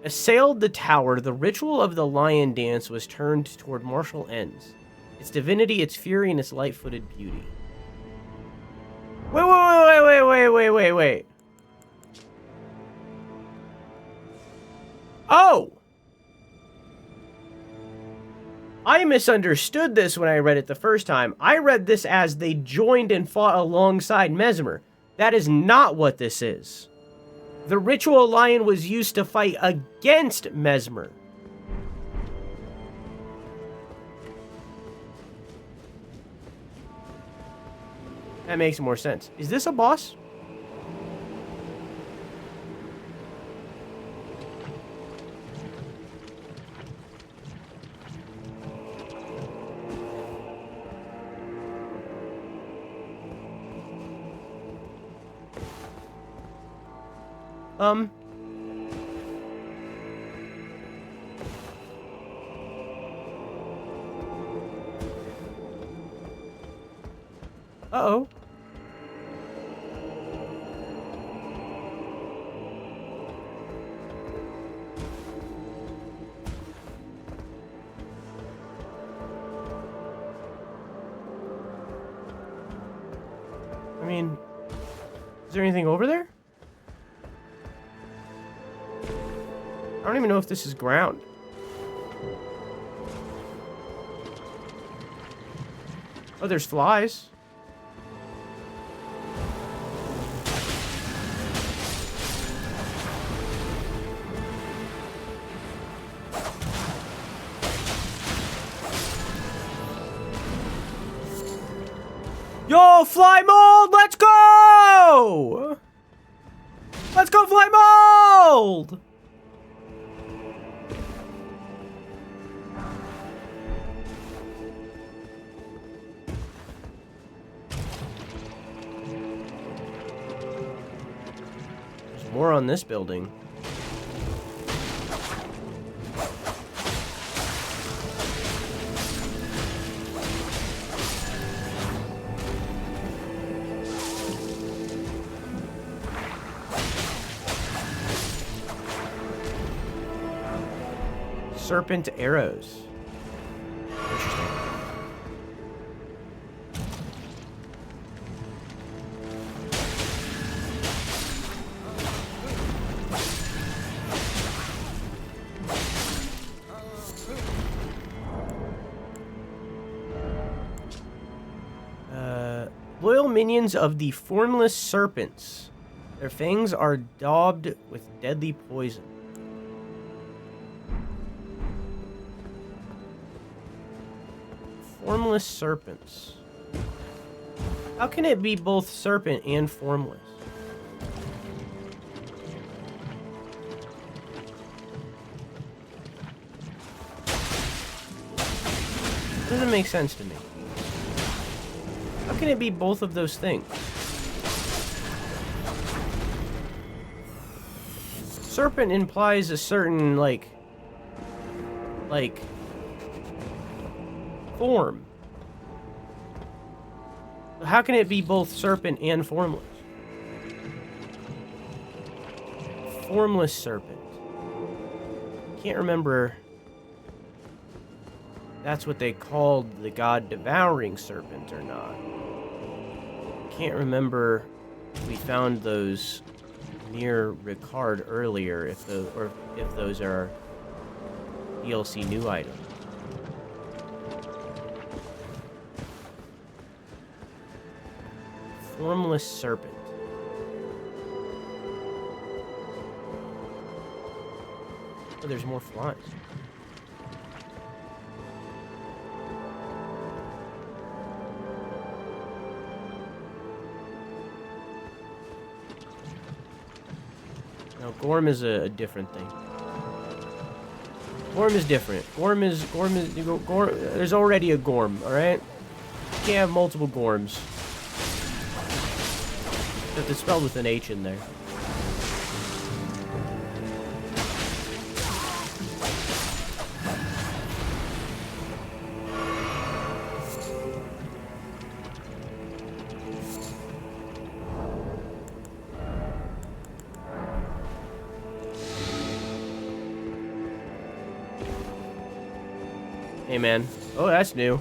Speaker 1: assailed the tower, the ritual of the lion dance was turned toward martial ends. Its divinity, its fury, and its light-footed beauty. wait. Oh! I misunderstood this when I read it the first time. I read this as they joined and fought alongside Mesmer. That is not what this is. The Ritual Lion was used to fight against Mesmer. That makes more sense. Is this a boss? Uh-oh. I mean, is there anything over there? I don't even know if this is ground. Oh, there's flies. Yo, fly mold, let's go! Let's go, fly mold! There's more on this building. Serpent arrows. Interesting. Loyal minions of the formless serpents. Their fangs are daubed with deadly poison. Formless serpents. How can it be both serpent and formless? Doesn't make sense to me. How can it be both of those things? Serpent implies a certain, like form. How can it be both serpent and formless? Formless serpent. Can't remember. That's what they called the god devouring serpent or not. Can't remember if we found those near Ricard earlier, if those are DLC new items. Formless serpent. Oh, there's more flies. No, Gorm is a different thing. Gorm is different. Gorm is there's already a Gorm, alright? You can't have multiple Gorms. It's spelled with an H in there. Hey, man. Oh, that's new.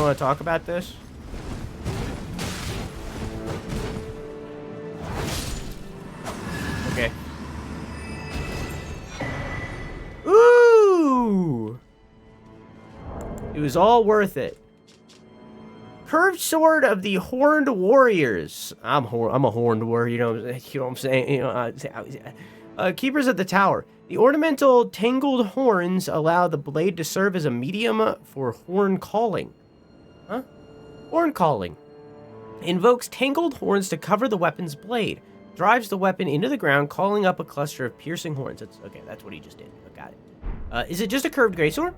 Speaker 1: don't want to talk about this? Okay. Ooh! It was all worth it. Curved sword of the horned warriors. I'm a horned warrior. You know what I'm saying. Keepers of the tower. The ornamental tangled horns allow the blade to serve as a medium for horn calling. Huh? Horn calling. Invokes tangled horns to cover the weapon's blade. Drives the weapon into the ground, calling up a cluster of piercing horns. Okay, that's what he just did. I got it. Is it just a curved greatsword?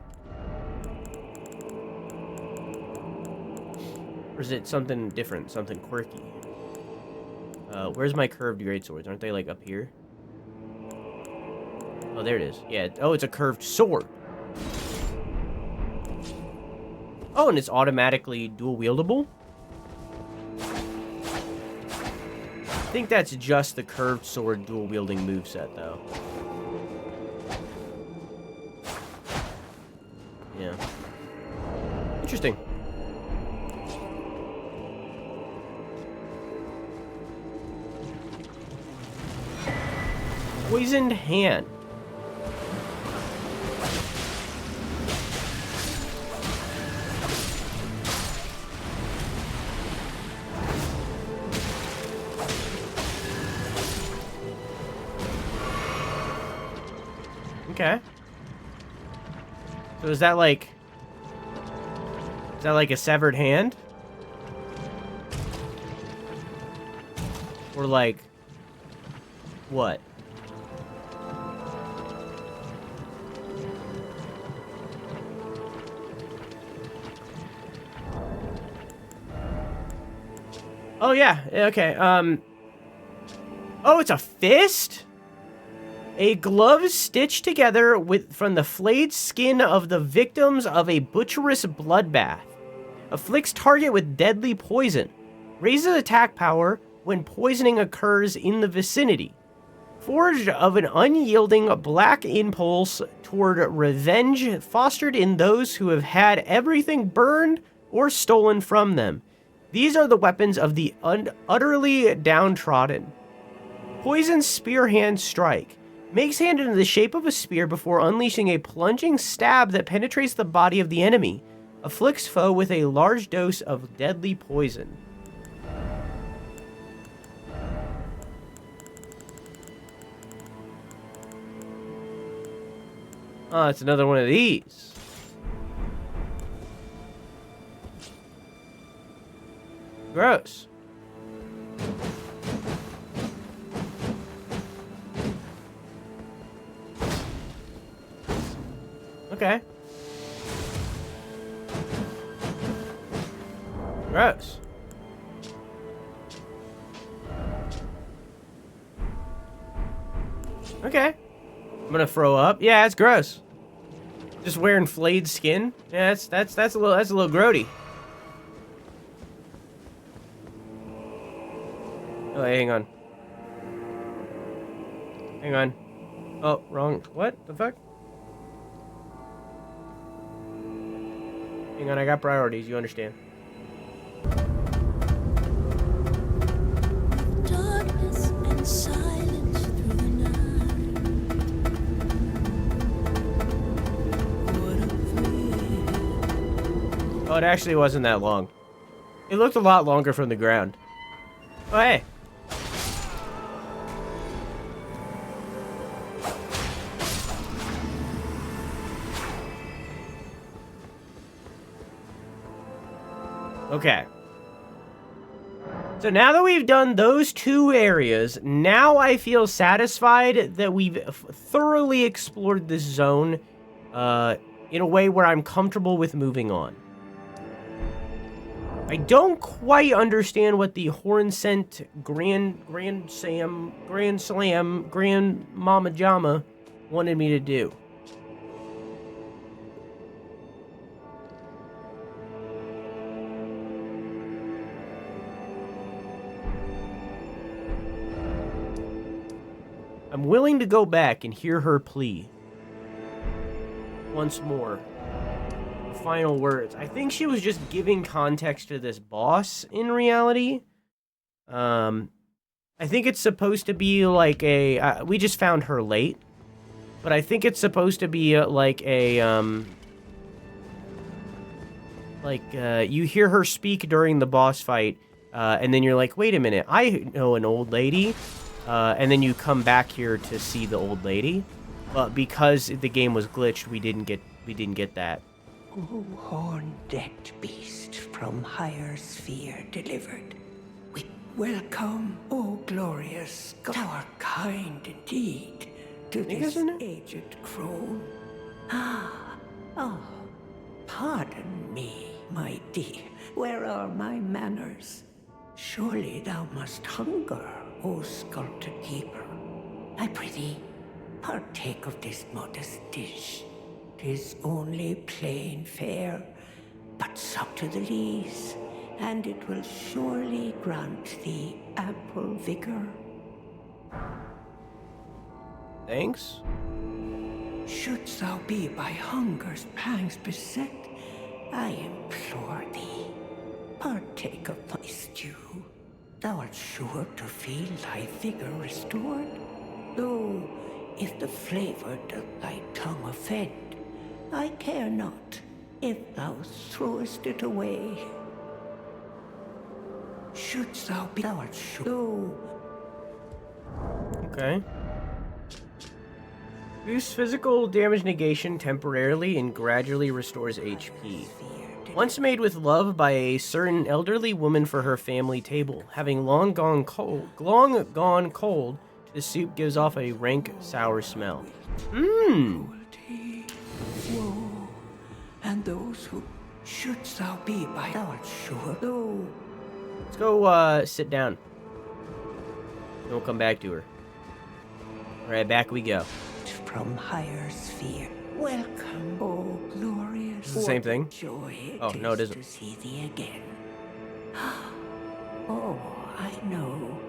Speaker 1: Or is it something different, something quirky? Where's my curved greatswords? Aren't they, like, up here? Oh, there it is. Yeah. Oh, it's a curved sword. Oh, and it's automatically dual-wieldable? I think that's just the curved sword dual-wielding moveset, though. Yeah. Interesting. Poisoned hand. Okay. So is that like a severed hand? Or like what? Oh yeah, okay. Oh, it's a fist? A glove stitched together from the flayed skin of the victims of a butcherous bloodbath. Afflicts target with deadly poison. Raises attack power when poisoning occurs in the vicinity. Forged of an unyielding black impulse toward revenge fostered in those who have had everything burned or stolen from them. These are the weapons of the utterly downtrodden. Poison spear hand strike. Makes hand into the shape of a spear before unleashing a plunging stab that penetrates the body of the enemy. Afflicts foe with a large dose of deadly poison. Oh, it's another one of these. Gross. Okay. Gross. Okay. I'm gonna throw up. Yeah, it's gross. Just wearing flayed skin. Yeah, that's a little grody. Oh, hey, hang on. Hang on. Oh, wrong. What the fuck? Hang on, I got priorities, you understand.
Speaker 3: Darkness and silence through the night. What a thrill.
Speaker 1: Oh, it actually wasn't that long. It looked a lot longer from the ground. Oh, hey. Okay. So now that we've done those two areas, now I feel satisfied that we've thoroughly explored this zone in a way where I'm comfortable with moving on. I don't quite understand what the Horn Scent Grand Mama Jama wanted me to do. I'm willing to go back and hear her plea once more final words. I think she was just giving context to this boss in reality. I think it's supposed to be like a... we just found her late. But I think it's supposed to be like a... you hear her speak during the boss fight, and then you're like, wait a minute, I know an old lady. And then you come back here to see the old lady. But because the game was glitched, we didn't get that.
Speaker 3: O horn-decked beast from higher sphere delivered. We welcome, O glorious, our kind indeed, to this aged crone. Oh, pardon me, my dear. Where are my manners? Surely thou must hunger, O sculpted keeper. I prithee, partake of this modest dish. 'Tis only plain fare, but sup to the lees, and it will surely grant thee ample vigor.
Speaker 1: Thanks.
Speaker 3: Shouldst thou be by hunger's pangs beset, I implore thee, partake of my stew. Thou art sure to feel thy vigor restored, though if the flavor doth thy tongue offend, I care not if thou throwest it away. Shouldst thou be, thou art sure.
Speaker 1: Okay. Boosts physical damage negation temporarily and gradually restores HP. Once made with love by a certain elderly woman for her family table, having long gone cold, the soup gives off a rank sour smell. Mmm.
Speaker 3: Woe, and those who shouldst thou be by, thou art sure. Though.
Speaker 1: Let's go sit down. Then we'll come back to her. Alright, back we go.
Speaker 3: From higher sphere. Welcome, O glorious.
Speaker 1: It's the same thing.
Speaker 3: Joy
Speaker 1: Oh, no, it isn't.
Speaker 3: To see thee again. Oh, I know.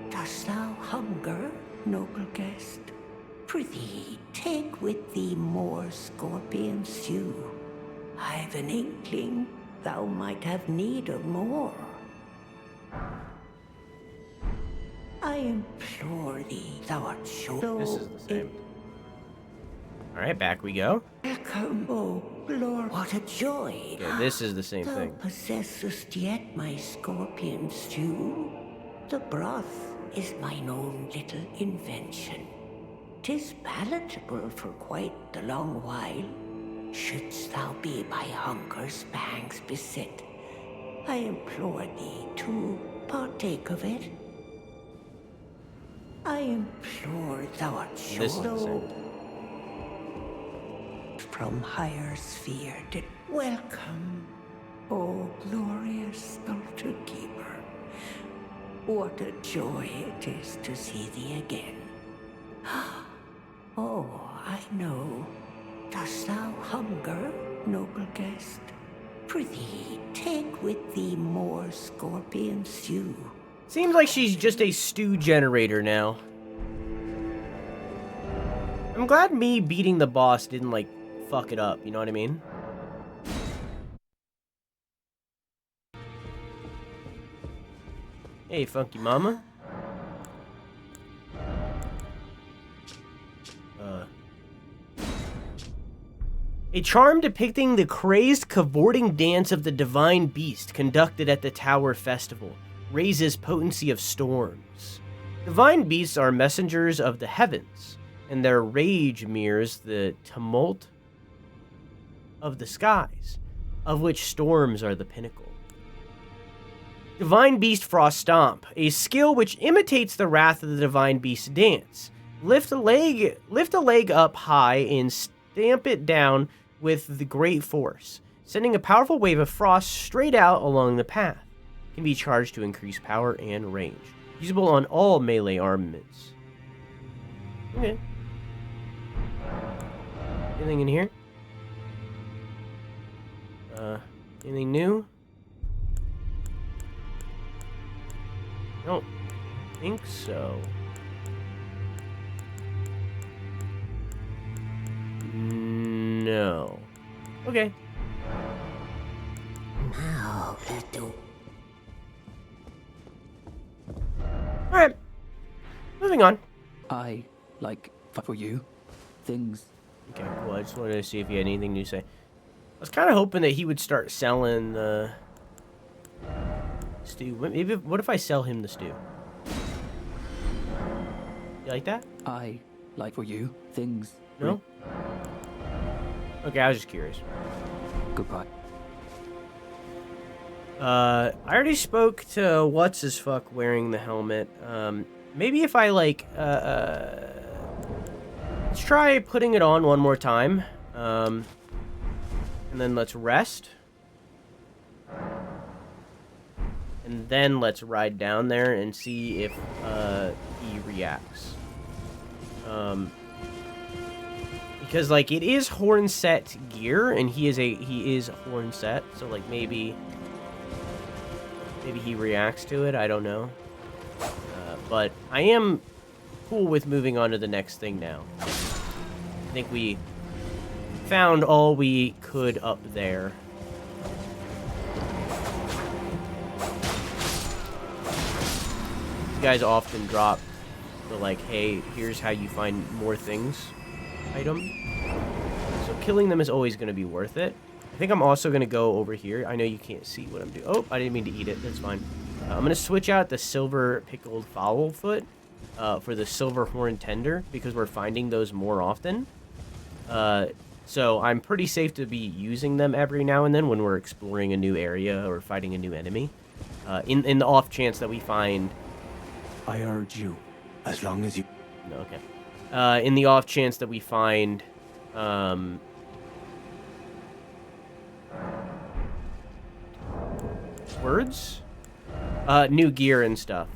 Speaker 3: Dost thou hunger, noble guest? Prithee, take with thee more scorpion stew. I've an inkling thou might have need of more. I implore thee, thou art sure.
Speaker 1: This is the same. Alright, back we go.
Speaker 3: Welcome, O Lord, what a joy.
Speaker 1: Okay, this is the same
Speaker 3: Thou
Speaker 1: thing.
Speaker 3: possessest yet my scorpion stew. The broth is mine own little invention. 'Tis palatable for quite the long while. Shouldst thou be by hunger's pangs beset, I implore thee to partake of it. I implore thou art sure.
Speaker 1: This is the same.
Speaker 3: From higher sphere did welcome, O glorious sculpted keeper. What a joy it is to see thee again. Oh, I know. Dost thou hunger, noble guest? Prithee, take with thee more scorpion stew.
Speaker 1: Seems like she's just a stew generator now. I'm glad me beating the boss didn't, like, fuck it up, you know what I mean? Hey, funky mama. A charm depicting the crazed, cavorting dance of the divine beast conducted at the Tower Festival raises potency of storms. Divine beasts are messengers of the heavens, and their rage mirrors the tumult of the skies, of which storms are the pinnacle. Divine Beast Frost Stomp, a skill which imitates the wrath of the Divine Beast dance. Lift a leg up high and stamp it down with the great force, sending a powerful wave of frost straight out along the path. Can be charged to increase power and range. Usable on all melee armaments. Okay. Anything in here? Anything new? I don't think so. No. Okay. Alright. Moving on.
Speaker 8: I like for you. Things.
Speaker 1: Okay, cool. I just wanted to see if you had anything new to say. I was kind of hoping that he would start selling the stew. Maybe, what if I sell him the stew? You like that?
Speaker 8: I like for you. Things.
Speaker 1: No? Okay, I was just curious.
Speaker 8: Goodbye.
Speaker 1: I already spoke to what's-his-fuck wearing the helmet. Maybe if I, like, let's try putting it on one more time. And then let's rest. And then let's ride down there and see if, he reacts. Because, like, it is horn-set gear, and he is horn-set, so, like, maybe he reacts to it, I don't know. But I am cool with moving on to the next thing now. I think we found all we could up there. You guys often drop the, like, hey, here's how you find more things item. So killing them is always going to be worth it. I think I'm also going to go over here. I know you can't see what I'm doing. Oh, I didn't mean to eat it. That's fine. I'm going to switch out the silver pickled fowl foot for the silver horn tender because we're finding those more often. So I'm pretty safe to be using them every now and then when we're exploring a new area or fighting a new enemy. In the off chance that we find...
Speaker 9: I urge you, as long as you...
Speaker 1: No, okay. In the off chance that we find... words? New gear and stuff.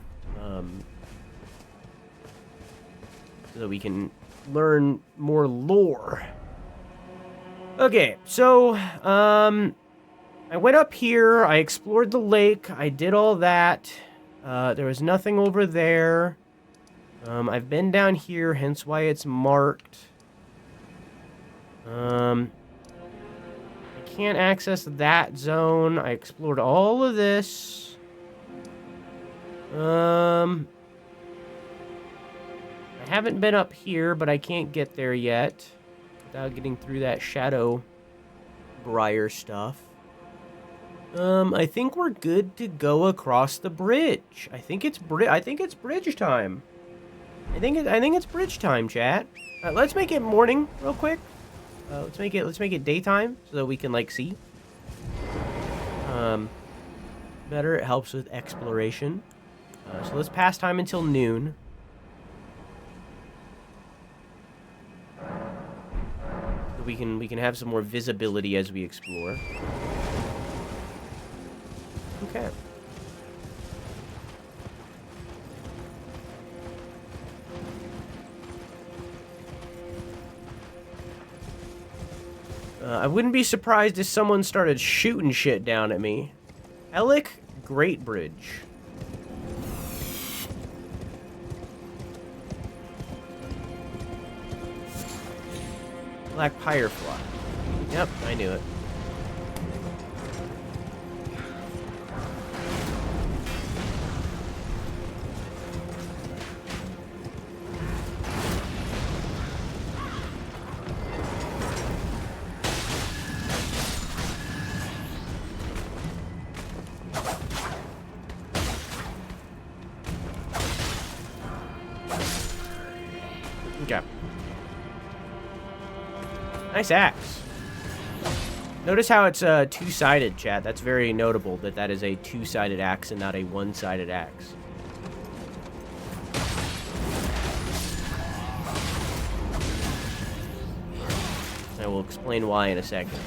Speaker 1: So that we can learn more lore. Okay, so, I went up here, I explored the lake, I did all that. There was nothing over there. I've been down here, hence why it's marked. I can't access that zone. I explored all of this. I haven't been up here, but I can't get there yet without getting through that shadow briar stuff. I think we're good to go across the bridge. I think it's bridge time. I think it's bridge time, chat. Let's make it morning real quick. Let's make it daytime so that we can like see. Better, it helps with exploration. So let's pass time until noon. So we can have some more visibility as we explore. Okay. I wouldn't be surprised if someone started shooting shit down at me. Ellic Great Bridge. Black Firefly. Yep, I knew it. Okay. Nice axe. Notice how it's two-sided, chat. That's very notable that that is a two-sided axe and not a one-sided axe. I will explain why in a second.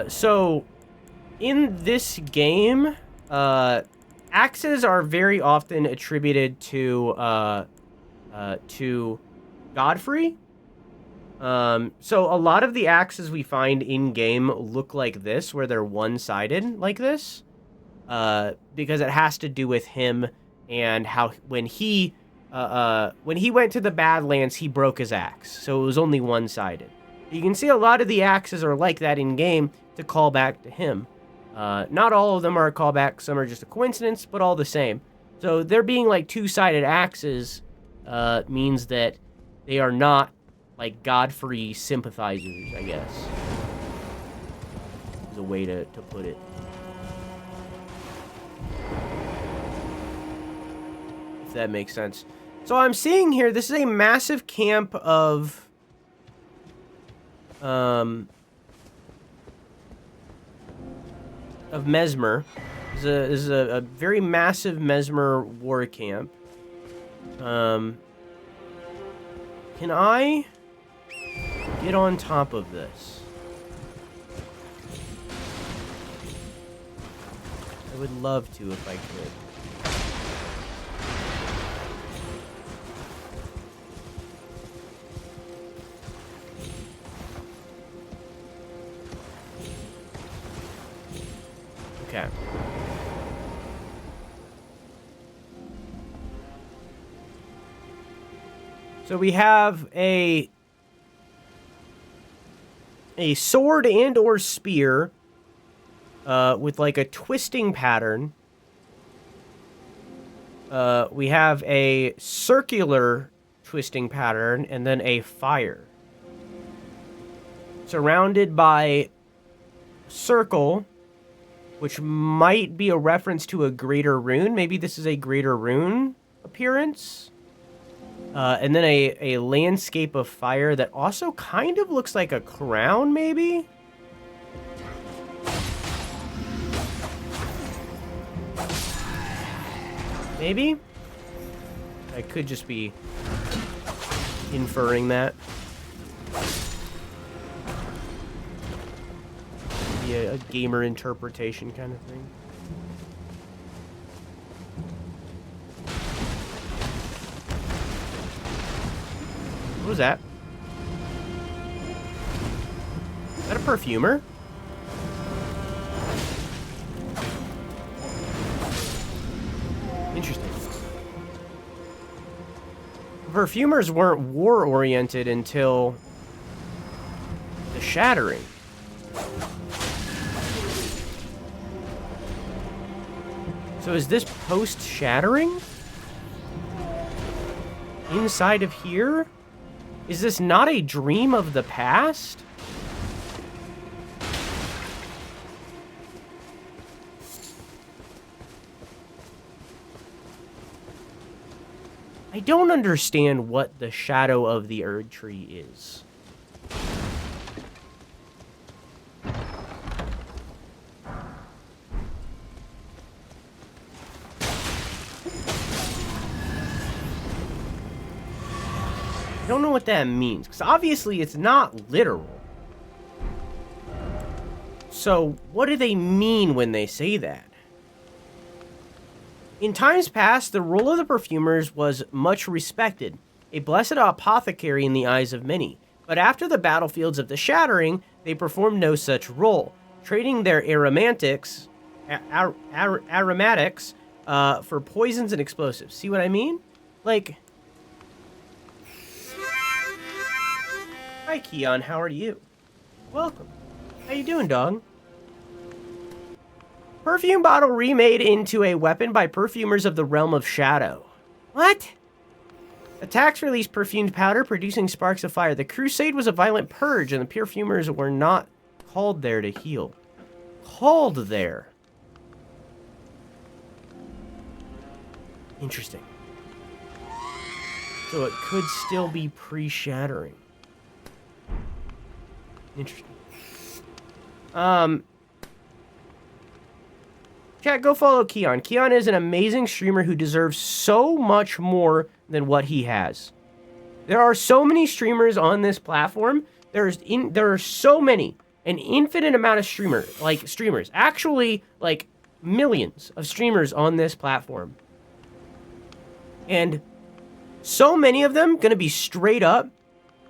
Speaker 1: So, in this game, axes are very often attributed to Godfrey. So a lot of the axes we find in-game look like this, where they're one-sided like this. Because it has to do with him and how when he when he went to the Badlands, he broke his axe, so it was only one-sided. You can see a lot of the axes are like that in-game to call back to him. Not all of them are a callback, some are just a coincidence, but all the same. So there being like two-sided axes means that they are not like Godfrey sympathizers, I guess. Is a way to put it. If that makes sense. So I'm seeing here, this is a massive camp of Mesmer. This is a very massive Mesmer war camp. Can I get on top of this? I would love to if I could. Okay. So we have a sword and or spear with like a twisting pattern. We have a circular twisting pattern and then a fire. Surrounded by circle, which might be a reference to a greater rune. Maybe this is a greater rune appearance. And then a landscape of fire that also kind of looks like a crown, maybe? Maybe? I could just be inferring that. Be a gamer interpretation kind of thing. What was that? Is that a perfumer? Interesting. Perfumers weren't war-oriented until the Shattering. So is this post-Shattering? Inside of here? Is this not a dream of the past? I don't understand what the shadow of the Erdtree is. I don't know what that means, because obviously it's not literal. So, what do they mean when they say that? In times past, the role of the perfumers was much respected, a blessed apothecary in the eyes of many. But after the battlefields of the Shattering, they performed no such role, trading their aromatics for poisons and explosives. See what I mean? Like... Hi, Keon. How are you? Welcome. How you doing, dog? Perfume bottle remade into a weapon by perfumers of the realm of shadow. What? Attacks release perfumed powder, producing sparks of fire. The crusade was a violent purge, and the perfumers were not called there to heal. Called there. Interesting. So it could still be pre-shattering. Interesting. Chat, go follow Keon. Keon is an amazing streamer who deserves so much more than what he has. There are so many streamers on this platform. There are so many, an infinite amount of streamers. Actually, like millions of streamers on this platform. And so many of them gonna be straight up.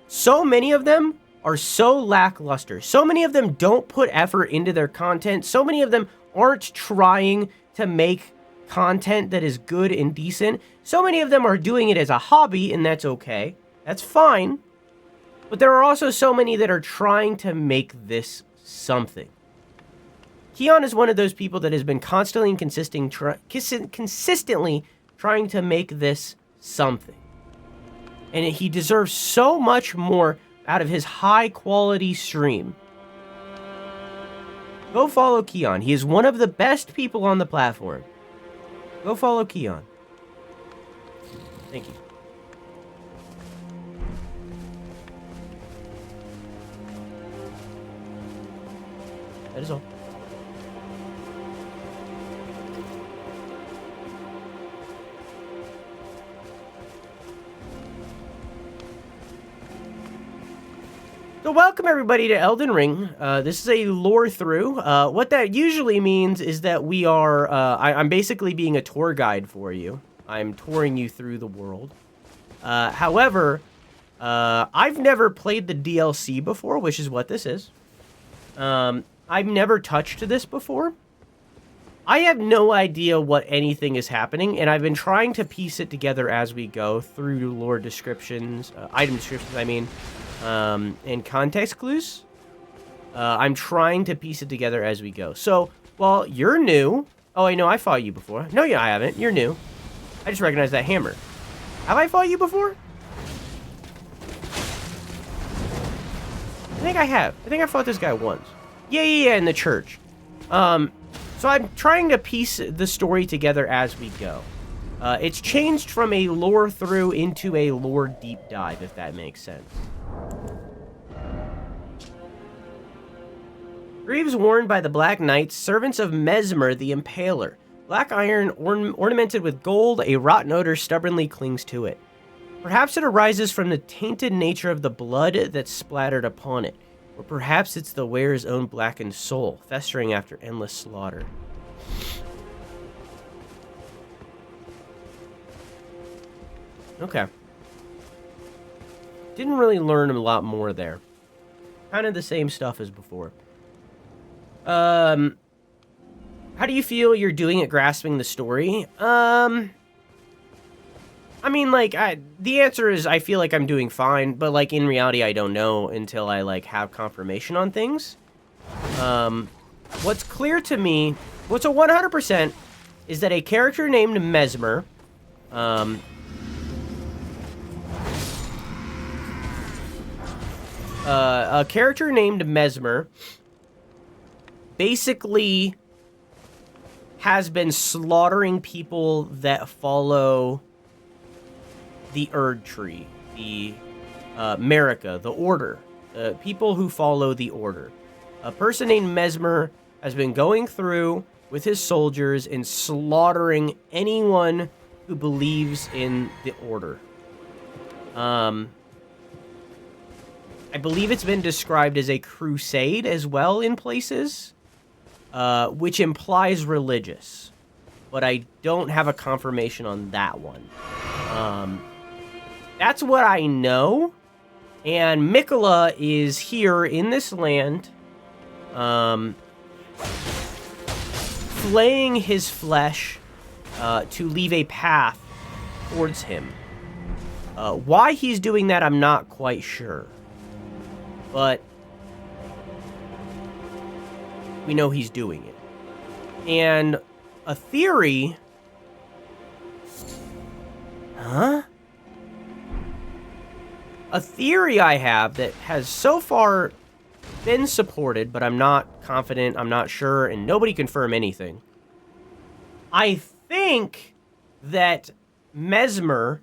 Speaker 1: So many of them are so lackluster. So many of them don't put effort into their content. So many of them aren't trying to make content that is good and decent. So many of them are doing it as a hobby, and that's okay. That's fine. But there are also so many that are trying to make this something. Keon is one of those people that has been constantly and consistently trying to make this something. And he deserves so much more out of his high-quality stream. Go follow Keon. He is one of the best people on the platform. Go follow Keon. Thank you. That is all. So welcome everybody to Elden Ring. This is a lore through. What that usually means is that we are, I'm basically being a tour guide for you. I'm touring you through the world. However, I've never played the DLC before, which is what this is. I've never touched this before. I have no idea what anything is happening, and I've been trying to piece it together as we go through lore descriptions, item descriptions, I mean, and context clues. I'm trying to piece it together as we go. So, well, you're new. Oh, I know I fought you before. No, I haven't. You're new. I just recognize that hammer. Have I fought you before? I think I have. I think I fought this guy once. Yeah, in the church. So I'm trying to piece the story together as we go. It's changed from a lore through into a lore deep dive, if that makes sense. Greaves worn by the Black Knights, servants of Mesmer the Impaler. Black iron ornamented with gold, a rotten odor stubbornly clings to it. Perhaps it arises from the tainted nature of the blood that's splattered upon it. Or perhaps it's the wearer's own blackened soul, festering after endless slaughter. Okay. Didn't really learn a lot more there. Kind of the same stuff as before. How do you feel you're doing at grasping the story? I mean, like, the answer is I feel like I'm doing fine, but, like, in reality, I don't know until I, like, have confirmation on things. What's clear to me, what's a 100%, is that a character named Mesmer, a character named Mesmer basically has been slaughtering people that follow the Erdtree, the America, the Order, people who follow the Order. A person named Mesmer has been going through with his soldiers and slaughtering anyone who believes in the Order. I believe it's been described as a crusade as well in places, which implies religious, but I don't have a confirmation on that one. That's what I know, and Miquella is here in this land, flaying his flesh to leave a path towards him. Why he's doing that, I'm not quite sure. But we know he's doing it. And a theory... Huh? A theory I have that has so far been supported, but I'm not confident, I'm not sure, and nobody confirm anything. I think that Mesmer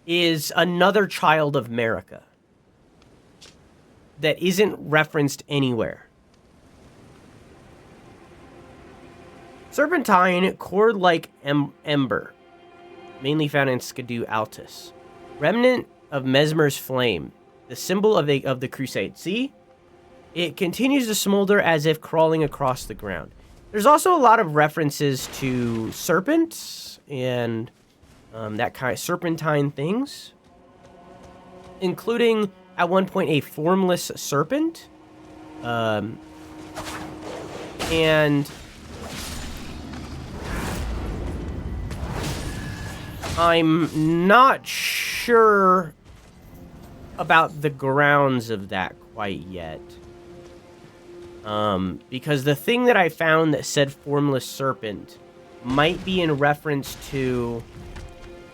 Speaker 1: is another child of America that isn't referenced anywhere. Serpentine, cord-like ember, mainly found in Skadu Altus. Remnant of Mesmer's flame, the symbol of the crusade. See? It continues to smolder as if crawling across the ground. There's also a lot of references to serpents and that kind of serpentine things, including at one point a formless serpent, and I'm not sure about the grounds of that quite yet. Because the thing that I found that said Formless Serpent might be in reference to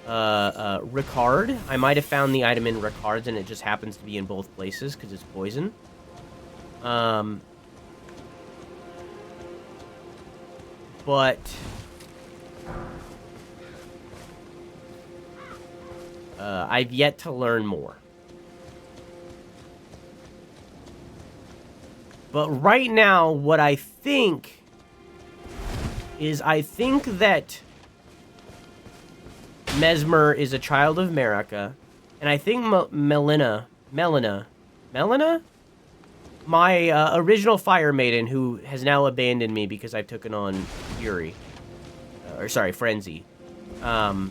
Speaker 1: Ricard. I might have found the item in Ricard's and it just happens to be in both places because it's poison. But I've yet to learn more. But right now, what I think is that Mesmer is a child of Marika, and I think Melina, my original Fire Maiden, who has now abandoned me because I've taken on Fury, Frenzy. I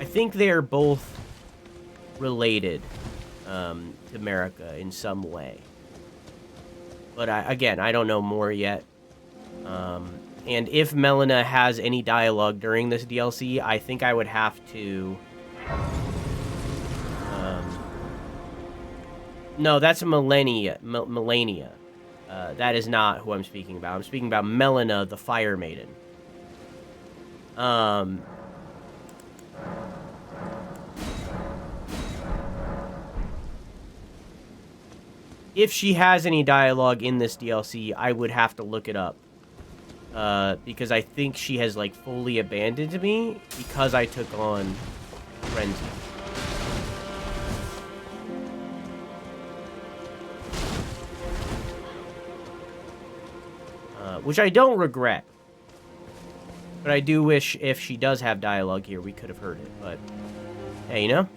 Speaker 1: think they are both related to Marika in some way. But again, I don't know more yet. And if Melina has any dialogue during this DLC, I think I would have to... no, that's Melania. That is not who I'm speaking about. I'm speaking about Melina, the Fire Maiden. If she has any dialogue in this DLC, I would have to look it up. Because I think she has, like, fully abandoned me because I took on Frenzy. Which I don't regret. But I do wish if she does have dialogue here, we could have heard it. But, hey, you know?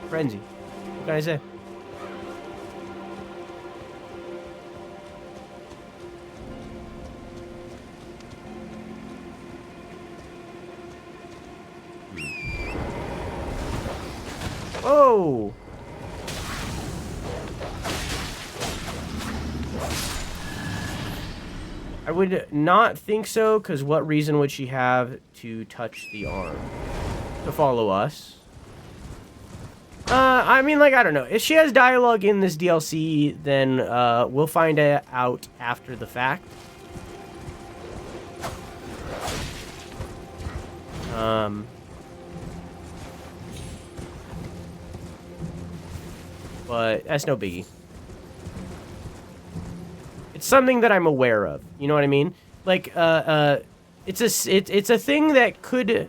Speaker 1: Frenzy. What can I say? Oh! I would not think so, because what reason would she have to touch the arm? To follow us? I mean, like, I don't know. If she has dialogue in this DLC, then we'll find it out after the fact. But that's no biggie. It's something that I'm aware of. You know what I mean? Like, it's a thing that could...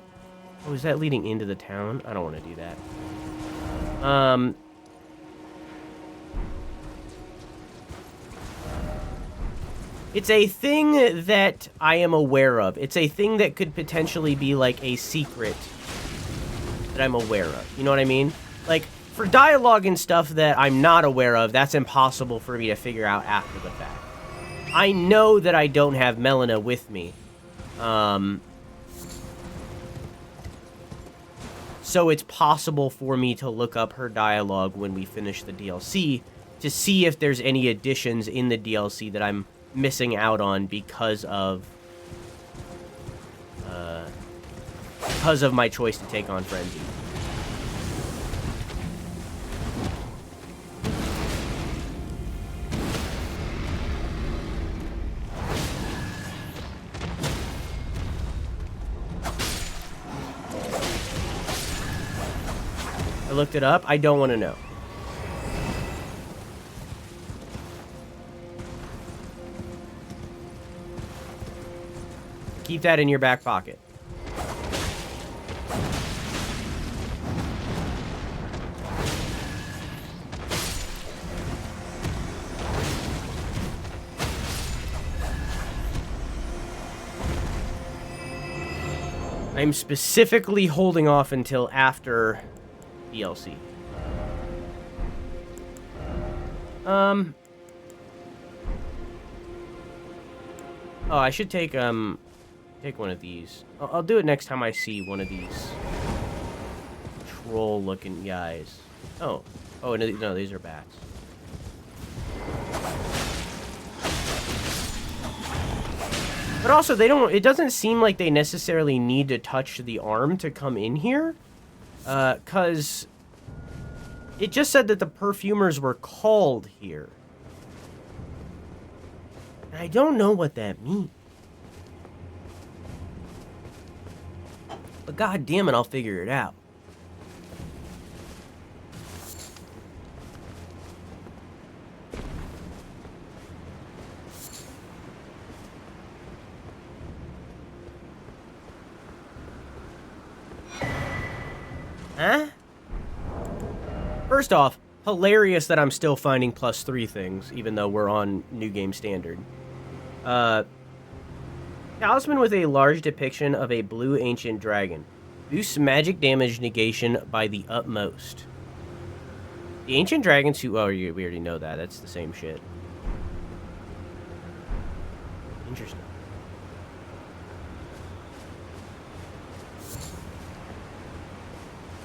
Speaker 1: Oh, is that leading into the town? I don't want to do that. It's a thing that I am aware of. It's a thing that could potentially be like a secret that I'm aware of. You know what I mean? Like, for dialogue and stuff that I'm not aware of, that's impossible for me to figure out after the fact. I know that I don't have Melina with me. So it's possible for me to look up her dialogue when we finish the DLC to see if there's any additions in the DLC that I'm missing out on because of my choice to take on Frenzy. I looked it up. I don't want to know. Keep that in your back pocket. I'm specifically holding off until after DLC. Oh, I should take one of these. I'll do it next time I see one of these troll-looking guys. Oh, no, these are bats. But also, it doesn't seem like they necessarily need to touch the arm to come in here. 'Cause it just said that the perfumers were called here. And I don't know what that means. But god damn it, I'll figure it out. Huh? First off, hilarious that I'm still finding +3 things, even though we're on New Game Standard. Talisman with a large depiction of a blue ancient dragon. Boosts magic damage negation by the utmost. The ancient dragons who... Oh, we already know that. That's the same shit. Interesting.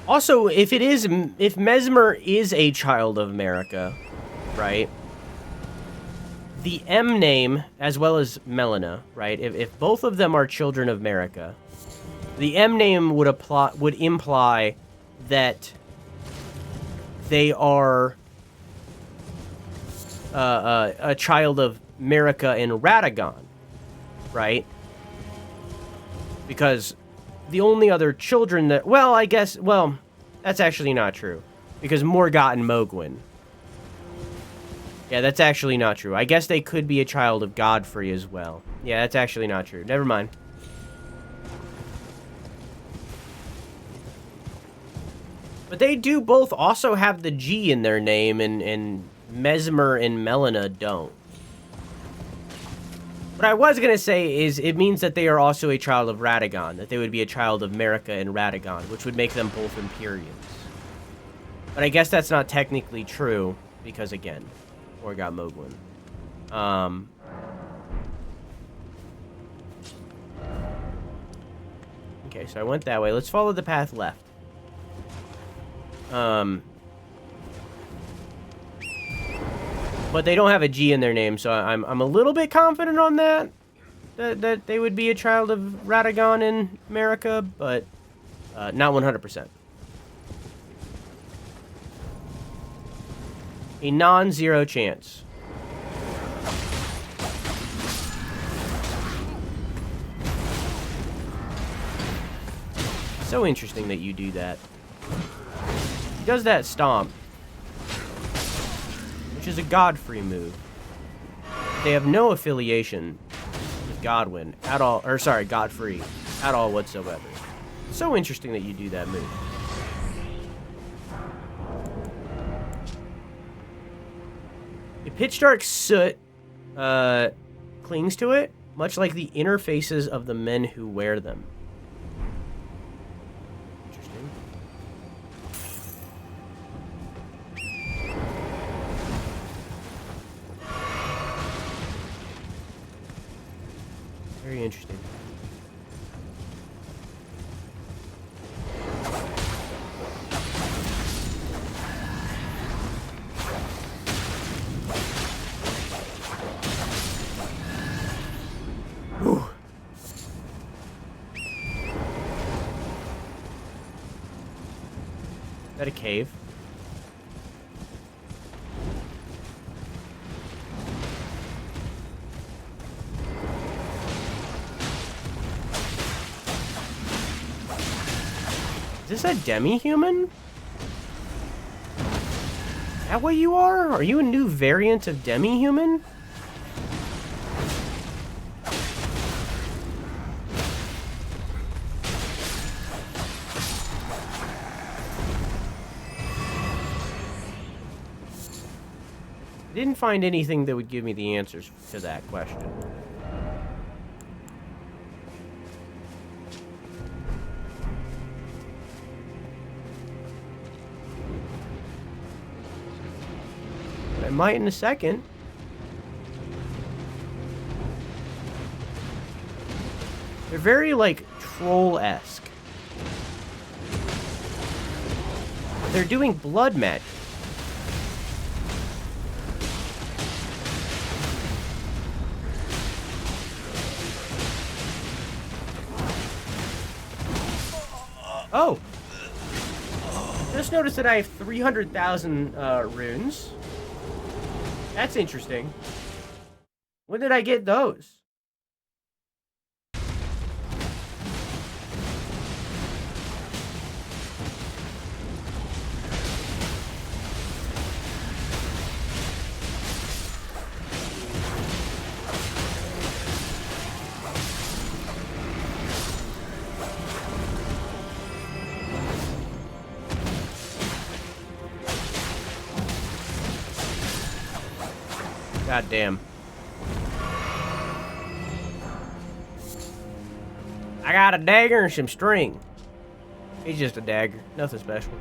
Speaker 1: Also, if Mesmer is a child of America, right? The M name, as well as Melina, right? If both of them are children of America, the M name would imply that they are a child of America and Radagon, right? Because the only other children that... Well, I guess... Well, that's actually not true. Because Morgott and Mogwin. Yeah, that's actually not true. I guess they could be a child of Godfrey as well. Yeah, that's actually not true. Never mind. But they do both also have the G in their name, and Mesmer and Melina don't. What I was going to say is it means that they are also a child of Radagon, that they would be a child of America and Radagon, which would make them both Imperials. But I guess that's not technically true, because again, Morgott Mogwin. Okay, so I went that way. Let's follow the path left. But they don't have a G in their name, so I'm a little bit confident on that. That they would be a child of Radagon in America, but not 100%. A non-zero chance. So interesting that you do that. He does that stomp, which is a Godfrey move. They have no affiliation with Godwin at all, or sorry, Godfrey at all whatsoever. So interesting that you do that move. A pitch dark soot clings to it, much like the inner faces of the men who wear them. Interesting. Very interesting. Ooh. Is that a cave? Is this a demi-human? Is that what you are? Are you a new variant of demi-human? I didn't find anything that would give me the answers to that question. But I might in a second. They're very, like, troll-esque. They're doing blood magic. Oh. Just noticed that I have 300,000 runes. That's interesting. When did I get those? God damn. I got a dagger and some string. It's just a dagger. Nothing special.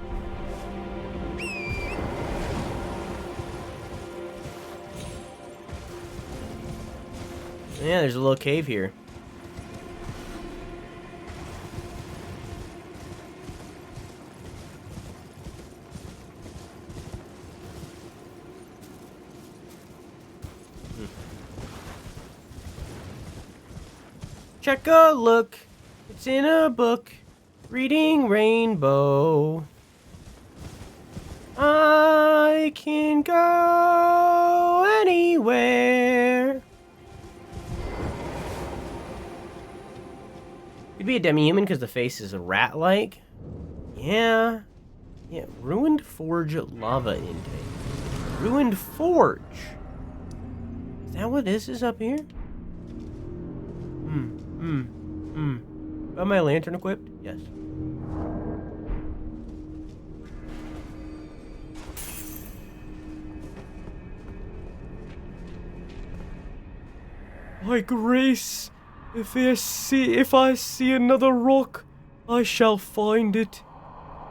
Speaker 1: Yeah, there's a little cave here. Check a look, it's in a book, reading Rainbow. I can go anywhere. Could be a demi-human because the face is a rat-like. Yeah. Yeah, Ruined Forge lava intake. Ruined Forge. Is that what this is up here? Got my lantern equipped? Yes. My grace, if I see another rock, I shall find it.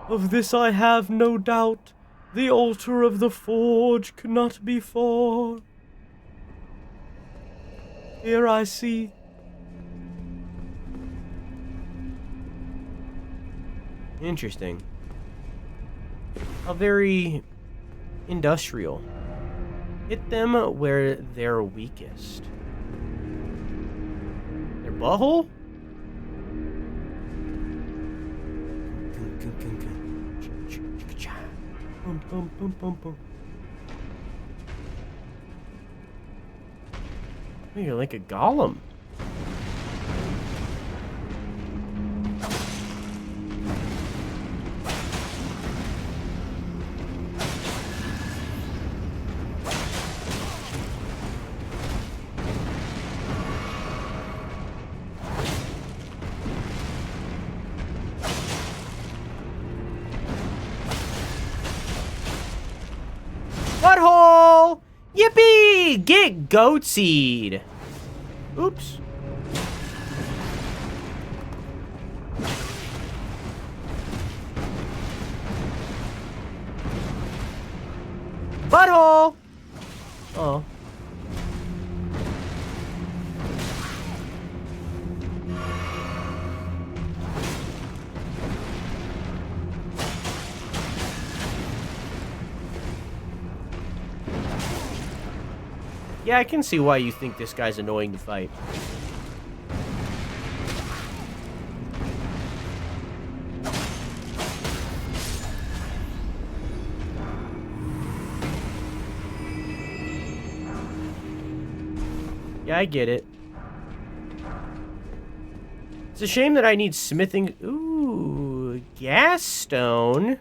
Speaker 1: Of this I have no doubt. The altar of the forge cannot be far. Here I see. Interesting. How very industrial. Hit them where they're weakest. Their butthole? Oh, you're like a golem. Butthole! Yippee! Get goat seed! Oops. Butthole! Oh. Yeah, I can see why you think this guy's annoying to fight. Yeah, I get it. It's a shame that I need smithing. Ooh, gas stone.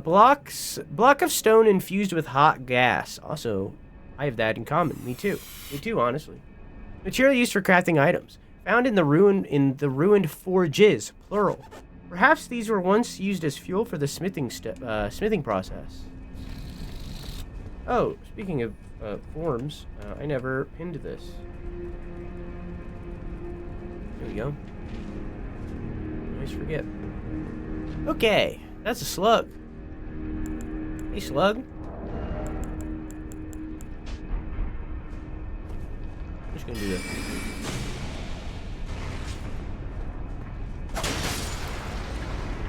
Speaker 1: Block of stone infused with hot gas. Also, I have that in common. Me too. Me too, honestly. Material used for crafting items. Found in the ruined forges, plural. Perhaps these were once used as fuel for the smithing process. Oh, speaking of forms, I never pinned this. There we go. I always forget. Okay. That's a slug. Hey, slug. I'm just gonna do this.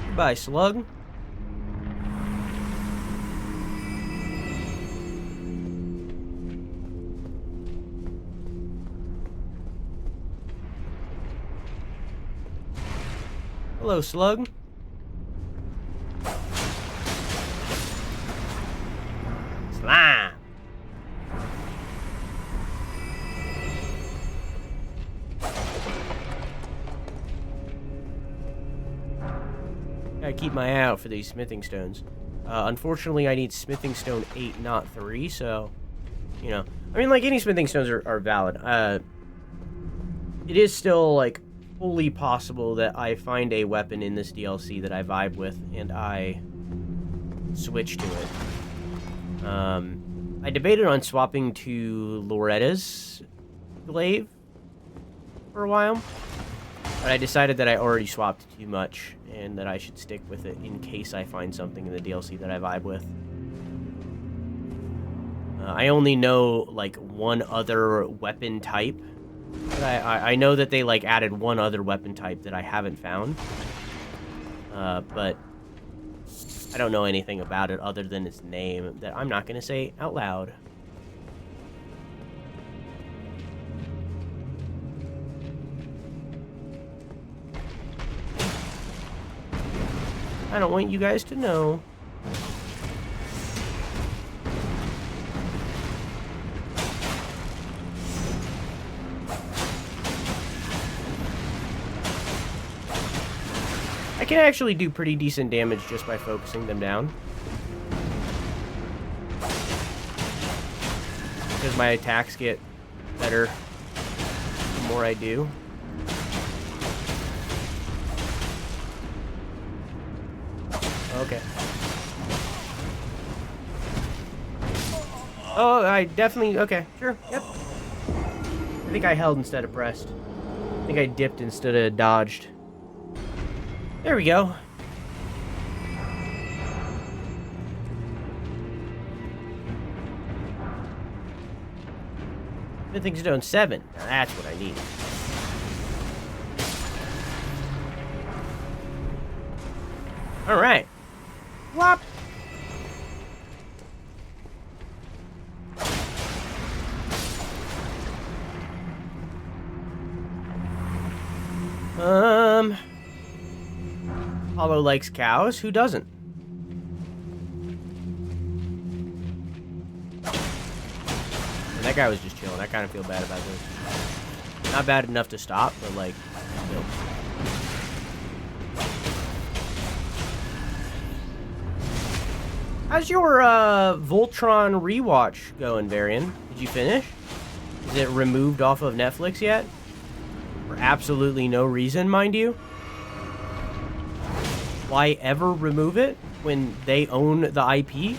Speaker 1: Goodbye, slug. Hello, slug. Slime. Gotta keep my eye out for these smithing stones. Unfortunately, I need smithing stone 8, not 3, so, you know. I mean, like, any smithing stones are valid. It is still, like, fully possible that I find a weapon in this DLC that I vibe with, and I switch to it. I debated on swapping to Loretta's glaive for a while, but I decided that I already swapped too much, and that I should stick with it in case I find something in the DLC that I vibe with. I only know, like, one other weapon type. I know that they, like, added one other weapon type that I haven't found. But I don't know anything about it other than its name that I'm not going to say out loud. I don't want you guys to know. I can actually do pretty decent damage just by focusing them down. Because my attacks get better the more I do. Okay. Oh, I definitely... Okay, sure, yep. I think I held instead of pressed. I think I dipped instead of dodged. There we go. Smithing stone 7. Now that's what I need. Alright. Whop! Apollo likes cows. Who doesn't? And that guy was just chilling. I kind of feel bad about this. Not bad enough to stop, but like, still. How's your Voltron rewatch going, Varian? Did you finish? Is it removed off of Netflix yet? For absolutely no reason, mind you. Why ever remove it when they own the IP?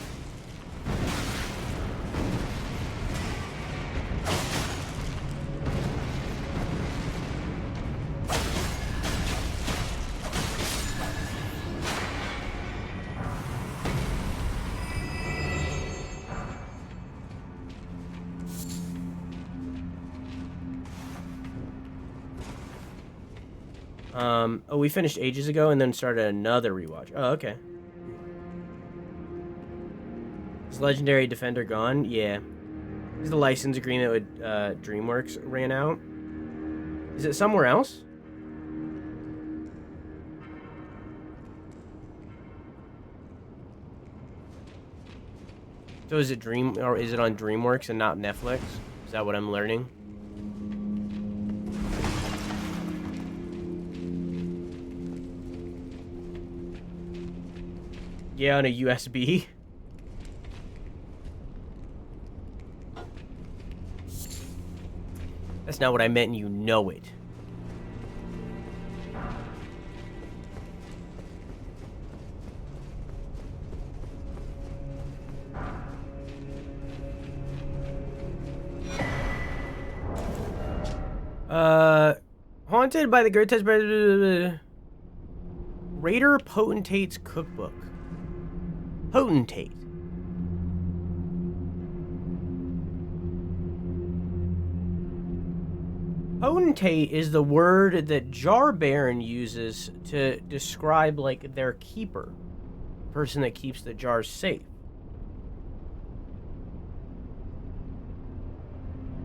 Speaker 1: Oh, we finished ages ago and then started another rewatch. Oh, okay. Is Legendary Defender gone? Yeah. Is the license agreement with DreamWorks ran out? Is it somewhere else? So is it is it on DreamWorks and not Netflix? Is that what I'm learning? Yeah, on a USB. That's not what I meant, and you know it. Haunted by the grotesque Raider Potentate's Cookbook. Potentate. Potentate is the word that Jar Baron uses to describe, like, their keeper. The person that keeps the jars safe.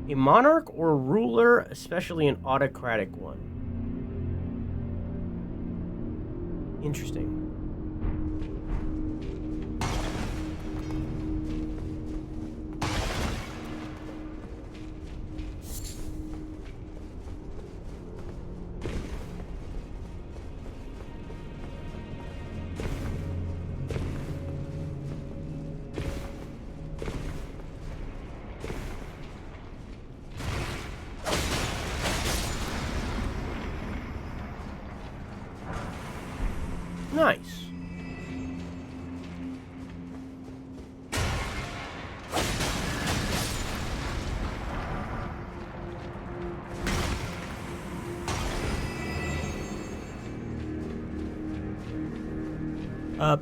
Speaker 1: A monarch or ruler, especially an autocratic one. Interesting. Nice.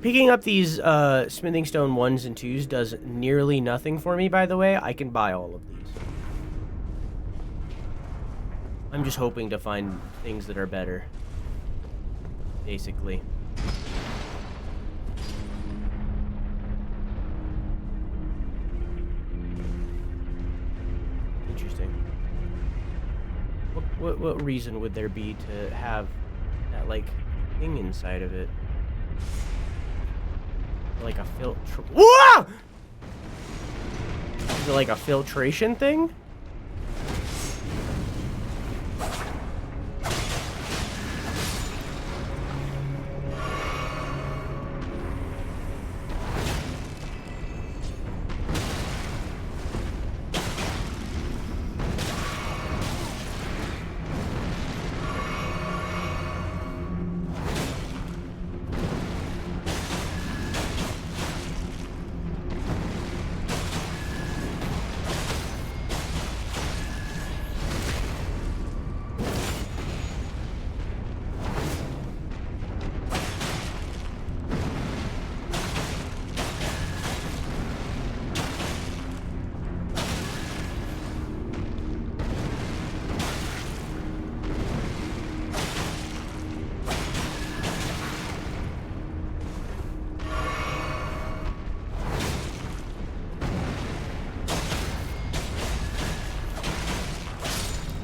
Speaker 1: Picking up these smithing stone 1s and 2s does nearly nothing for me, by the way. I can buy all of these. I'm just hoping to find things that are better. Basically. Interesting. What reason would there be to have that, like, thing inside of it? Like a filter. Whoa! Is it like a filtration thing?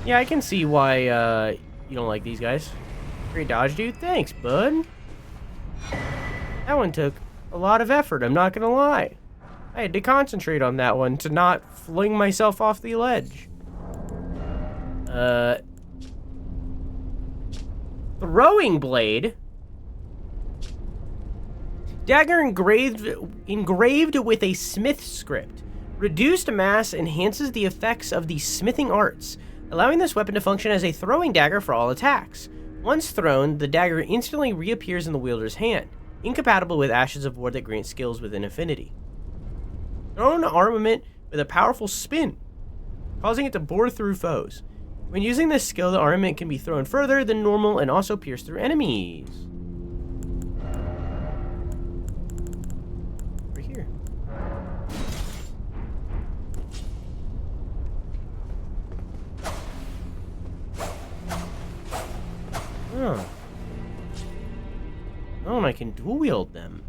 Speaker 1: Yeah, I can see why you don't like these guys. Great dodge, dude. Thanks, bud. That one took a lot of effort, I'm not gonna lie. I had to concentrate on that one to not fling myself off the ledge. Throwing blade. Dagger engraved with a smith script. Reduced mass enhances the effects of the smithing arts, allowing this weapon to function as a throwing dagger for all attacks. Once thrown, the dagger instantly reappears in the wielder's hand, incompatible with Ashes of War that grant skills within affinity. Thrown armament with a powerful spin, causing it to bore through foes. When using this skill, the armament can be thrown further than normal and also pierce through enemies. Over here. Oh. Oh, and I can dual wield them.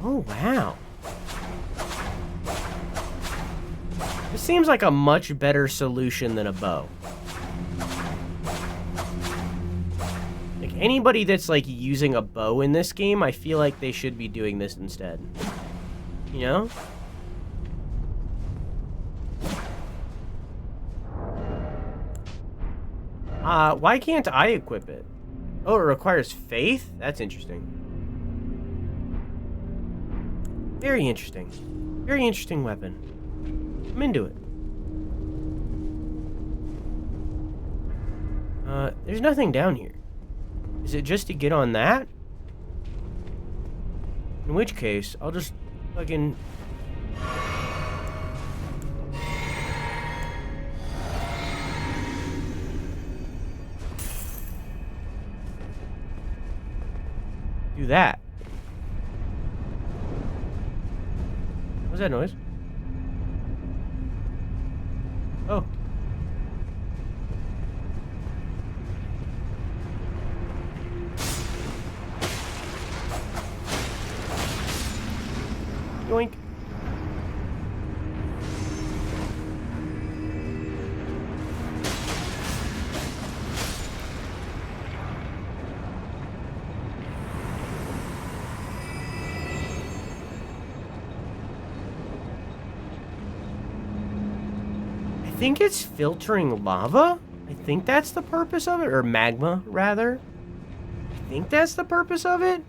Speaker 1: Oh, wow. This seems like a much better solution than a bow. Like, anybody that's, like, using a bow in this game, I feel like they should be doing this instead. You know? Why can't I equip it? Oh, it requires faith? That's interesting. Very interesting. Very interesting weapon. I'm into it. There's nothing down here. Is it just to get on that? In which case, I'll just fucking... do that. What's that noise? Oh. think it's filtering lava. I think that's the purpose of it, or magma, rather. I think that's the purpose of it.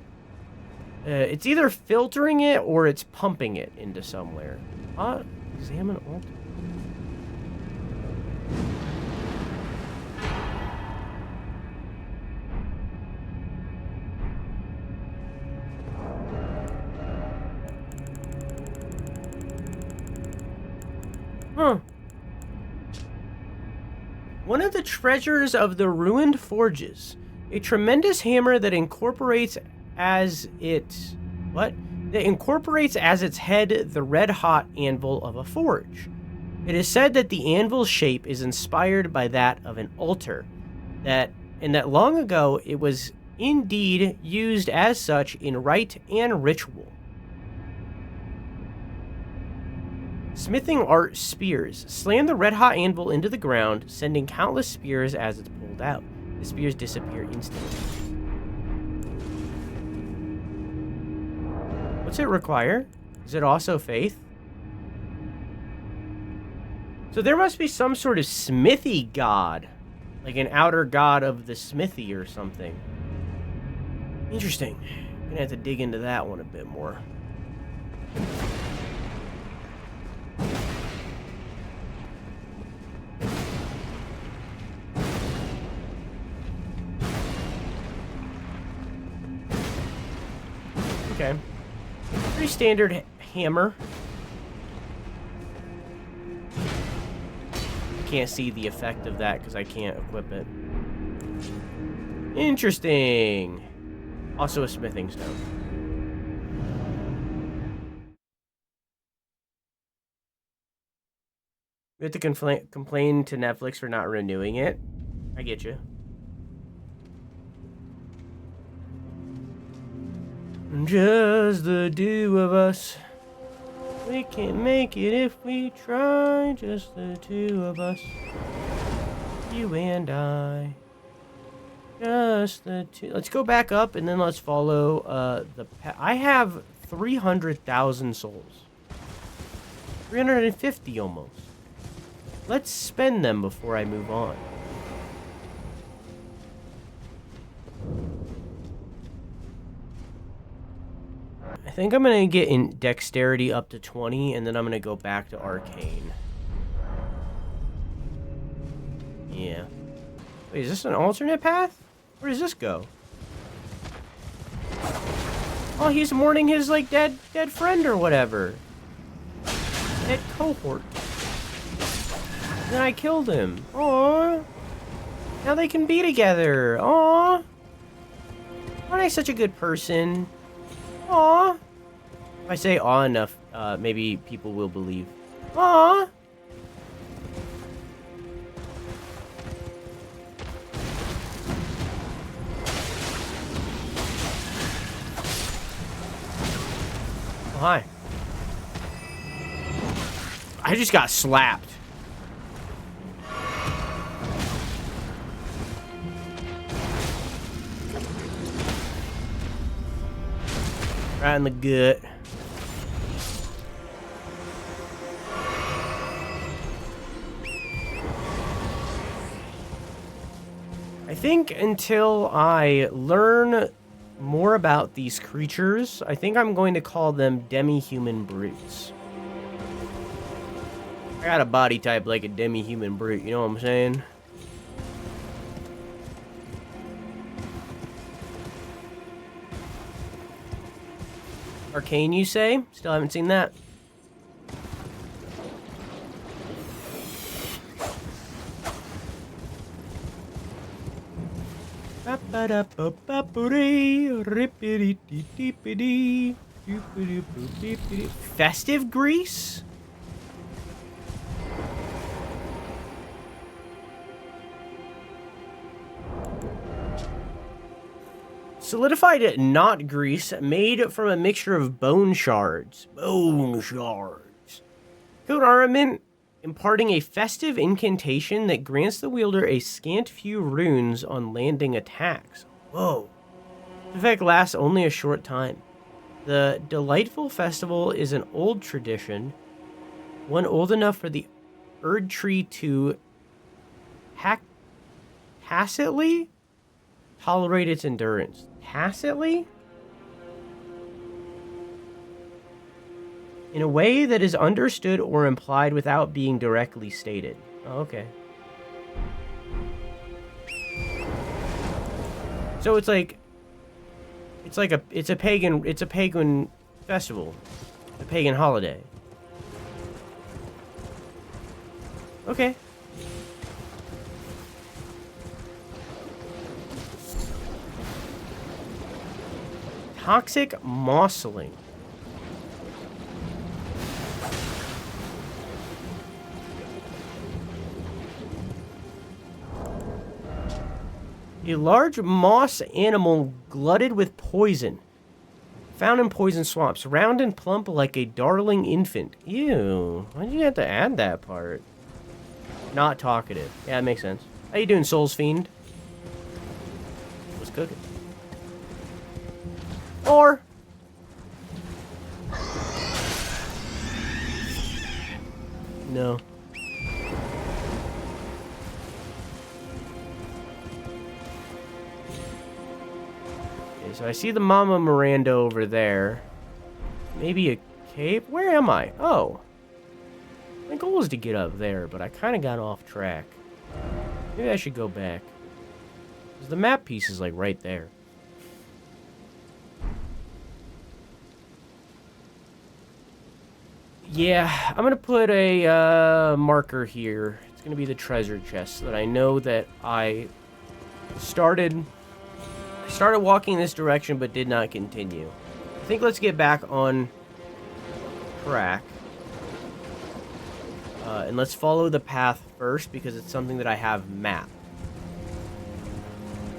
Speaker 1: It's either filtering it or it's pumping it into somewhere. Examine altar. Huh. One of the treasures of the ruined forges. A tremendous hammer that incorporates as its... What? That incorporates as its head the red-hot anvil of a forge. It is said that the anvil's shape is inspired by that of an altar. And that long ago it was indeed used as such in rite and ritual. Smithing art spears. Slam the red-hot anvil into the ground, sending countless spears as it's pulled out. The spears disappear instantly. What's it require? Is it also faith? So there must be some sort of smithy god. Like an outer god of the smithy or something. Interesting. I'm gonna have to dig into that one a bit more. Okay. Pretty standard hammer. I can't see the effect of that because I can't equip it. Interesting. Also a smithing stone. We have to complain to Netflix for not renewing it. I get you. Just the two of us. We can't make it if we try. Just the two of us. You and I. Just the two. Let's go back up and then let's follow the path. I have 300,000 souls. 350 almost. Let's spend them before I move on. I think I'm going to get in dexterity up to 20, and then I'm going to go back to arcane. Yeah. Wait, is this an alternate path? Where does this go? Oh, he's mourning his, like, dead friend or whatever. Dead cohort. And then I killed him. Aww. Now they can be together. Aww. Aren't I such a good person? Aww. If I say aw enough, maybe people will believe. Aww. Oh, hi. I just got slapped. Right in the gut. I think until I learn more about these creatures, I think I'm going to call them demi-human brutes. I got a body type like a demi-human brute, you know what I'm saying? Arcane, you say? Still haven't seen that. Festive grease? Solidified knot grease made from a mixture of bone shards. Bone shards. Code armament imparting a festive incantation that grants the wielder a scant few runes on landing attacks. Whoa. The effect lasts only a short time. The delightful festival is an old tradition, one old enough for the Erdtree to tacitly tolerate its endurance. Tacitly? In a way that is understood or implied without being directly stated. Oh, okay. So it's a pagan festival. A pagan holiday. Okay. Toxic mossling. A large moss animal glutted with poison. Found in poison swamps. Round and plump like a darling infant. Ew. Why'd you have to add that part? Not talkative. Yeah, that makes sense. How you doing, Souls Fiend? What's cooking? Or... No. Okay, so I see the Mama Miranda over there. Maybe a cave? Where am I? Oh. My goal is to get up there, but I kind of got off track. Maybe I should go back. Because the map piece is like right there. Yeah, I'm going to put a marker here. It's going to be the treasure chest so that I know that I started walking this direction but did not continue. I think let's get back on track. And let's follow the path first because it's something that I have mapped.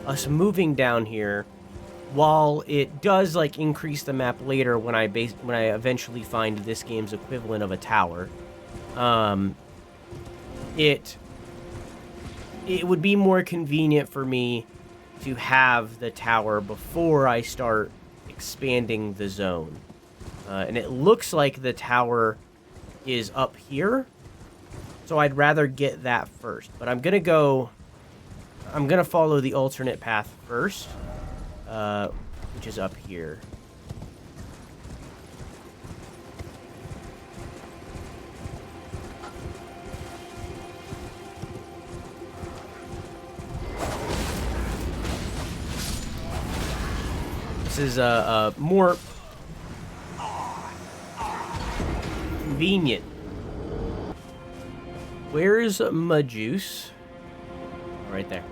Speaker 1: Us moving down here, while it does like increase the map later when I eventually find this game's equivalent of a tower, it would be more convenient for me to have the tower before I start expanding the zone. And it looks like the tower is up here. So I'd rather get that first. But I'm going to follow the alternate path first, which is up here. This is more convenient. Where's my juice? Right there.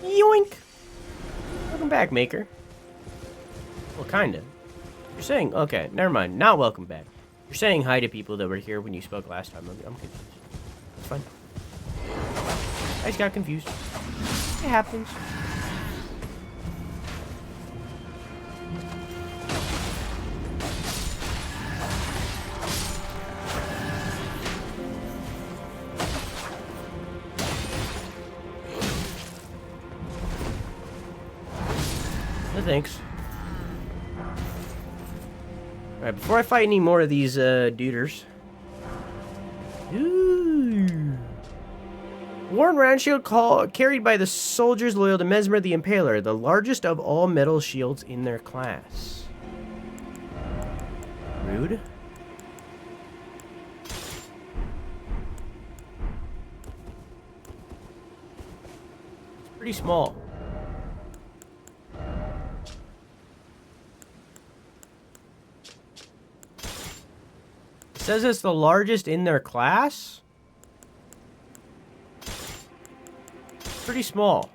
Speaker 1: Yoink! Welcome back, Maker. Well, kinda. You're saying... Okay, never mind. Not welcome back. You're saying hi to people that were here when you spoke last time. I'm confused. It's fine. I just got confused. It happens. No thanks. Alright, before I fight any more of these duders. Ooh. Worn round shield carried by the soldiers loyal to Mesmer the Impaler, the largest of all metal shields in their class. Rude. It's pretty small. It says it's the largest in their class? Pretty small.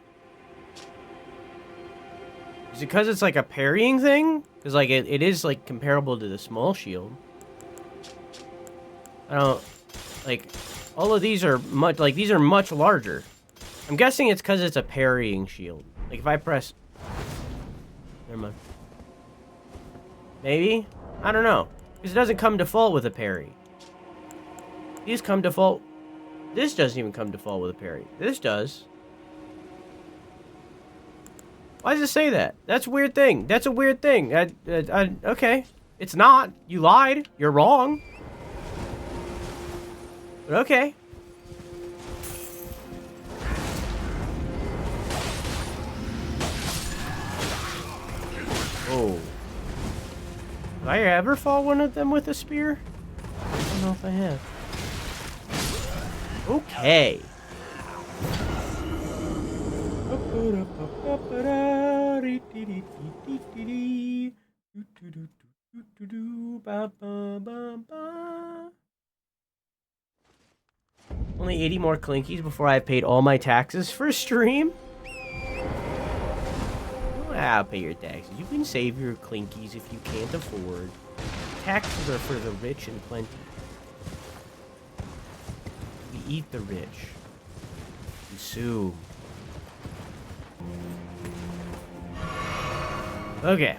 Speaker 1: Is it because it's like a parrying thing? Because like it is like comparable to the small shield. I don't like all of these are much like these are much larger. I'm guessing it's because it's a parrying shield. Like if I press, never mind. Maybe? I don't know. Because it doesn't come default with a parry. These come default. This doesn't even come default with a parry. This does. Why does it say that? That's a weird thing. That's a weird thing. Okay. It's not. You lied. You're wrong. But okay. Oh. Did I ever fall one of them with a spear? I don't know if I have. Okay. Only 80 more Clinkies before I've paid all my taxes for stream? I'll pay your taxes. You can save your Clinkies if you can't afford. Taxes are for the rich and plenty. We eat the rich. Consume. Okay.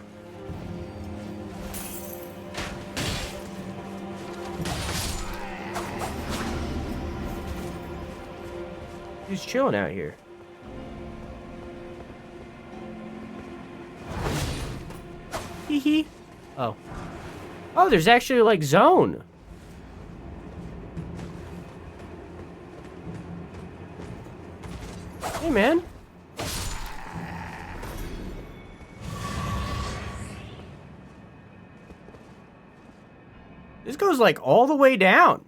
Speaker 1: Who's chilling out here? Hee hee. Oh. Oh, there's actually like zone. Hey, man. This goes like all the way down.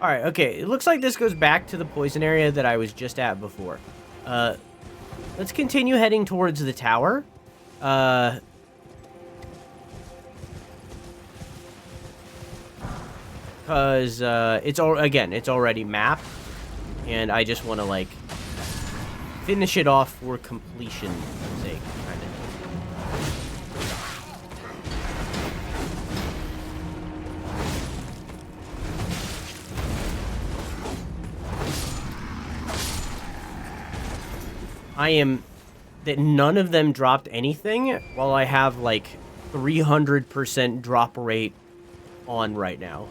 Speaker 1: Alright, okay. It looks like this goes back to the poison area that I was just at before. Let's continue heading towards the tower. Because, it's already mapped. And I just want to, like, finish it off for completion's sake, kind of. That none of them dropped anything, while I have, like, 300% drop rate on right now.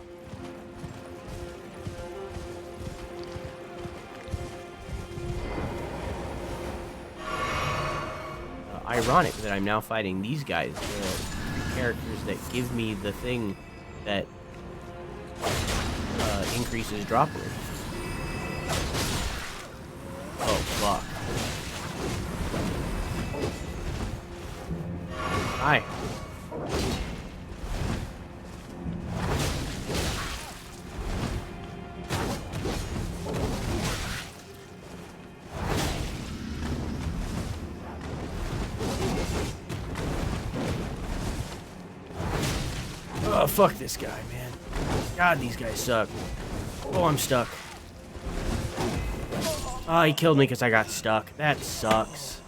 Speaker 1: Ironic that I'm now fighting these guys, the characters that give me the thing that increases drop rate. Oh, fuck. Hi. Oh, fuck this guy, man. God, these guys suck. Oh, I'm stuck. Oh, he killed me because I got stuck. That sucks.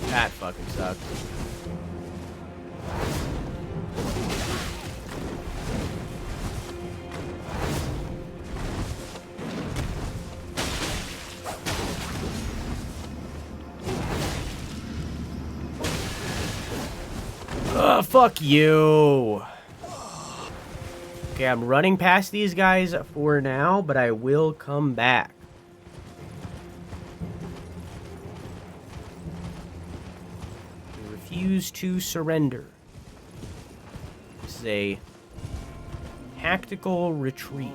Speaker 1: That fucking sucks. Fuck you. Okay, I'm running past these guys for now, but I will come back. I refuse to surrender. This is a tactical retreat.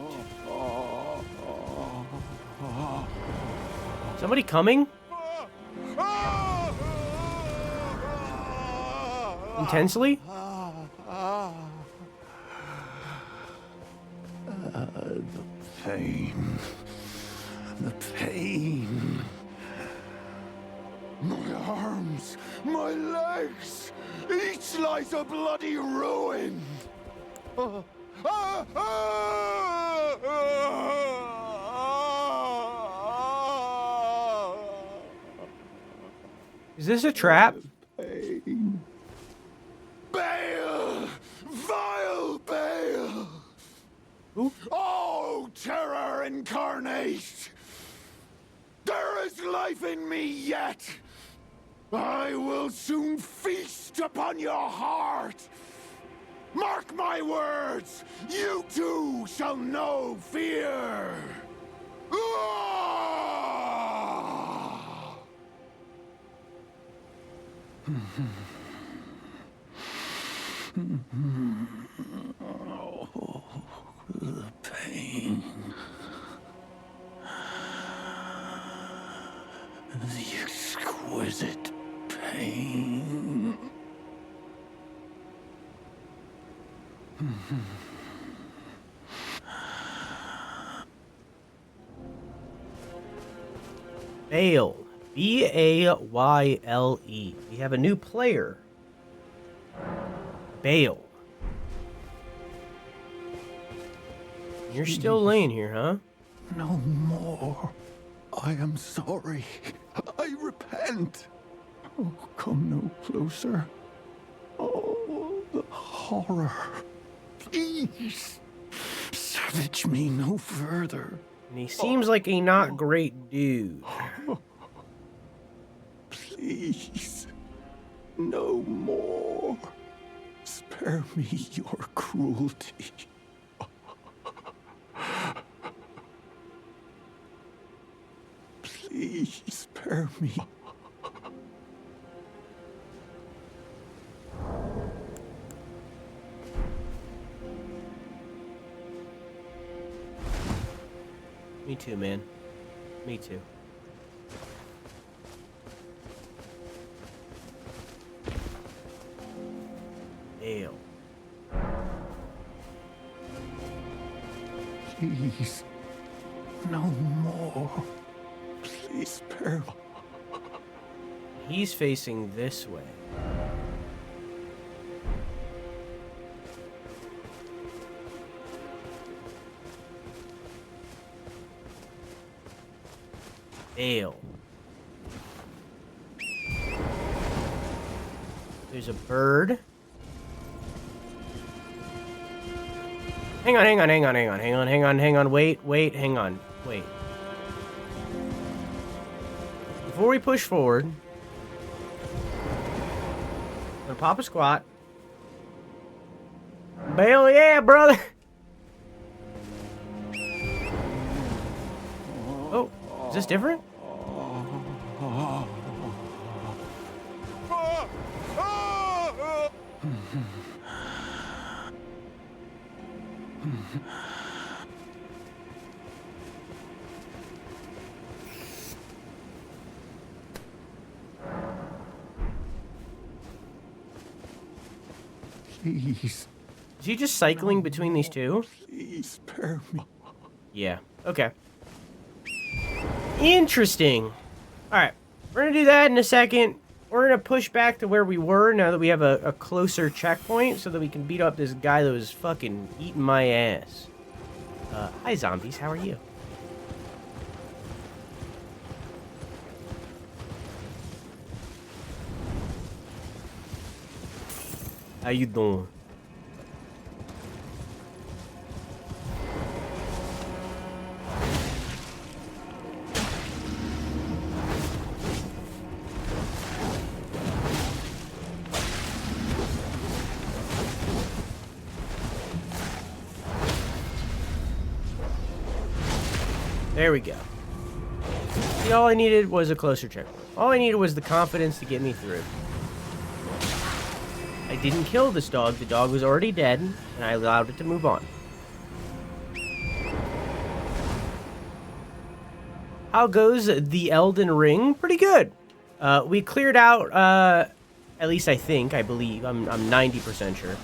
Speaker 1: Somebody coming? Intensely?
Speaker 9: The pain. The pain. My arms, my legs, each lies a bloody ruin.
Speaker 1: Is this a trap?
Speaker 9: Pain. Bale! Vile Bale!
Speaker 1: Who?
Speaker 9: Oh, terror incarnate! There is life in me yet! I will soon feast upon your heart. Mark my words, you too shall know fear. Oh, the pain. The exquisite pain.
Speaker 1: Bayle. B-A-Y-L-E. We have a new player. Bayle. You're still laying here, huh?
Speaker 9: No more. I am sorry. I repent. Oh, come no closer. Oh, the horror. Please, savage me no further.
Speaker 1: And he seems like a not great dude.
Speaker 9: Please, no more. Spare me your cruelty. Please, spare me.
Speaker 1: Me too, man. Me too. Bayle.
Speaker 9: Please, no more. Please spare me.
Speaker 1: He's facing this way. Bayle. There's a bird. Hang on, wait, hang on, wait. Before we push forward, I'm gonna pop a squat. Bayle, yeah, brother! Oh, is this different?
Speaker 9: Please.
Speaker 1: Is he just cycling between these two?
Speaker 9: Please spare me.
Speaker 1: Yeah, okay. Interesting. Alright, we're gonna do that in a second. We're gonna push back to where we were now that we have a closer checkpoint so that we can beat up this guy that was fucking eating my ass. Hi zombies, how are you? How you doing? There we go. See, all I needed was a closer checkpoint. All I needed was the confidence to get me through. I didn't kill this dog. The dog was already dead, and I allowed it to move on. How goes the Elden Ring? Pretty good. We cleared out, at least I think, I believe. I'm 90% sure.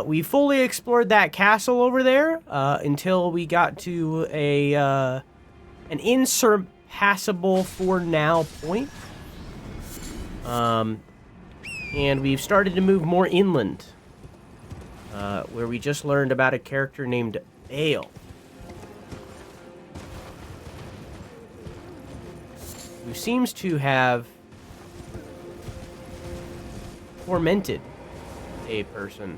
Speaker 1: We fully explored that castle over there until we got to an insurpassable for now point. And we've started to move more inland, where we just learned about a character named Bayle, who seems to have tormented a person.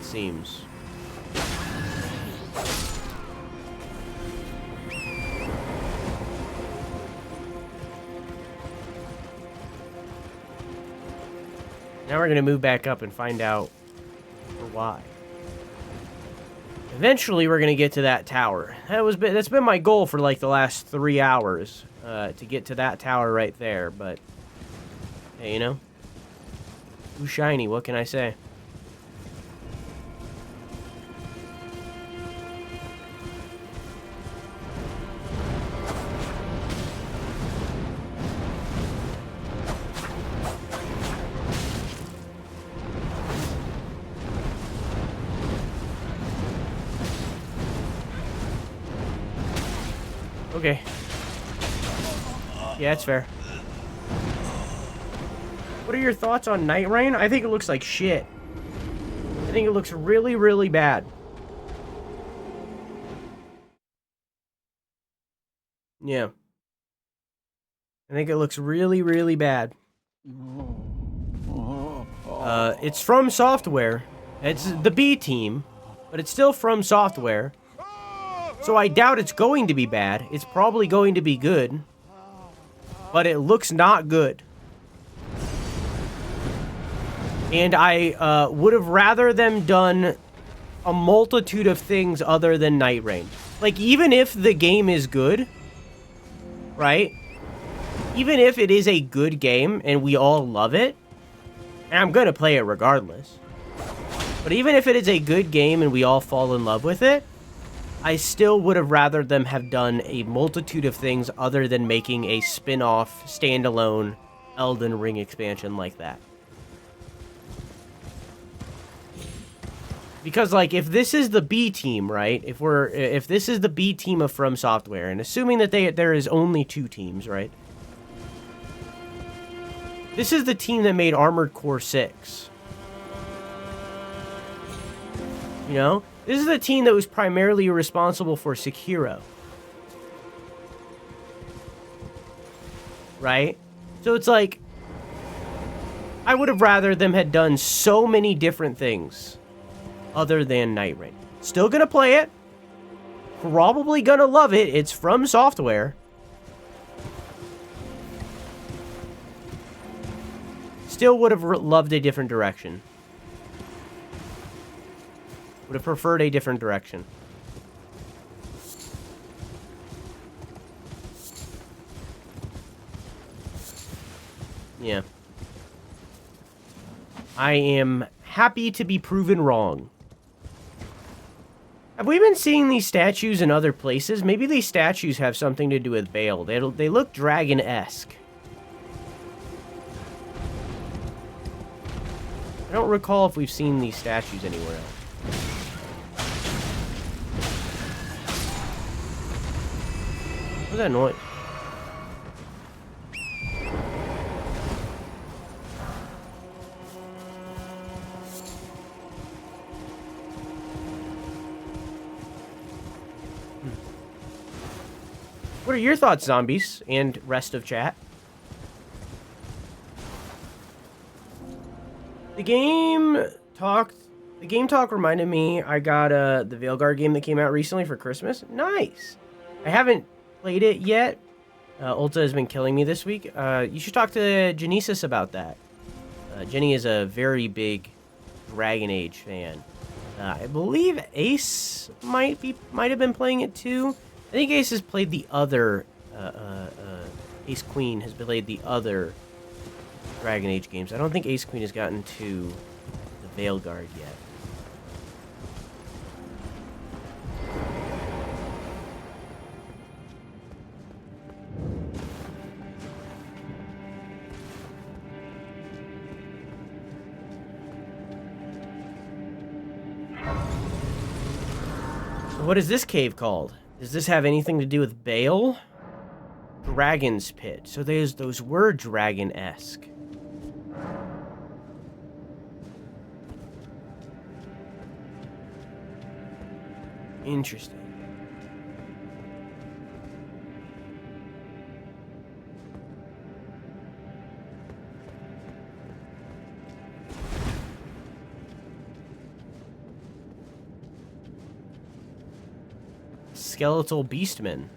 Speaker 1: seems. Now we're gonna move back up and find out why. Eventually, we're gonna get to that tower. That's been my goal for like the last 3 hours, to get to that tower right there. But hey, you know, too shiny. What can I say? Okay. Yeah, it's fair. What are your thoughts on Night Rain? I think it looks like shit. I think it looks really, really bad. Yeah. I think it looks really, really bad. It's From Software. It's the B team, but it's still From Software. So I doubt it's going to be bad. It's probably going to be good. But it looks not good. And I would have rather them done a multitude of things other than Night Rain. Like, even if the game is good, right? Even if it is a good game and we all love it, and I'm going to play it regardless. But even if it is a good game and we all fall in love with it, I still would have rather them have done a multitude of things other than making a spin-off, standalone Elden Ring expansion like that. Because, like, if this is the B team, right? If this is the B team of From Software, and assuming that there is only 2 teams, right? This is the team that made Armored Core 6. You know? This is the team that was primarily responsible for Sekiro. Right? So it's like, I would have rather them had done so many different things other than Night Rain. Still gonna play it. Probably gonna love it. It's From Software. Still would have loved a different direction. Would have preferred a different direction. Yeah. I am happy to be proven wrong. Have we been seeing these statues in other places? Maybe these statues have something to do with Bale. They look dragon-esque. I don't recall if we've seen these statues anywhere else. What was that noise? What are your thoughts, zombies, and rest of chat? The game talk reminded me I got the Veilguard game that came out recently for Christmas. Nice. I haven't played it yet. Ulta has been killing me this week. You should talk to Genesis about that. Jenny is a very big Dragon Age fan. I believe Ace might have been playing it too. I think Ace has played the other Ace Queen has played the other Dragon Age games. I don't think Ace Queen has gotten to the Veilguard yet. So what is this cave called? Does this have anything to do with Bale? Dragon's Pit. So those were dragon-esque. Interesting. skeletal beastmen.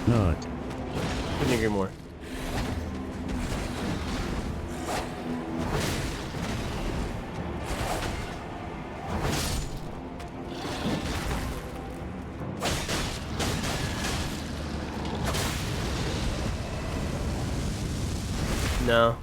Speaker 11: No.
Speaker 1: Couldn't agree more. No.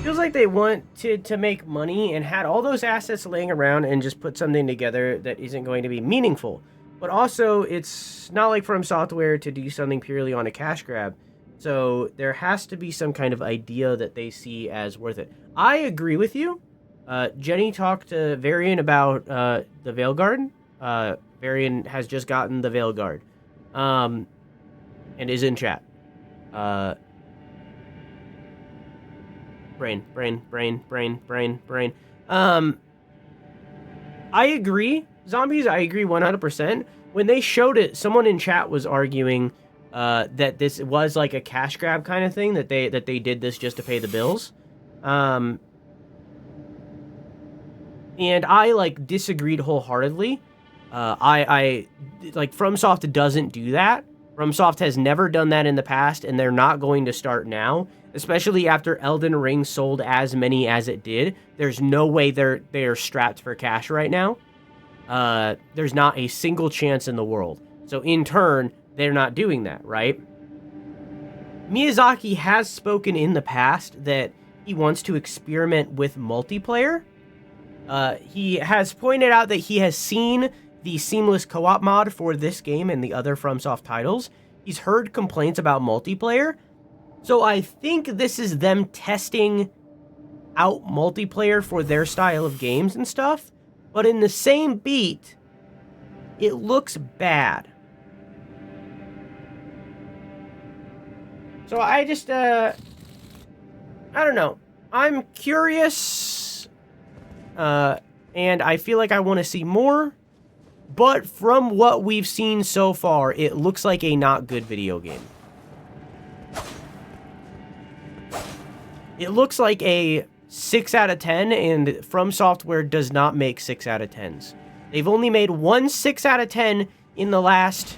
Speaker 1: Feels like they want to make money and had all those assets laying around and just put something together that isn't going to be meaningful. But also, it's not like From Software to do something purely on a cash grab. So there has to be some kind of idea that they see as worth it. I agree with you. Jenny talked to Varian about the Veilguard. Varian has just gotten the Veilguard. And is in chat. Brain. I agree. Zombies, I agree 100%. When they showed it, someone in chat was arguing that this was like a cash grab kind of thing, that they did this just to pay the bills. And I like disagreed wholeheartedly. I like FromSoft doesn't do that. FromSoft has never done that in the past, and they're not going to start now, especially after Elden Ring sold as many as it did. There's no way they're strapped for cash right now. There's not a single chance in the world. So in turn, they're not doing that, right? Miyazaki has spoken in the past that he wants to experiment with multiplayer. He has pointed out that he has seen the seamless co-op mod for this game and the other FromSoft titles. He's heard complaints about multiplayer. So I think this is them testing out multiplayer for their style of games and stuff. But in the same beat, it looks bad. So I just, I don't know. I'm curious, and I feel like I want to see more. But from what we've seen so far, it looks like a not good video game. It looks like a 6 out of 10, and From Software does not make 6 out of 10s. They've only made one 6 out of 10 in the last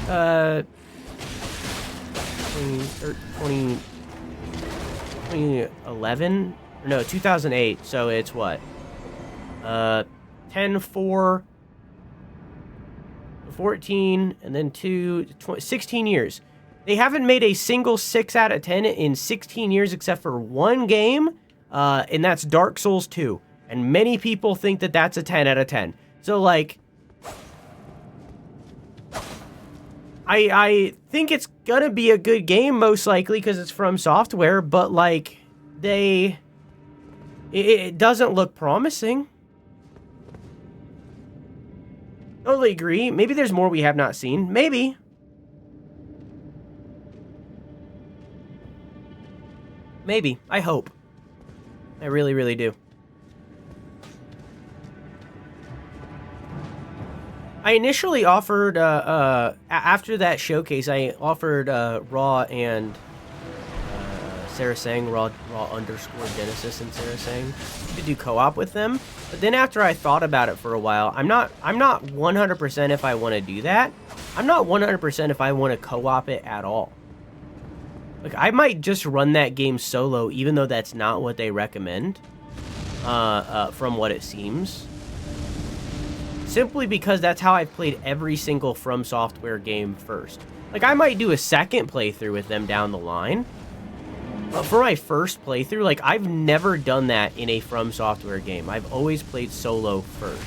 Speaker 1: 2011? No, 2008. So it's what? 10, 4, 14, and then 16 years. They haven't made a single 6 out of 10 in 16 years except for one game, and that's Dark Souls 2. And many people think that that's a 10 out of 10. So, like, I think it's gonna be a good game, most likely, because it's From Software, but, like, it doesn't look promising. Totally agree. Maybe there's more we have not seen. Maybe. Maybe. I hope. I really, really do. I initially offered, after that showcase, I offered Raw and Sarah Sang, Raw _ Genesis and Sarah Sang, to do co-op with them. But then after I thought about it for a while, I'm not 100% if I want to do that. I'm not 100% if I want to co-op it at all. Like, I might just run that game solo, even though that's not what they recommend, from what it seems. Simply because that's how I've played every single From Software game first. Like, I might do a second playthrough with them down the line. But for my first playthrough, like, I've never done that in a From Software game. I've always played solo first.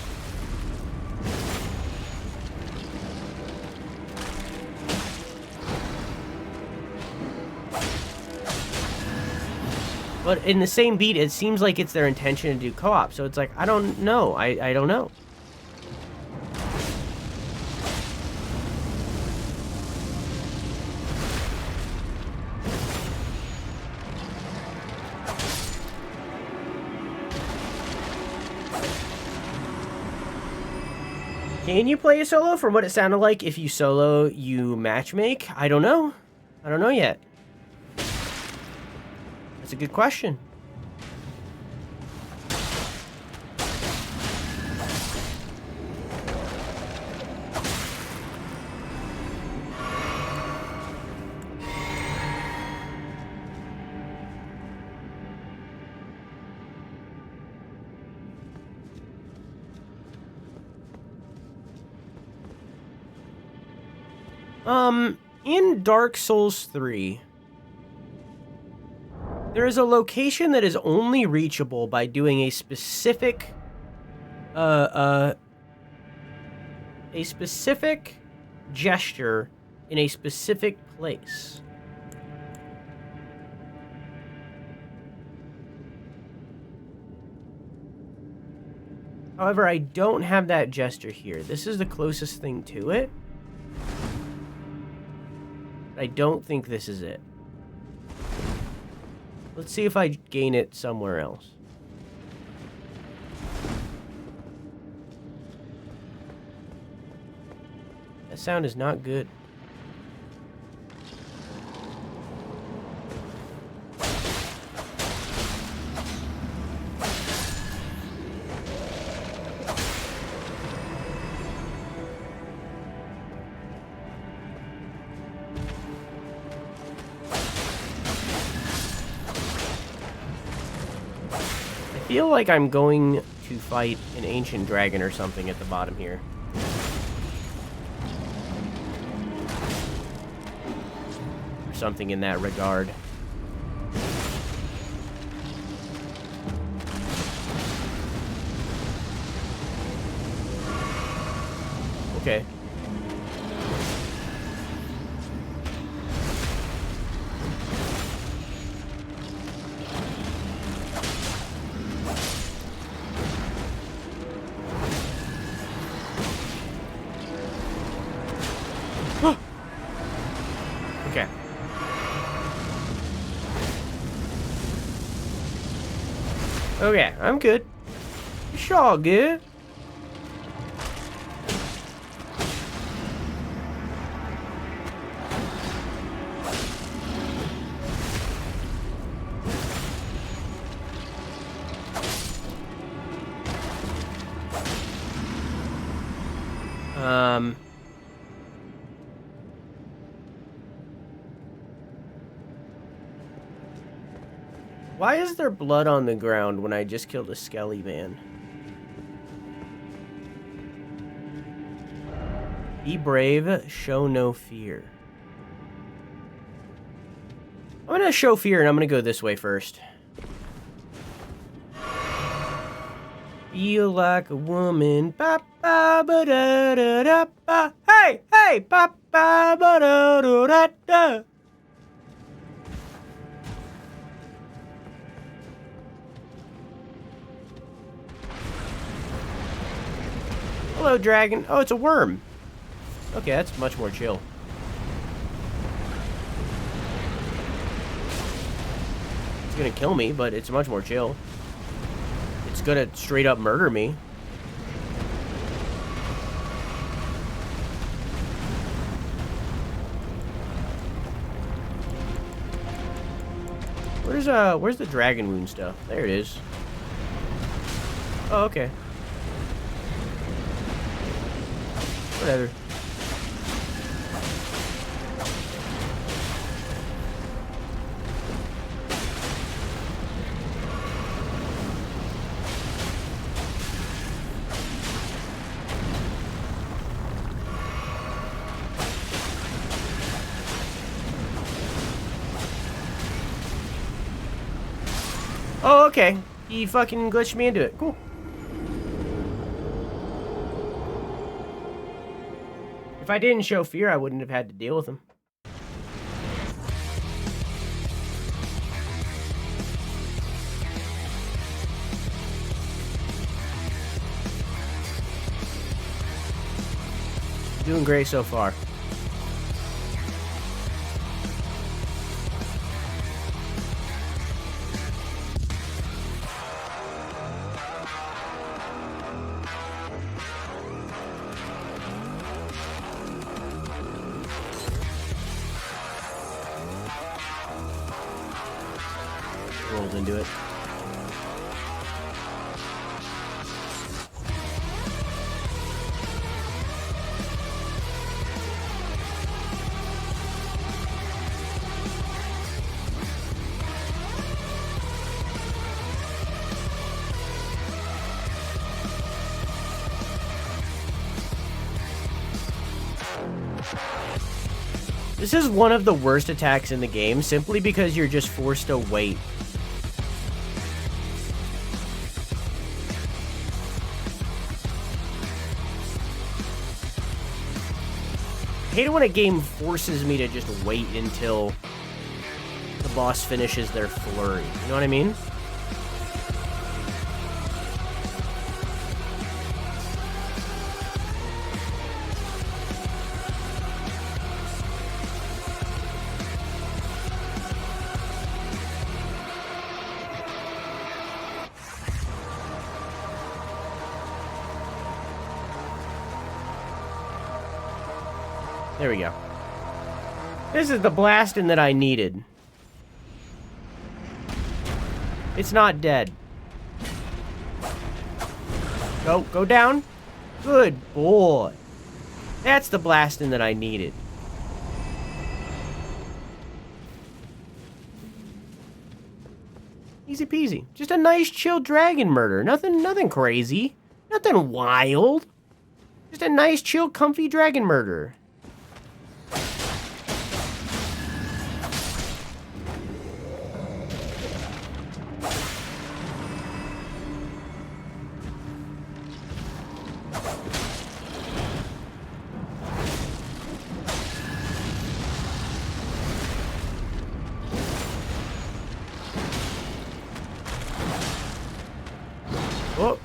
Speaker 1: But in the same beat, it seems like it's their intention to do co-op. So it's like, I don't know. I don't know. Can you play a solo? From what it sounded like, if you solo, you matchmake. I don't know. I don't know yet. That's a good question. In Dark Souls 3, there is a location that is only reachable by doing a specific, gesture in a specific place. However, I don't have that gesture here. This is the closest thing to it. I don't think this is it. Let's see if I gain it somewhere else. That sound is not good. I feel like I'm going to fight an ancient dragon or something at the bottom here. Or something in that regard. Okay. Okay. Okay, I'm good. It's all good. Why is there blood on the ground when I just killed a skelly man? Be brave, show no fear. I'm gonna show fear and I'm gonna go this way first. Feel like a woman. Ba ba ba da da da ba. Hey, hey, ba ba ba da da da da. Hello, dragon. Oh, it's a worm. Okay, that's much more chill. It's gonna kill me, but it's much more chill. It's gonna straight up murder me. Where's the dragon wound stuff? There it is. Oh, okay. Whatever. Oh, okay. He fucking glitched me into it. Cool. If I didn't show fear, I wouldn't have had to deal with him. Doing great so far. rolled into it. This is one of the worst attacks in the game, simply because you're just forced to wait. I hate it when a game forces me to just wait until the boss finishes their flurry. You know what I mean? There we go. This is the blasting that I needed. It's not dead. Go down. Good boy. That's the blasting that I needed. Easy peasy. Just a nice chill dragon murder. Nothing crazy. Nothing wild. Just a nice chill comfy dragon murder. Oh.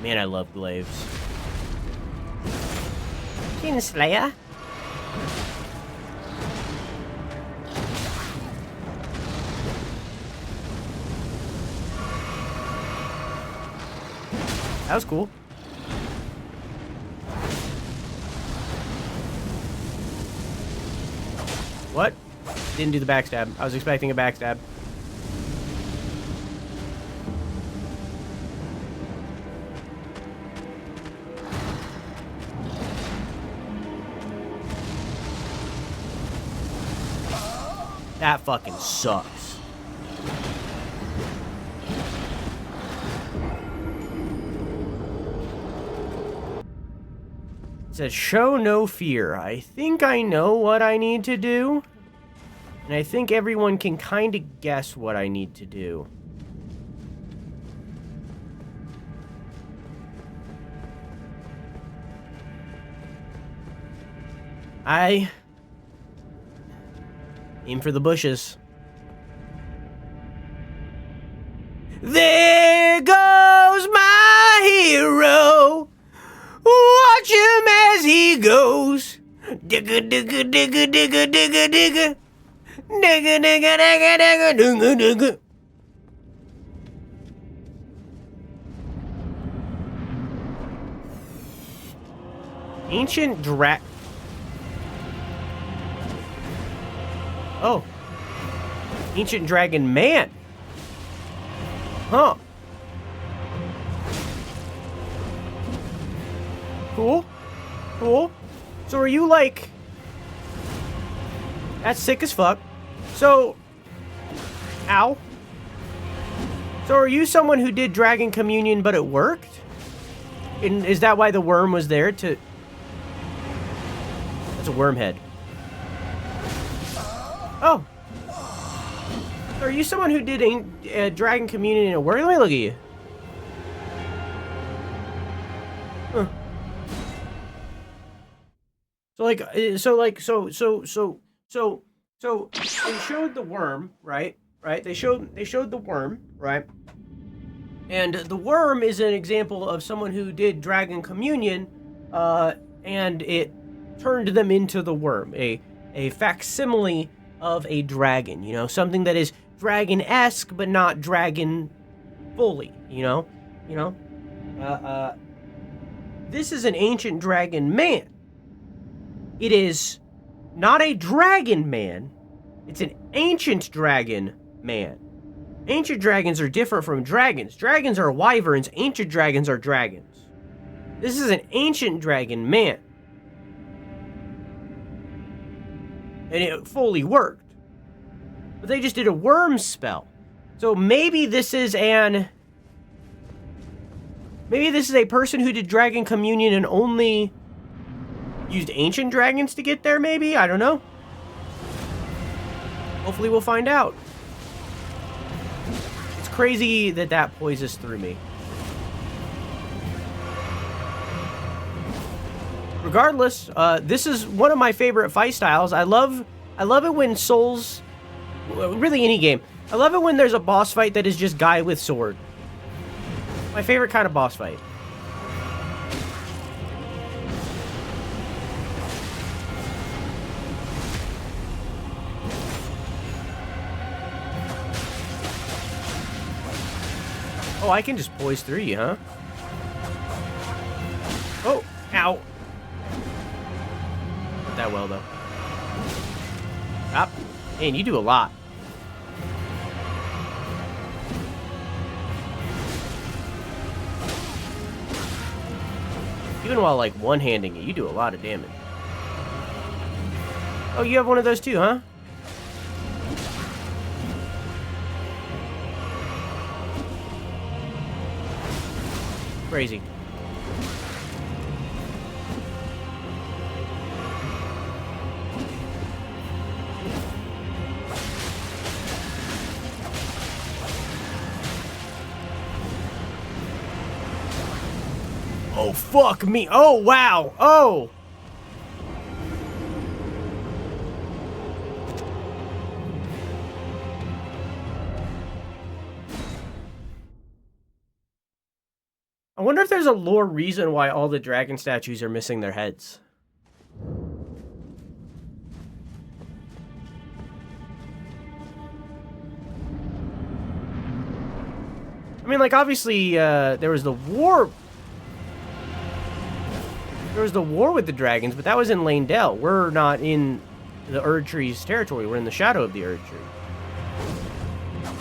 Speaker 1: Man, I love glaives. Kinslayer. That was cool. What? Didn't do the backstab. I was expecting a backstab. That fucking sucks. It says, show no fear. I think I know what I need to do. And I think everyone can kind of guess what I need to do. I aim for the bushes. There goes my hero. Watch him as he goes. Digga, digga, digga, digga, digga, digga. Digga, digga, digga, digga, digga, digga. Ancient Oh. Ancient Dragon Man. Huh. Cool. Cool. So are you like... That's sick as fuck. So... Ow. So are you someone who did Dragon Communion but it worked? And is that why the worm was there to... That's a worm head. Oh. So are you someone who did Dragon Communion and it worked? Let me look at you. Huh. So they showed the worm, right? Right? They showed the worm, right? And the worm is an example of someone who did Dragon Communion, and it turned them into the worm, a facsimile of a dragon, you know, something that is dragon-esque but not dragon fully, you know. this is an ancient dragon man. It is not a dragon man. It's an ancient dragon man. Ancient dragons are different from dragons. Dragons are wyverns. Ancient dragons are dragons. This is an ancient dragon man. And it fully worked. But they just did a worm spell. So maybe this is a person who did Dragon Communion and only used ancient dragons to get there, maybe? I don't know. Hopefully we'll find out. It's crazy that that poises through me. Regardless, this is one of my favorite fight styles. I love it when Souls, really any game, I love it when there's a boss fight that is just guy with sword. My favorite kind of boss fight. Oh, I can just poise through you, huh? Oh, ow. Not that well, though. Stop. Man, you do a lot. Even while, like, one-handing it, you do a lot of damage. Oh, you have one of those too, huh? Crazy. Oh, fuck me. Oh, wow. Oh. I wonder if there's a lore reason why all the dragon statues are missing their heads. I mean, like, obviously, there was the war... There was the war with the dragons, but that was in Lanedell. We're not in the Erdtree's territory. We're in the shadow of the Erdtree.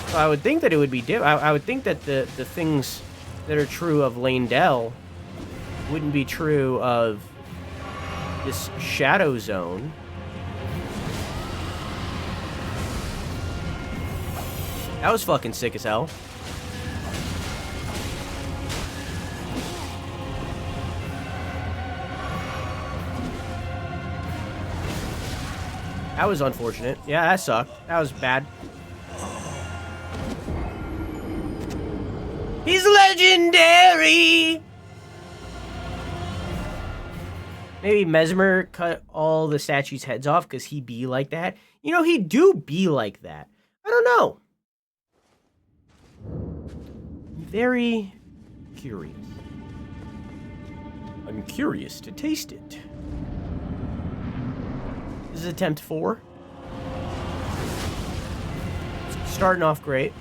Speaker 1: So I would think that it would be I would think that the things that are true of Lanedell wouldn't be true of this shadow zone. That was fucking sick as hell. That was unfortunate. Yeah, that sucked. That was bad. He's legendary! Maybe Mesmer cut all the statues' heads off because he be like that. You know, he do be like that. I don't know. Very curious. I'm curious to taste it. This is attempt 4. Starting off great.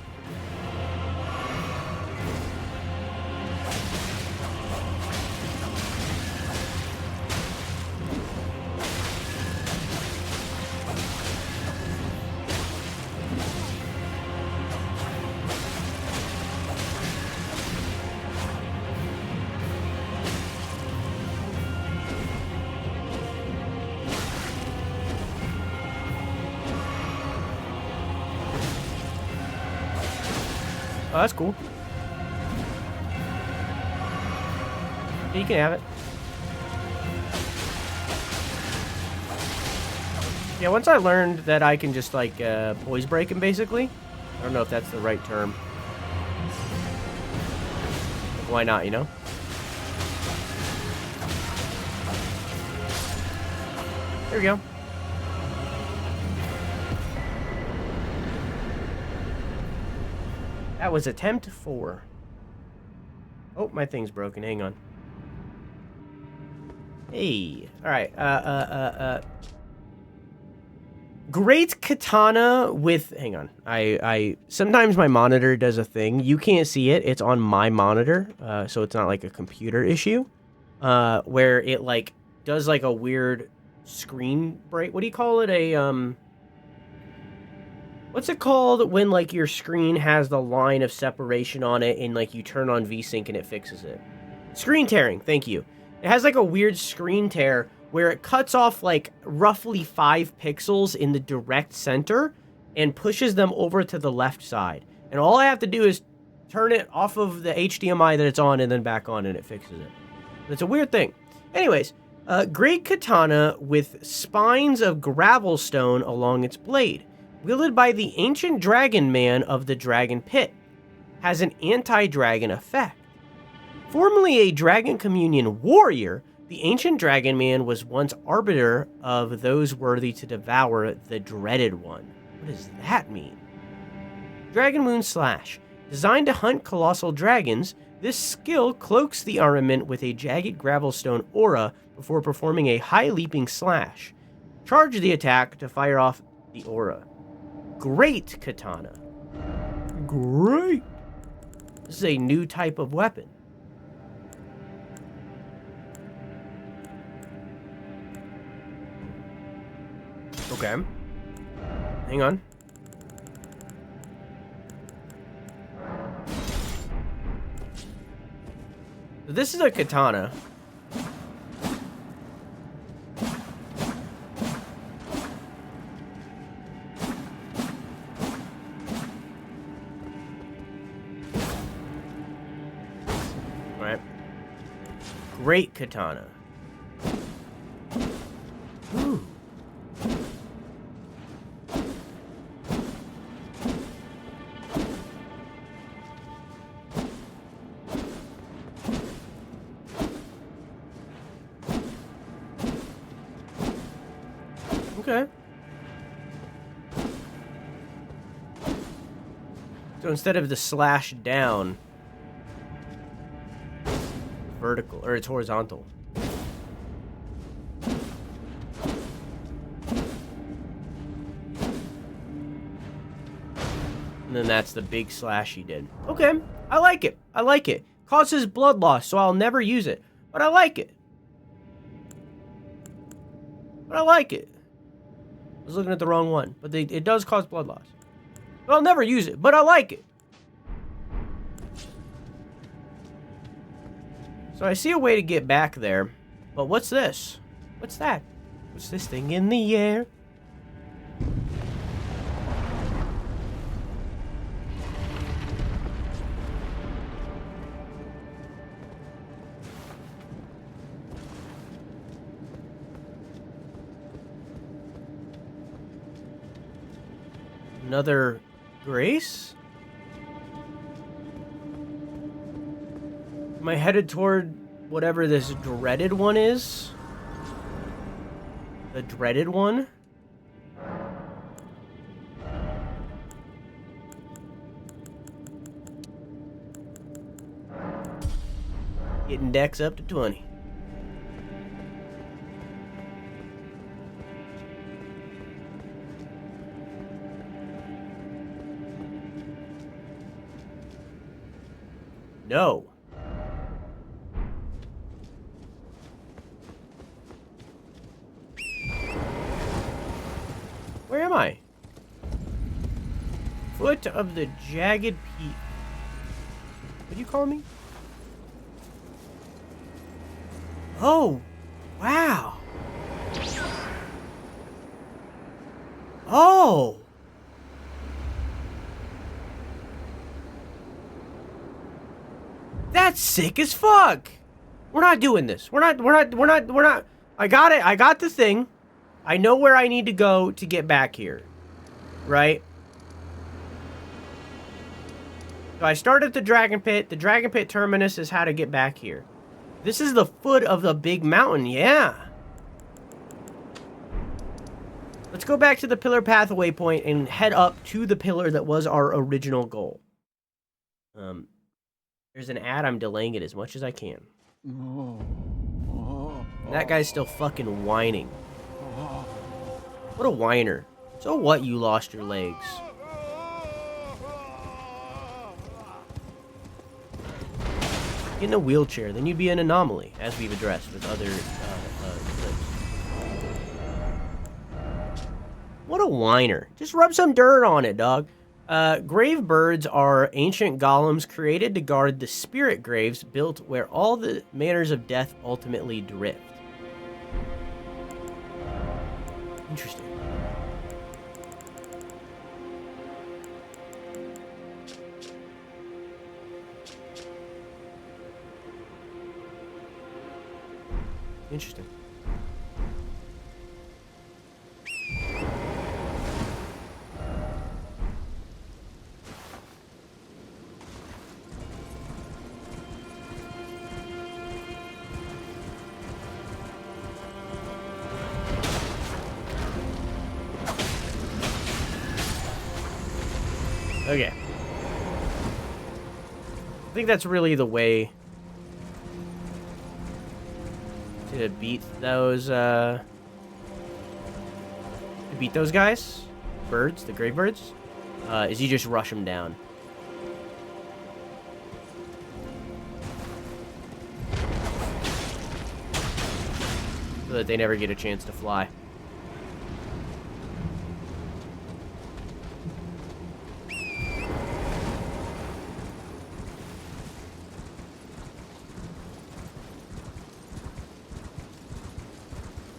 Speaker 1: Oh, that's cool. You can have it. Yeah, once I learned that I can just, like, poise break him, basically. I don't know if that's the right term. Why not, you know? There we go. That was attempt 4. Oh, my thing's broken. Hang on. Hey. Alright. Great katana with... Hang on. I sometimes my monitor does a thing. You can't see it. It's on my monitor. So it's not like a computer issue. where it like does like a weird screen break. What do you call it? What's it called when like your screen has the line of separation on it and like you turn on VSync and it fixes it? Screen tearing, thank you. It has like a weird screen tear where it cuts off like roughly 5 pixels in the direct center and pushes them over to the left side. And all I have to do is turn it off of the HDMI that it's on and then back on and it fixes it. It's a weird thing. Anyways, great katana with spines of gravel stone along its blade, wielded by the ancient dragon man of the dragon pit, has an anti-dragon effect. Formerly a dragon communion warrior, the ancient dragon man was once arbiter of those worthy to devour the dreaded one. What does that mean? Dragon Moon Slash. Designed to hunt colossal dragons, this skill cloaks the armament with a jagged gravelstone aura before performing a high-leaping slash. Charge the attack to fire off the aura. Great katana. Great. This is a new type of weapon. Okay. Hang on. So this is a katana. Alright. Great katana. Ooh. Okay. So instead of the slash down, vertical, or it's horizontal. And then that's the big slash he did. Okay, I like it. I like it. Causes blood loss, so I'll never use it. But I like it. But I like it. I was looking at the wrong one. But it does cause blood loss. But I'll never use it. But I like it. So I see a way to get back there. But what's this? What's that? What's this thing in the air? Another grace? Am I headed toward whatever this dreaded one is? The dreaded one? Getting dex up to 20. No. Where am I? Foot of the jagged peak. What do you call me? Oh, wow. Oh. That's sick as fuck. We're not doing this. We're not. I got it. I got the thing. I know where I need to go to get back here. Right? So I start at the Dragon Pit. The Dragon Pit terminus is how to get back here. This is the foot of the big mountain. Yeah. Let's go back to the pillar pathway point and head up to the pillar that was our original goal. There's an ad. I'm delaying it as much as I can. That guy's still fucking whining. What a whiner. So what, you lost your legs? Get in a wheelchair, then you'd be an anomaly, as we've addressed with other clips. What a whiner. Just rub some dirt on it, dog. Grave birds are ancient golems created to guard the spirit graves built where all the manners of death ultimately drift. Interesting. Interesting. Okay. I think that's really the way to beat those guys, birds, the grave birds, is you just rush them down. So that they never get a chance to fly.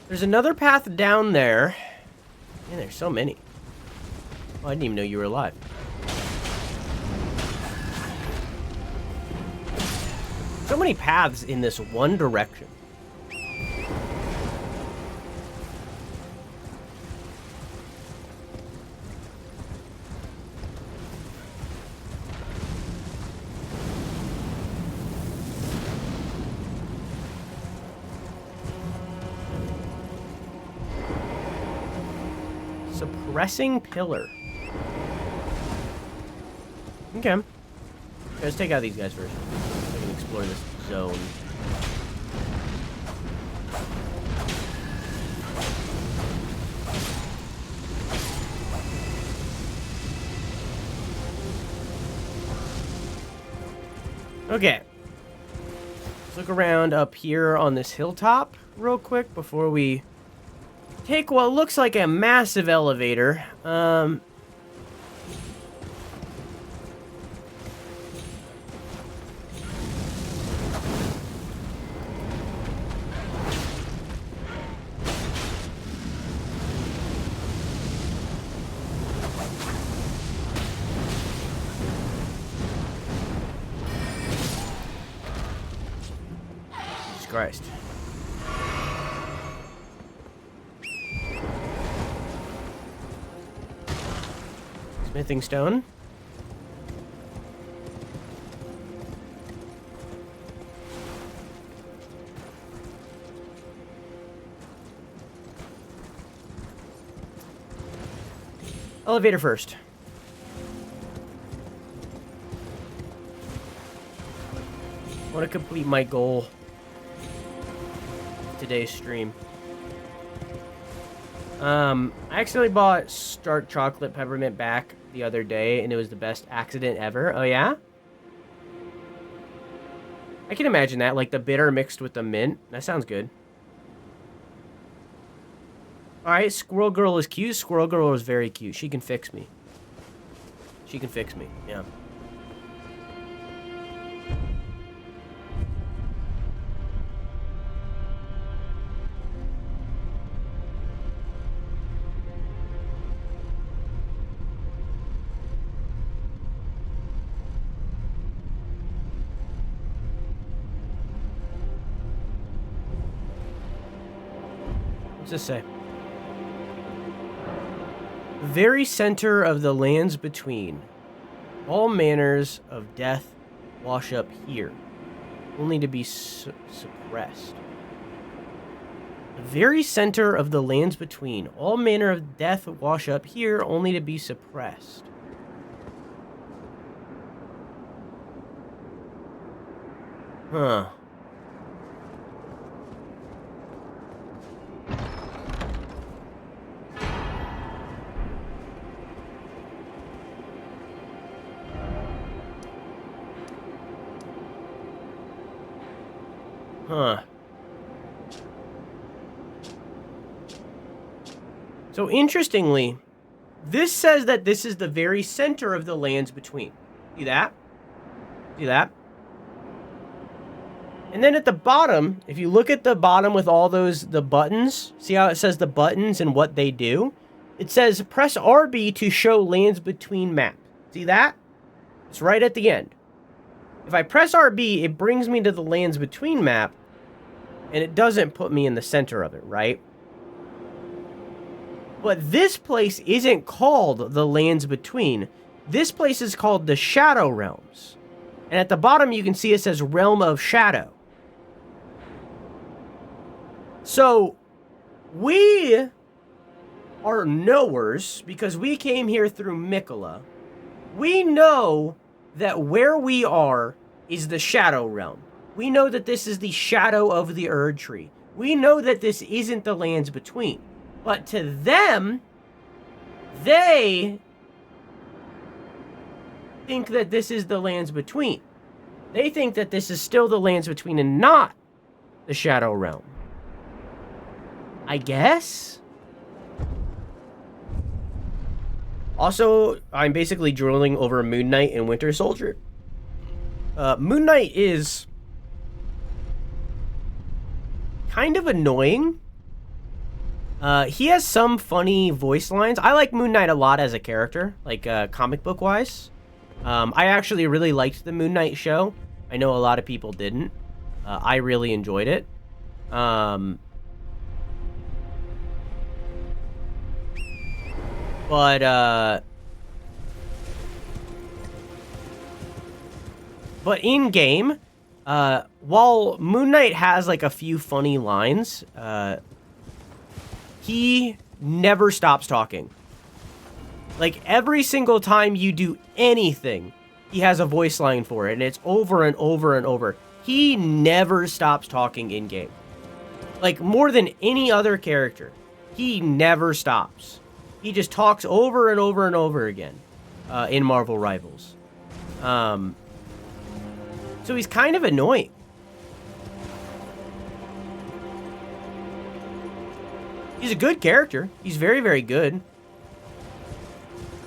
Speaker 1: There's another path down there. Man, there's so many. Oh, I didn't even know you were alive. So many paths in this one direction. Suppressing pillar. Okay. Let's take out these guys first. So we can explore this zone. Okay. Let's look around up here on this hilltop real quick before we take what looks like a massive elevator. Jesus Christ. Smithing stone. Elevator first. I want to complete my goal today's stream. I accidentally bought Stark Chocolate Peppermint back the other day, and it was the best accident ever. Oh, yeah? I can imagine that, like the bitter mixed with the mint. That sounds good. Alright, Squirrel Girl is cute. Squirrel Girl is very cute. She can fix me. She can fix me, yeah. What's this say? Very center of the lands between. All manners of death wash up here, only to be suppressed. The very center of the lands between. All manner of death wash up here, only to be suppressed. Huh. Huh. So interestingly, this says that this is the very center of the lands between. See that? See that? And then at the bottom, if you look at the bottom with all the buttons, see how it says the buttons and what they do? It says press RB to show lands between map. See that? It's right at the end. If I press RB, it brings me to the lands between map, and it doesn't put me in the center of it, right? But this place isn't called the lands between. This place is called the Shadow Realms. And at the bottom, you can see it says Realm of Shadow. So, we are knowers because we came here through Miquella. We know that where we are is the Shadow Realm. We know that this is the shadow of the Erdtree. We know that this isn't the lands between. But to them, they think that this is the lands between. They think that this is still the lands between and not the Shadow Realm. I guess? Also, I'm basically drooling over Moon Knight and Winter Soldier. Moon Knight is kind of annoying. He has some funny voice lines. I like Moon Knight a lot as a character, like comic book wise. I actually really liked the Moon Knight show. I know a lot of people didn't. I really enjoyed it. But in game, while Moon Knight has like a few funny lines, he never stops talking. Like every single time you do anything, he has a voice line for it, and it's over and over and over. He never stops talking in game. Like more than any other character, he never stops. He just talks over and over and over again in Marvel Rivals. So he's kind of annoying. He's a good character. He's very, very good.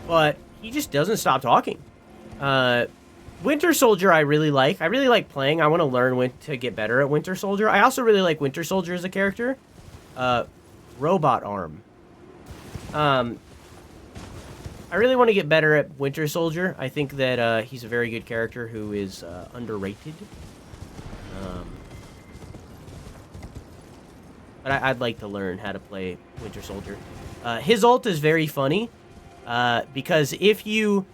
Speaker 1: But he just doesn't stop talking. Winter Soldier I really like. I really like playing. I want to learn when to get better at Winter Soldier. I also really like Winter Soldier as a character. Robot Arm. I really want to get better at Winter Soldier. I think that he's a very good character who is underrated. But I'd like to learn how to play Winter Soldier. His ult is very funny because if you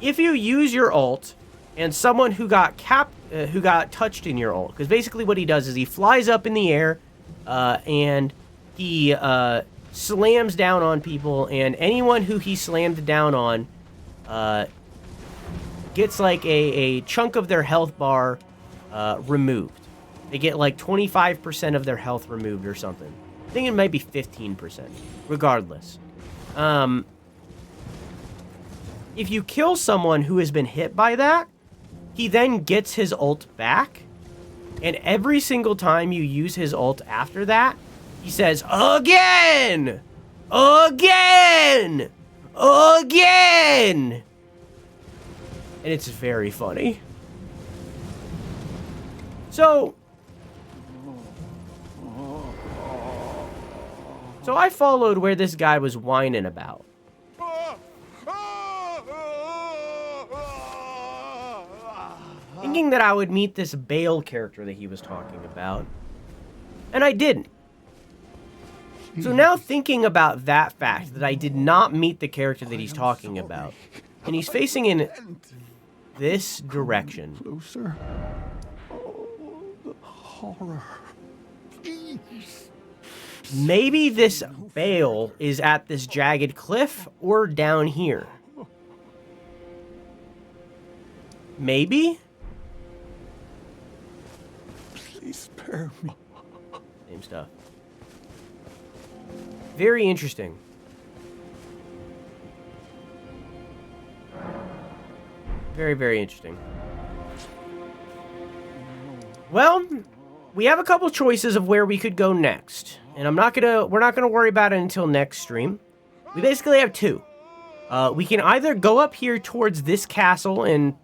Speaker 1: use your ult and someone who got touched in your ult, because basically what he does is he flies up in the air and he slams down on people, and anyone who he slammed down on gets like a chunk of their health bar removed. They get like 25% of their health removed or something. I think it might be 15%. Regardless. If you kill someone who has been hit by that, he then gets his ult back. And every single time you use his ult after that, he says, again! Again! Again! And it's very funny. So I followed where this guy was whining about. Thinking that I would meet this Bale character that he was talking about. And I didn't. So now thinking about that fact, that I did not meet the character that he's talking about, and he's facing in this direction.
Speaker 11: Closer. Oh, the horror. Please.
Speaker 1: Maybe this Bale is at this jagged cliff or down here. Maybe?
Speaker 11: Please spare me.
Speaker 1: Same stuff. Very interesting. Very, very interesting. Well, we have a couple choices of where we could go next. And we're not gonna worry about it until next stream. We basically have two. We can either go up here towards this castle and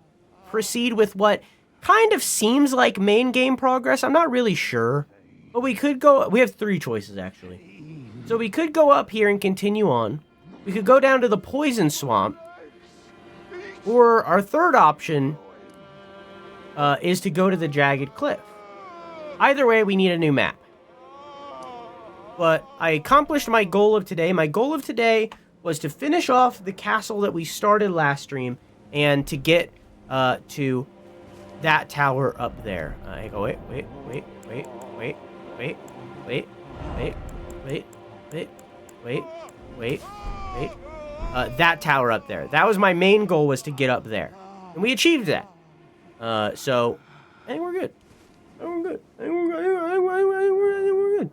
Speaker 1: proceed with what kind of seems like main game progress. I'm not really sure. But we could go... We have three choices, actually. So we could go up here and continue on. We could go down to the poison swamp. Or our third option is to go to the jagged cliff. Either way, we need a new map. But I accomplished my goal of today. My goal of today was to finish off the castle that we started last stream and to get to that tower up there. I go, wait. That tower up there. That was my main goal, was to get up there. And we achieved that. So, I think we're good. I think we're good.